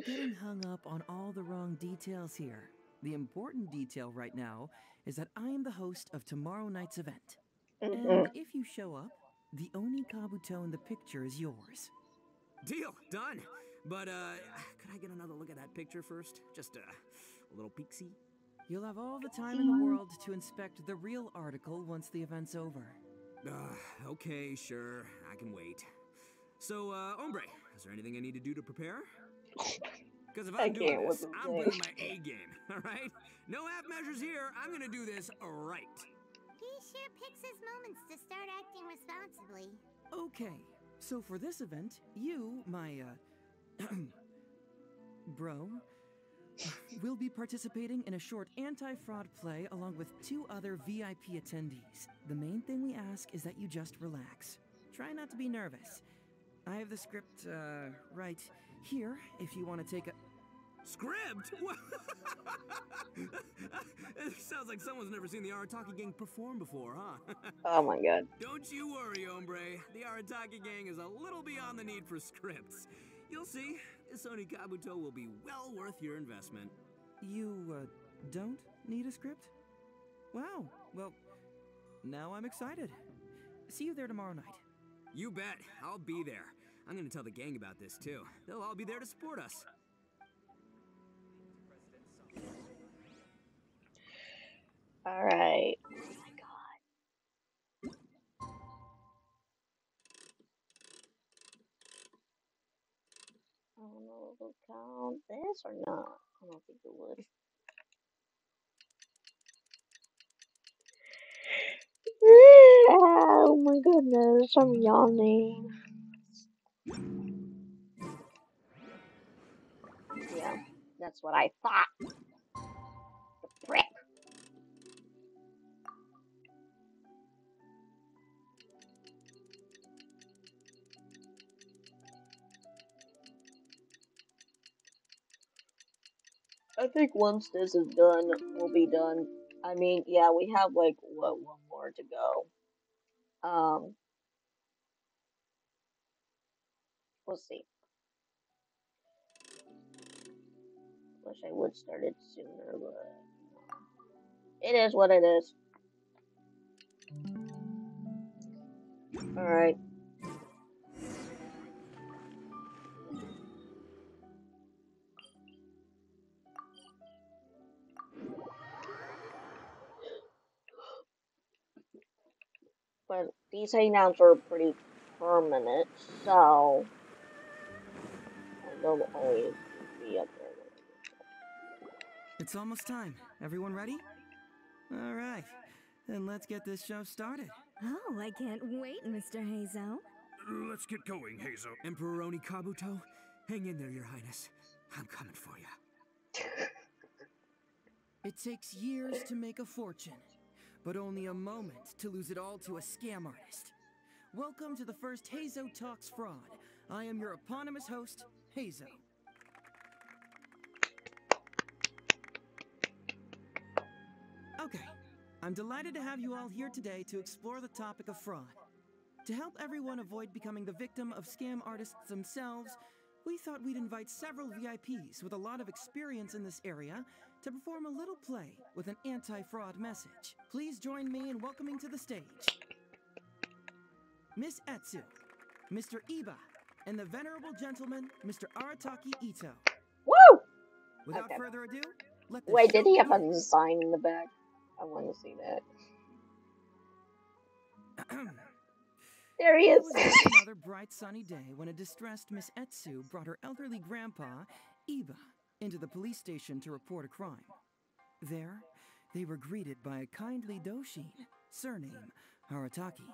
[SPEAKER 5] getting hung up on all the wrong details here. The important detail right now is that I am the host of tomorrow night's event. And if you show up, the Oni Kabuto in the picture is yours.
[SPEAKER 6] Deal, done. But could I get another look at that picture first? Just a little peek-see?
[SPEAKER 5] You'll have all the time in the world to inspect the real article once the event's over.
[SPEAKER 6] Okay, sure. I can wait. So, hombre, is there anything I need to do to prepare? Because if I'm doing this, I'm bringing my A game, all right? No half measures here. I'm gonna do this right.
[SPEAKER 2] He sure picks his moments to start acting responsibly.
[SPEAKER 5] Okay, so for this event, you, my, bro, will be participating in a short anti-fraud play along with 2 other VIP attendees. The main thing we ask is that you just relax. Try not to be nervous. I have the script, right here, if you want to take a...
[SPEAKER 6] Script? It sounds like someone's never seen the Arataki Gang perform before, huh?
[SPEAKER 1] Oh my god.
[SPEAKER 6] Don't you worry, hombre. The Arataki Gang is a little beyond the need for scripts. You'll see, this Oni Kabuto will be well worth your investment.
[SPEAKER 5] You, don't need a script? Wow, well, now I'm excited. See you there tomorrow night.
[SPEAKER 6] You bet. I'll be there. I'm gonna tell the gang about this, too. They'll all be there to support us.
[SPEAKER 1] Alright. Oh my god. I don't know if it'll count this or not. I don't think it would. Oh my goodness, I'm yawning. Yeah, that's what I thought. The prick. I think once this is done, we'll be done. I mean, yeah, we have like what, 1 more to go. We'll see. Wish I would start it sooner, but it is what it is. Alright. But these hangouts are pretty permanent, so they'll always be up there.
[SPEAKER 5] It's almost time. Everyone ready? All right, then let's get this show started.
[SPEAKER 4] Oh, I can't wait, Mr. Heizou.
[SPEAKER 3] Let's get going, Heizou.
[SPEAKER 6] Emperor Oni Kabuto, hang in there, Your Highness. I'm coming for you.
[SPEAKER 5] It takes years to make a fortune, but only a moment to lose it all to a scam artist. Welcome to the first Heizou Talks Fraud. I am your eponymous host, Heizou. Okay, I'm delighted to have you all here today to explore the topic of fraud. To help everyone avoid becoming the victim of scam artists themselves, we thought we'd invite several VIPs with a lot of experience in this area to perform a little play with an anti-fraud message. Please join me in welcoming to the stage Miss Etsu, Mr. Iba, and the venerable gentleman, Mr. Arataki Ito.
[SPEAKER 1] Woo!
[SPEAKER 5] Without further ado, Let the
[SPEAKER 1] Wait, did
[SPEAKER 5] show
[SPEAKER 1] he have a
[SPEAKER 5] begin.
[SPEAKER 1] sign in the back? I want to see that. There he
[SPEAKER 5] It
[SPEAKER 1] is.
[SPEAKER 5] was just another bright sunny day when a distressed Miss Etsu brought her elderly grandpa, Iba, into the police station to report a crime. There, they were greeted by a kindly Doshin, surname Harataki.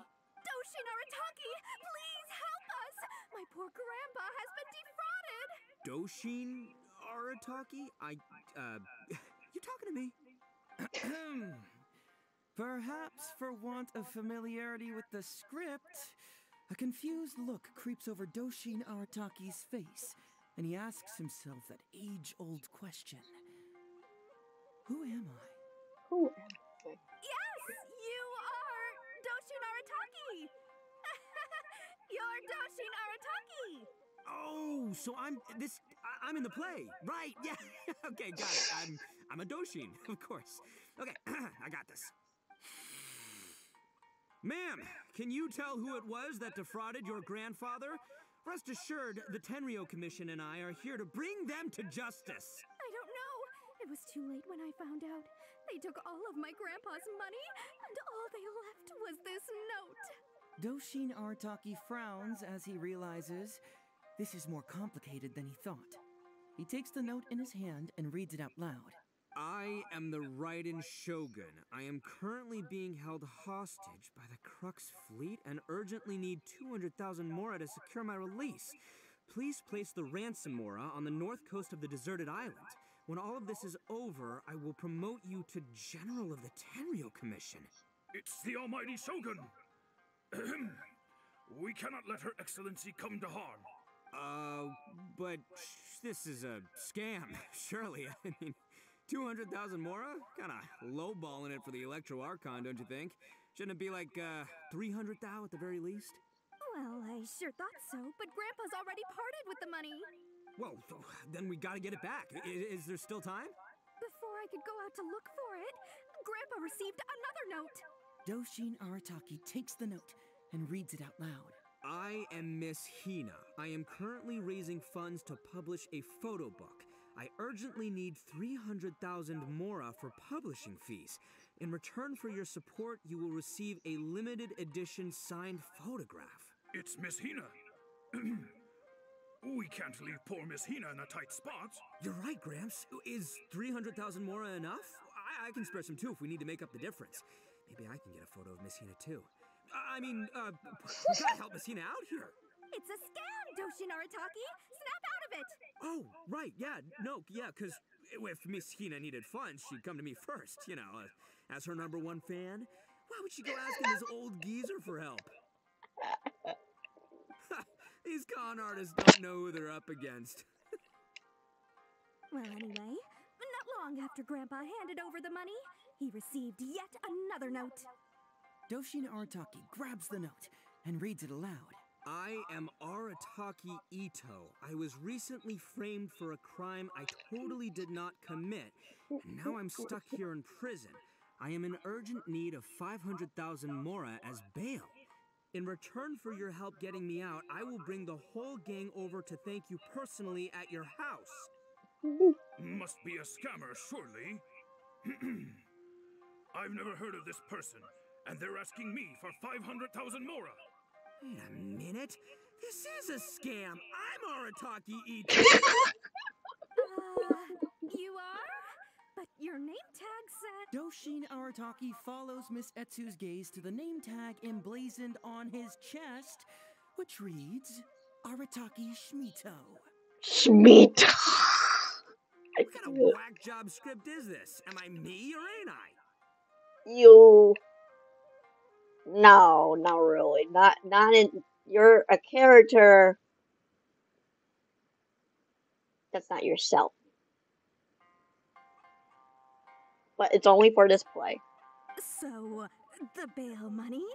[SPEAKER 9] Doshin Arataki, please help us! My poor grandpa has been defrauded!
[SPEAKER 6] Doshin Arataki? You talking to me?
[SPEAKER 5] Perhaps for want of familiarity with the script, a confused look creeps over Doshin Arataki's face, and he asks himself that age-old question. Who am I?
[SPEAKER 1] Who?
[SPEAKER 9] Yes, you are Doshin Arataki! You're Doshin Arataki!
[SPEAKER 6] Oh, so I'm in the play. Right, yeah. Okay, got it. I'm a Doshin, of course. Okay, I got this. Ma'am, can you tell who it was that defrauded your grandfather? Rest assured, the Tenryo Commission and I are here to bring them to justice.
[SPEAKER 9] I don't know. It was too late when I found out. They took all of my grandpa's money, and all they left was this note.
[SPEAKER 5] Doshin Arataki frowns as he realizes this is more complicated than he thought. He takes the note in his hand and reads it out loud.
[SPEAKER 6] I am the Raiden Shogun. I am currently being held hostage by the Crux fleet and urgently need 200,000 mora to secure my release. Please place the ransom mora on the north coast of the deserted island. When all of this is over, I will promote you to General of the Tenryo Commission.
[SPEAKER 3] It's the almighty Shogun. We cannot let Her Excellency come to harm.
[SPEAKER 6] But this is a scam, surely. I mean, 200,000 mora? Kinda lowballing it for the Electro Archon, don't you think? Shouldn't it be like, 300 thou at the very least?
[SPEAKER 9] Well, I sure thought so, but Grandpa's already parted with the money.
[SPEAKER 6] Well, then we gotta get it back. Is there still time?
[SPEAKER 9] Before I could go out to look for it, Grandpa received another note.
[SPEAKER 5] Doshin Arataki takes the note and reads it out loud.
[SPEAKER 6] I am Miss Hina. I am currently raising funds to publish a photo book. I urgently need 300,000 mora for publishing fees. In return for your support, you will receive a limited edition signed photograph.
[SPEAKER 3] It's Miss Hina. We can't leave poor Miss Hina in a tight spot.
[SPEAKER 6] You're right, Gramps. Is 300,000 mora enough? I can spare some too if we need to make up the difference. Maybe I can get a photo of Miss Hina too. We gotta help Miss Hina out here.
[SPEAKER 9] It's a scam, Doshin Arataki! Snap out of it!
[SPEAKER 6] Oh, right, yeah, because if Miss Hina needed funds, she'd come to me first, as her #1 fan. Why would she go asking this old geezer for help? These con artists don't know who they're up against.
[SPEAKER 9] Well, anyway, not long after Grandpa handed over the money, he received yet another note.
[SPEAKER 5] Doshin Arataki grabs the note and reads it aloud.
[SPEAKER 6] I am Arataki Ito. I was recently framed for a crime I totally did not commit, and now I'm stuck here in prison. I am in urgent need of 500,000 mora as bail. In return for your help getting me out, I will bring the whole gang over to thank you personally at your house.
[SPEAKER 3] Must be a scammer, surely. I've never heard of this person, and they're asking me for 500,000 mora.
[SPEAKER 6] Wait a minute. This is a scam. I'm Arataki Ito.
[SPEAKER 9] You are? But your name tag said...
[SPEAKER 5] Doshin Arataki follows Miss Etsu's gaze to the name tag emblazoned on his chest, which reads, Arataki Shmito.
[SPEAKER 1] Schmeat.
[SPEAKER 6] What kind of whack job script is this? Am I me or ain't I?
[SPEAKER 1] You. No, not really. Not in. You're a character. That's not yourself. But it's only for this play.
[SPEAKER 9] So, the bail money?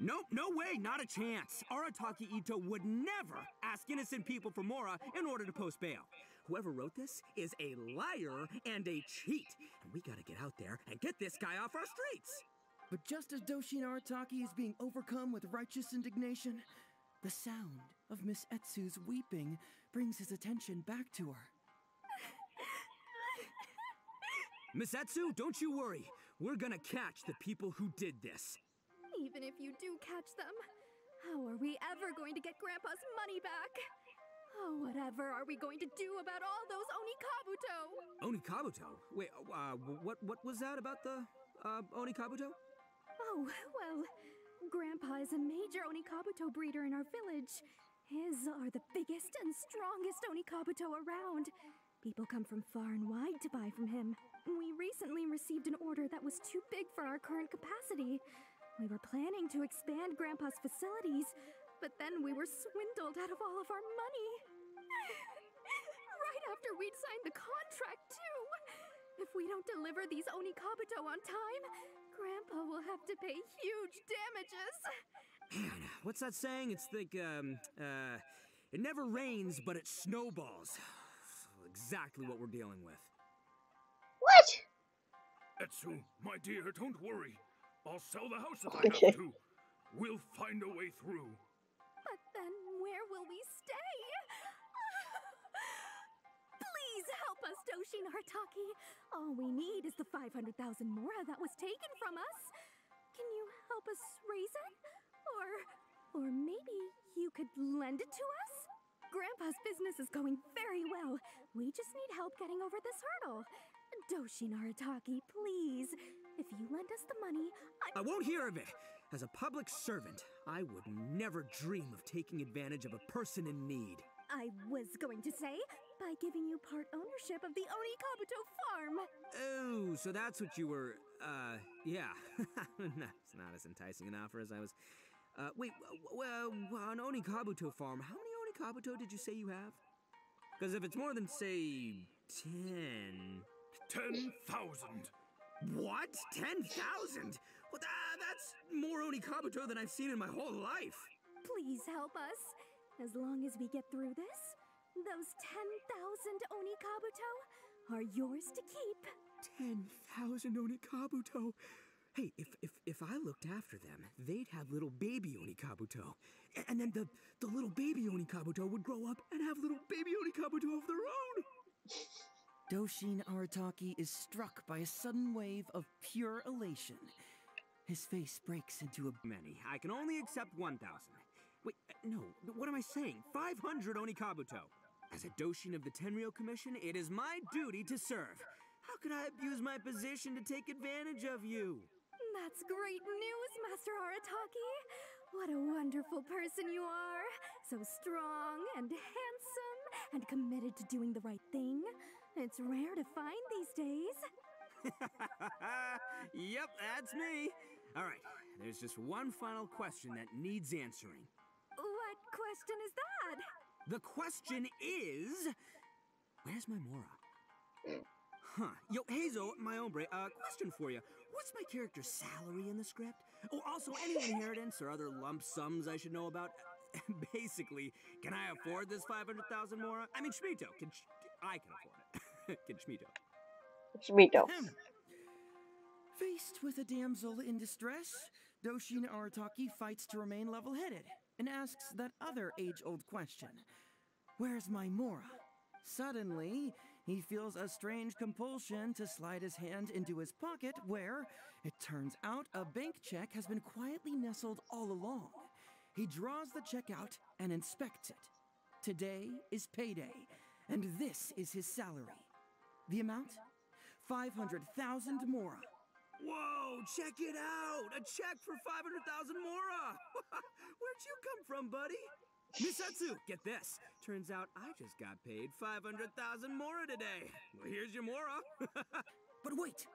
[SPEAKER 6] Nope, no way, not a chance. Arataki Ito would never ask innocent people for mora in order to post bail. Whoever wrote this is a liar and a cheat. And we gotta get out there and get this guy off our streets.
[SPEAKER 5] But just as Doshin Arataki is being overcome with righteous indignation, the sound of Miss Etsu's weeping brings his attention back to her.
[SPEAKER 10] Misetsu, don't you worry. We're gonna catch the people who did this.
[SPEAKER 4] Even if you do catch them, how are we ever going to get Grandpa's money back? Oh, whatever are we going to do about all those Onikabuto?
[SPEAKER 10] Onikabuto? Wait, what was that about the, Onikabuto?
[SPEAKER 4] Oh, well, Grandpa is a major Onikabuto breeder in our village. His are the biggest and strongest Onikabuto around. People come from far and wide to buy from him. We recently received an order that was too big for our current capacity. We were planning to expand Grandpa's facilities, but then we were swindled out of all of our money. Right after we'd signed the contract, too. If we don't deliver these Onikabuto on time, Grandpa will have to pay huge damages.
[SPEAKER 10] Man, what's that saying? It's like, it never rains, but it snowballs. Exactly what we're dealing with.
[SPEAKER 1] What?
[SPEAKER 3] Etsu, my dear, don't worry. I'll sell the house if I have to. We'll find a way through.
[SPEAKER 4] But then where will we stay? Please help us, Doshi Naritaki. All we need is the 500,000 mora that was taken from us. Can you help us raise it? Or maybe you could lend it to us? Grandpa's business is going very well. We just need help getting over this hurdle. Doshi Naritaki, please. If you lend us the money,
[SPEAKER 10] I won't hear of it. As a public servant, I would never dream of taking advantage of a person in need.
[SPEAKER 4] I was going to say, by giving you part ownership of the Onikabuto farm.
[SPEAKER 10] Oh, so that's what you were, yeah. That's not as enticing an offer as I was... wait, well, an Onikabuto farm, how many Onikabuto did you say you have? Because if it's more than, say, 10...
[SPEAKER 3] 10,000.
[SPEAKER 10] What? 10,000? Well, that's more Onikabuto than I've seen in my whole life.
[SPEAKER 4] Please help us. As long as we get through this, those 10,000 Onikabuto are yours to keep.
[SPEAKER 10] 10,000 Onikabuto. Hey, if I looked after them, they'd have little baby Onikabuto. And then the little baby Onikabuto would grow up and have little baby Onikabuto of their own.
[SPEAKER 5] Doshin Arataki is struck by a sudden wave of pure elation. His face breaks into a...
[SPEAKER 10] Many. I can only accept 1,000. Wait, no, what am I saying? 500 Onikabuto. As a Doshin of the Tenryou Commission, it is my duty to serve. How could I abuse my position to take advantage of you?
[SPEAKER 4] That's great news, Master Arataki. What a wonderful person you are. So strong and handsome and committed to doing the right thing. It's rare to find these days.
[SPEAKER 10] Yep, that's me. All right, there's just one final question that needs answering.
[SPEAKER 4] What question is that?
[SPEAKER 10] The question is... Where's my Mora? Huh. Yo, Heizou, my hombre, question for you. What's my character's salary in the script? Oh, also, any inheritance or other lump sums I should know about? Basically, can I afford this 500,000 Mora? I mean, Shmito, I can afford it. Can Shmito?
[SPEAKER 1] Shmito.
[SPEAKER 5] Faced with a damsel in distress, Doshin Arataki fights to remain level-headed and asks that other age-old question. Where's my Mora? Suddenly, he feels a strange compulsion to slide his hand into his pocket where, it turns out, a bank check has been quietly nestled all along. He draws the check out and inspects it. Today is payday, and this is his salary. The amount? 500,000 Mora.
[SPEAKER 10] Whoa, check it out! A check for 500,000 Mora! Where'd you come from, buddy? Misetsu, get this. Turns out I just got paid 500,000 Mora today. Well, here's your Mora.
[SPEAKER 5] But wait!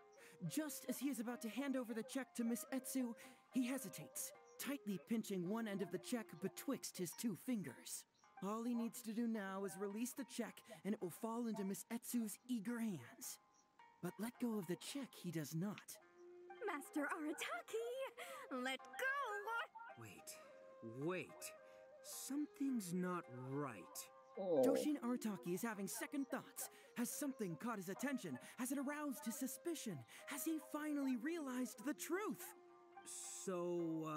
[SPEAKER 5] Just as he is about to hand over the check to Miss Etsu, he hesitates, tightly pinching one end of the check betwixt his two fingers. All he needs to do now is release the check, and it will fall into Miss Etsu's eager hands. But let go of the check he does not.
[SPEAKER 4] Master Arataki, let go!
[SPEAKER 10] Wait. Something's not right.
[SPEAKER 5] Doshin Arataki is having second thoughts. Has something caught his attention? Has it aroused his suspicion? Has he finally realized the truth?
[SPEAKER 10] So,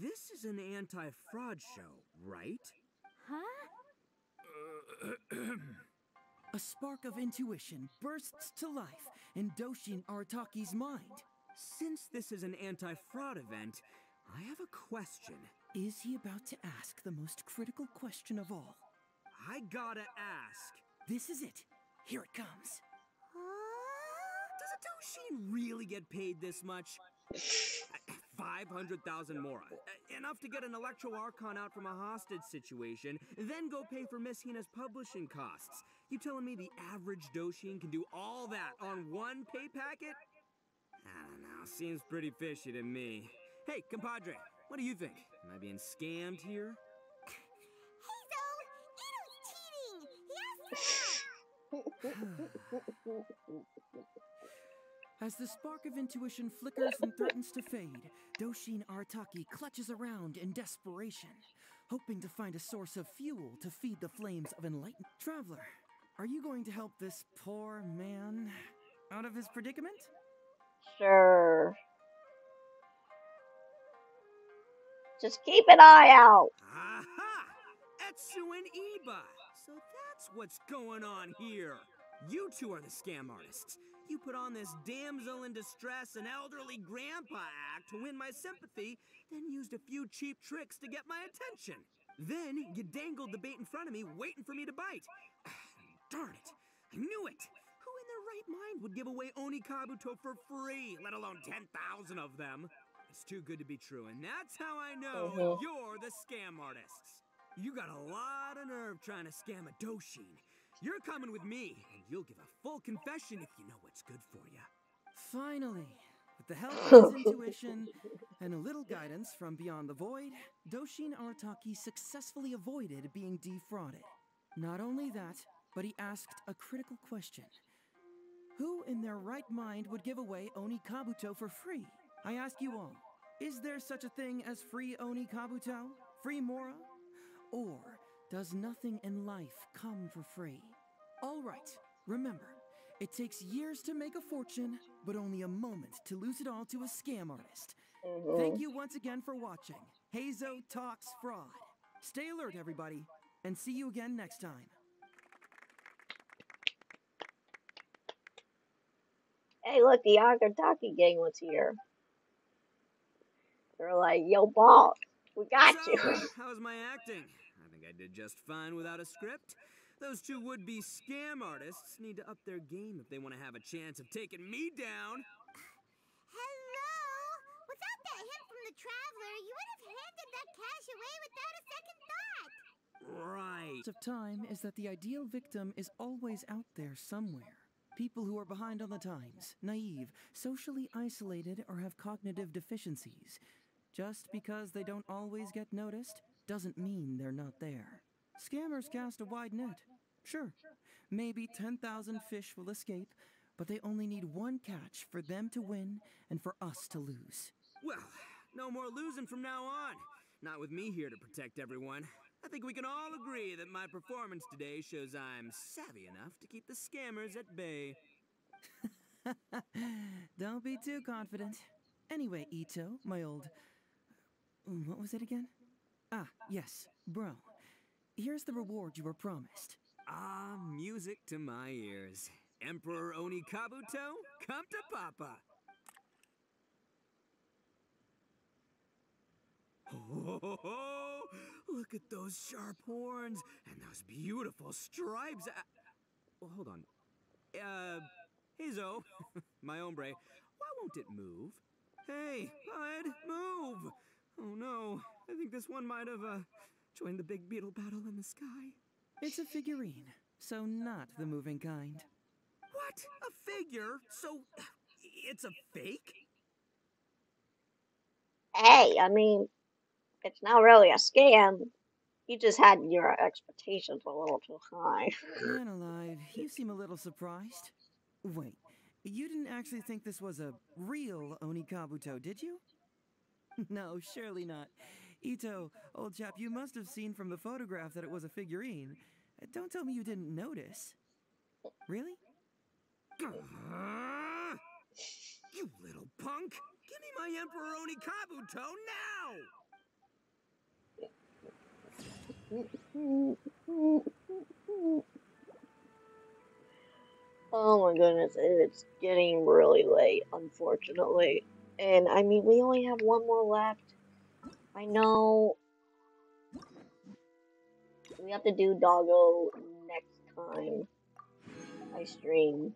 [SPEAKER 10] this is an anti-fraud show, right?
[SPEAKER 4] Huh?
[SPEAKER 5] A spark of intuition bursts to life in Doshin Arataki's mind.
[SPEAKER 10] Since this is an anti-fraud event, I have a question.
[SPEAKER 5] Is he about to ask the most critical question of all?
[SPEAKER 10] I gotta ask.
[SPEAKER 5] This is it. Here it comes.
[SPEAKER 10] Does a Doshin really get paid this much? 500,000 mora. Enough to get an Electro Archon out from a hostage situation, then go pay for Miss Hina's publishing costs. You telling me the average Doshin can do all that on one pay packet? I don't know. Seems pretty fishy to me. Hey, compadre, what do you think? Am I being scammed here?
[SPEAKER 2] Heizou! Ito's cheating! He asked for help!
[SPEAKER 5] As the spark of intuition flickers and threatens to fade, Doshin Arataki clutches around in desperation, hoping to find a source of fuel to feed the flames of enlightenment. Traveler, are you going to help this poor man out of his predicament?
[SPEAKER 1] Sure. Just keep an eye out.
[SPEAKER 10] Aha! Etsu and Iba! So that's what's going on here. You two are the scam artists. You put on this damsel in distress and elderly grandpa act to win my sympathy, then used a few cheap tricks to get my attention. Then you dangled the bait in front of me, waiting for me to bite. Darn it! I knew it! Who in their right mind would give away Oni Kabuto for free, let alone 10,000 of them? It's too good to be true, and that's how I know you're the scam artists. You got a lot of nerve trying to scam a Doshin. You're coming with me, and you'll give a full confession if you know what's good for you.
[SPEAKER 5] Finally, with the help of his intuition and a little guidance from beyond the void, Doshin Arataki successfully avoided being defrauded. Not only that, but he asked a critical question. Who in their right mind would give away Oni Kabuto for free? I ask you all, is there such a thing as free Oni Kabuto? Free Mora? Or does nothing in life come for free? All right, remember, it takes years to make a fortune, but only a moment to lose it all to a scam artist. Thank you once again for watching Heizou Talks Fraud. Stay alert, everybody, and see you again next time.
[SPEAKER 1] Hey, look, the Agataki gang was here. They're like, yo, boss, we got you.
[SPEAKER 10] How's my acting? I think I did just fine without a script. Those two would-be scam artists need to up their game if they want to have a chance of taking me down.
[SPEAKER 2] Hello? Without that hint from the Traveler, you would have handed that cash away without a second thought.
[SPEAKER 10] Right.
[SPEAKER 5] Of time is that the ideal victim is always out there somewhere. People who are behind on the times, naive, socially isolated, or have cognitive deficiencies. Just because they don't always get noticed doesn't mean they're not there. Scammers cast a wide net. Sure, maybe 10,000 fish will escape, but they only need one catch for them to win and for us to lose.
[SPEAKER 10] Well, no more losing from now on. Not with me here to protect everyone. I think we can all agree that my performance today shows I'm savvy enough to keep the scammers at bay.
[SPEAKER 5] Don't be too confident. Anyway, Ito, my old... What was it again? Ah, yes, bro. Here's the reward you were promised.
[SPEAKER 10] Ah, music to my ears. Emperor Oni Kabuto, come to Papa. Oh, look at those sharp horns and those beautiful stripes. Well, hold on. Heizou, my hombre, why won't it move? Hey, bud, move! Oh no, I think this one might have, joined the big beetle battle in the sky.
[SPEAKER 5] It's a figurine, so not the moving kind.
[SPEAKER 10] What? A figure? So, it's a fake?
[SPEAKER 1] Hey, I mean, it's not really a scam. You just had your expectations a little too high.
[SPEAKER 5] Man alive, you seem a little surprised. Wait, you didn't actually think this was a real Oni Kabuto, did you? No, surely not. Ito, old chap, you must have seen from the photograph that it was a figurine. Don't tell me you didn't notice. Really?
[SPEAKER 10] You little punk! Give me my Emperor Oni Kabuto now!
[SPEAKER 1] Oh my goodness, it's getting really late, unfortunately. And I mean, we only have one more left. I know we have to do Doggo next time I stream,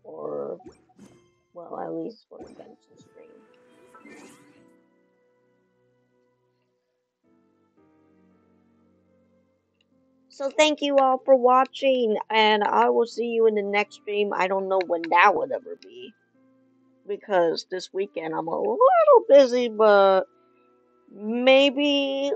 [SPEAKER 1] or, well, at least when Benson stream. So thank you all for watching, and I will see you in the next stream. I don't know when that would ever be, because this weekend I'm a little busy, but maybe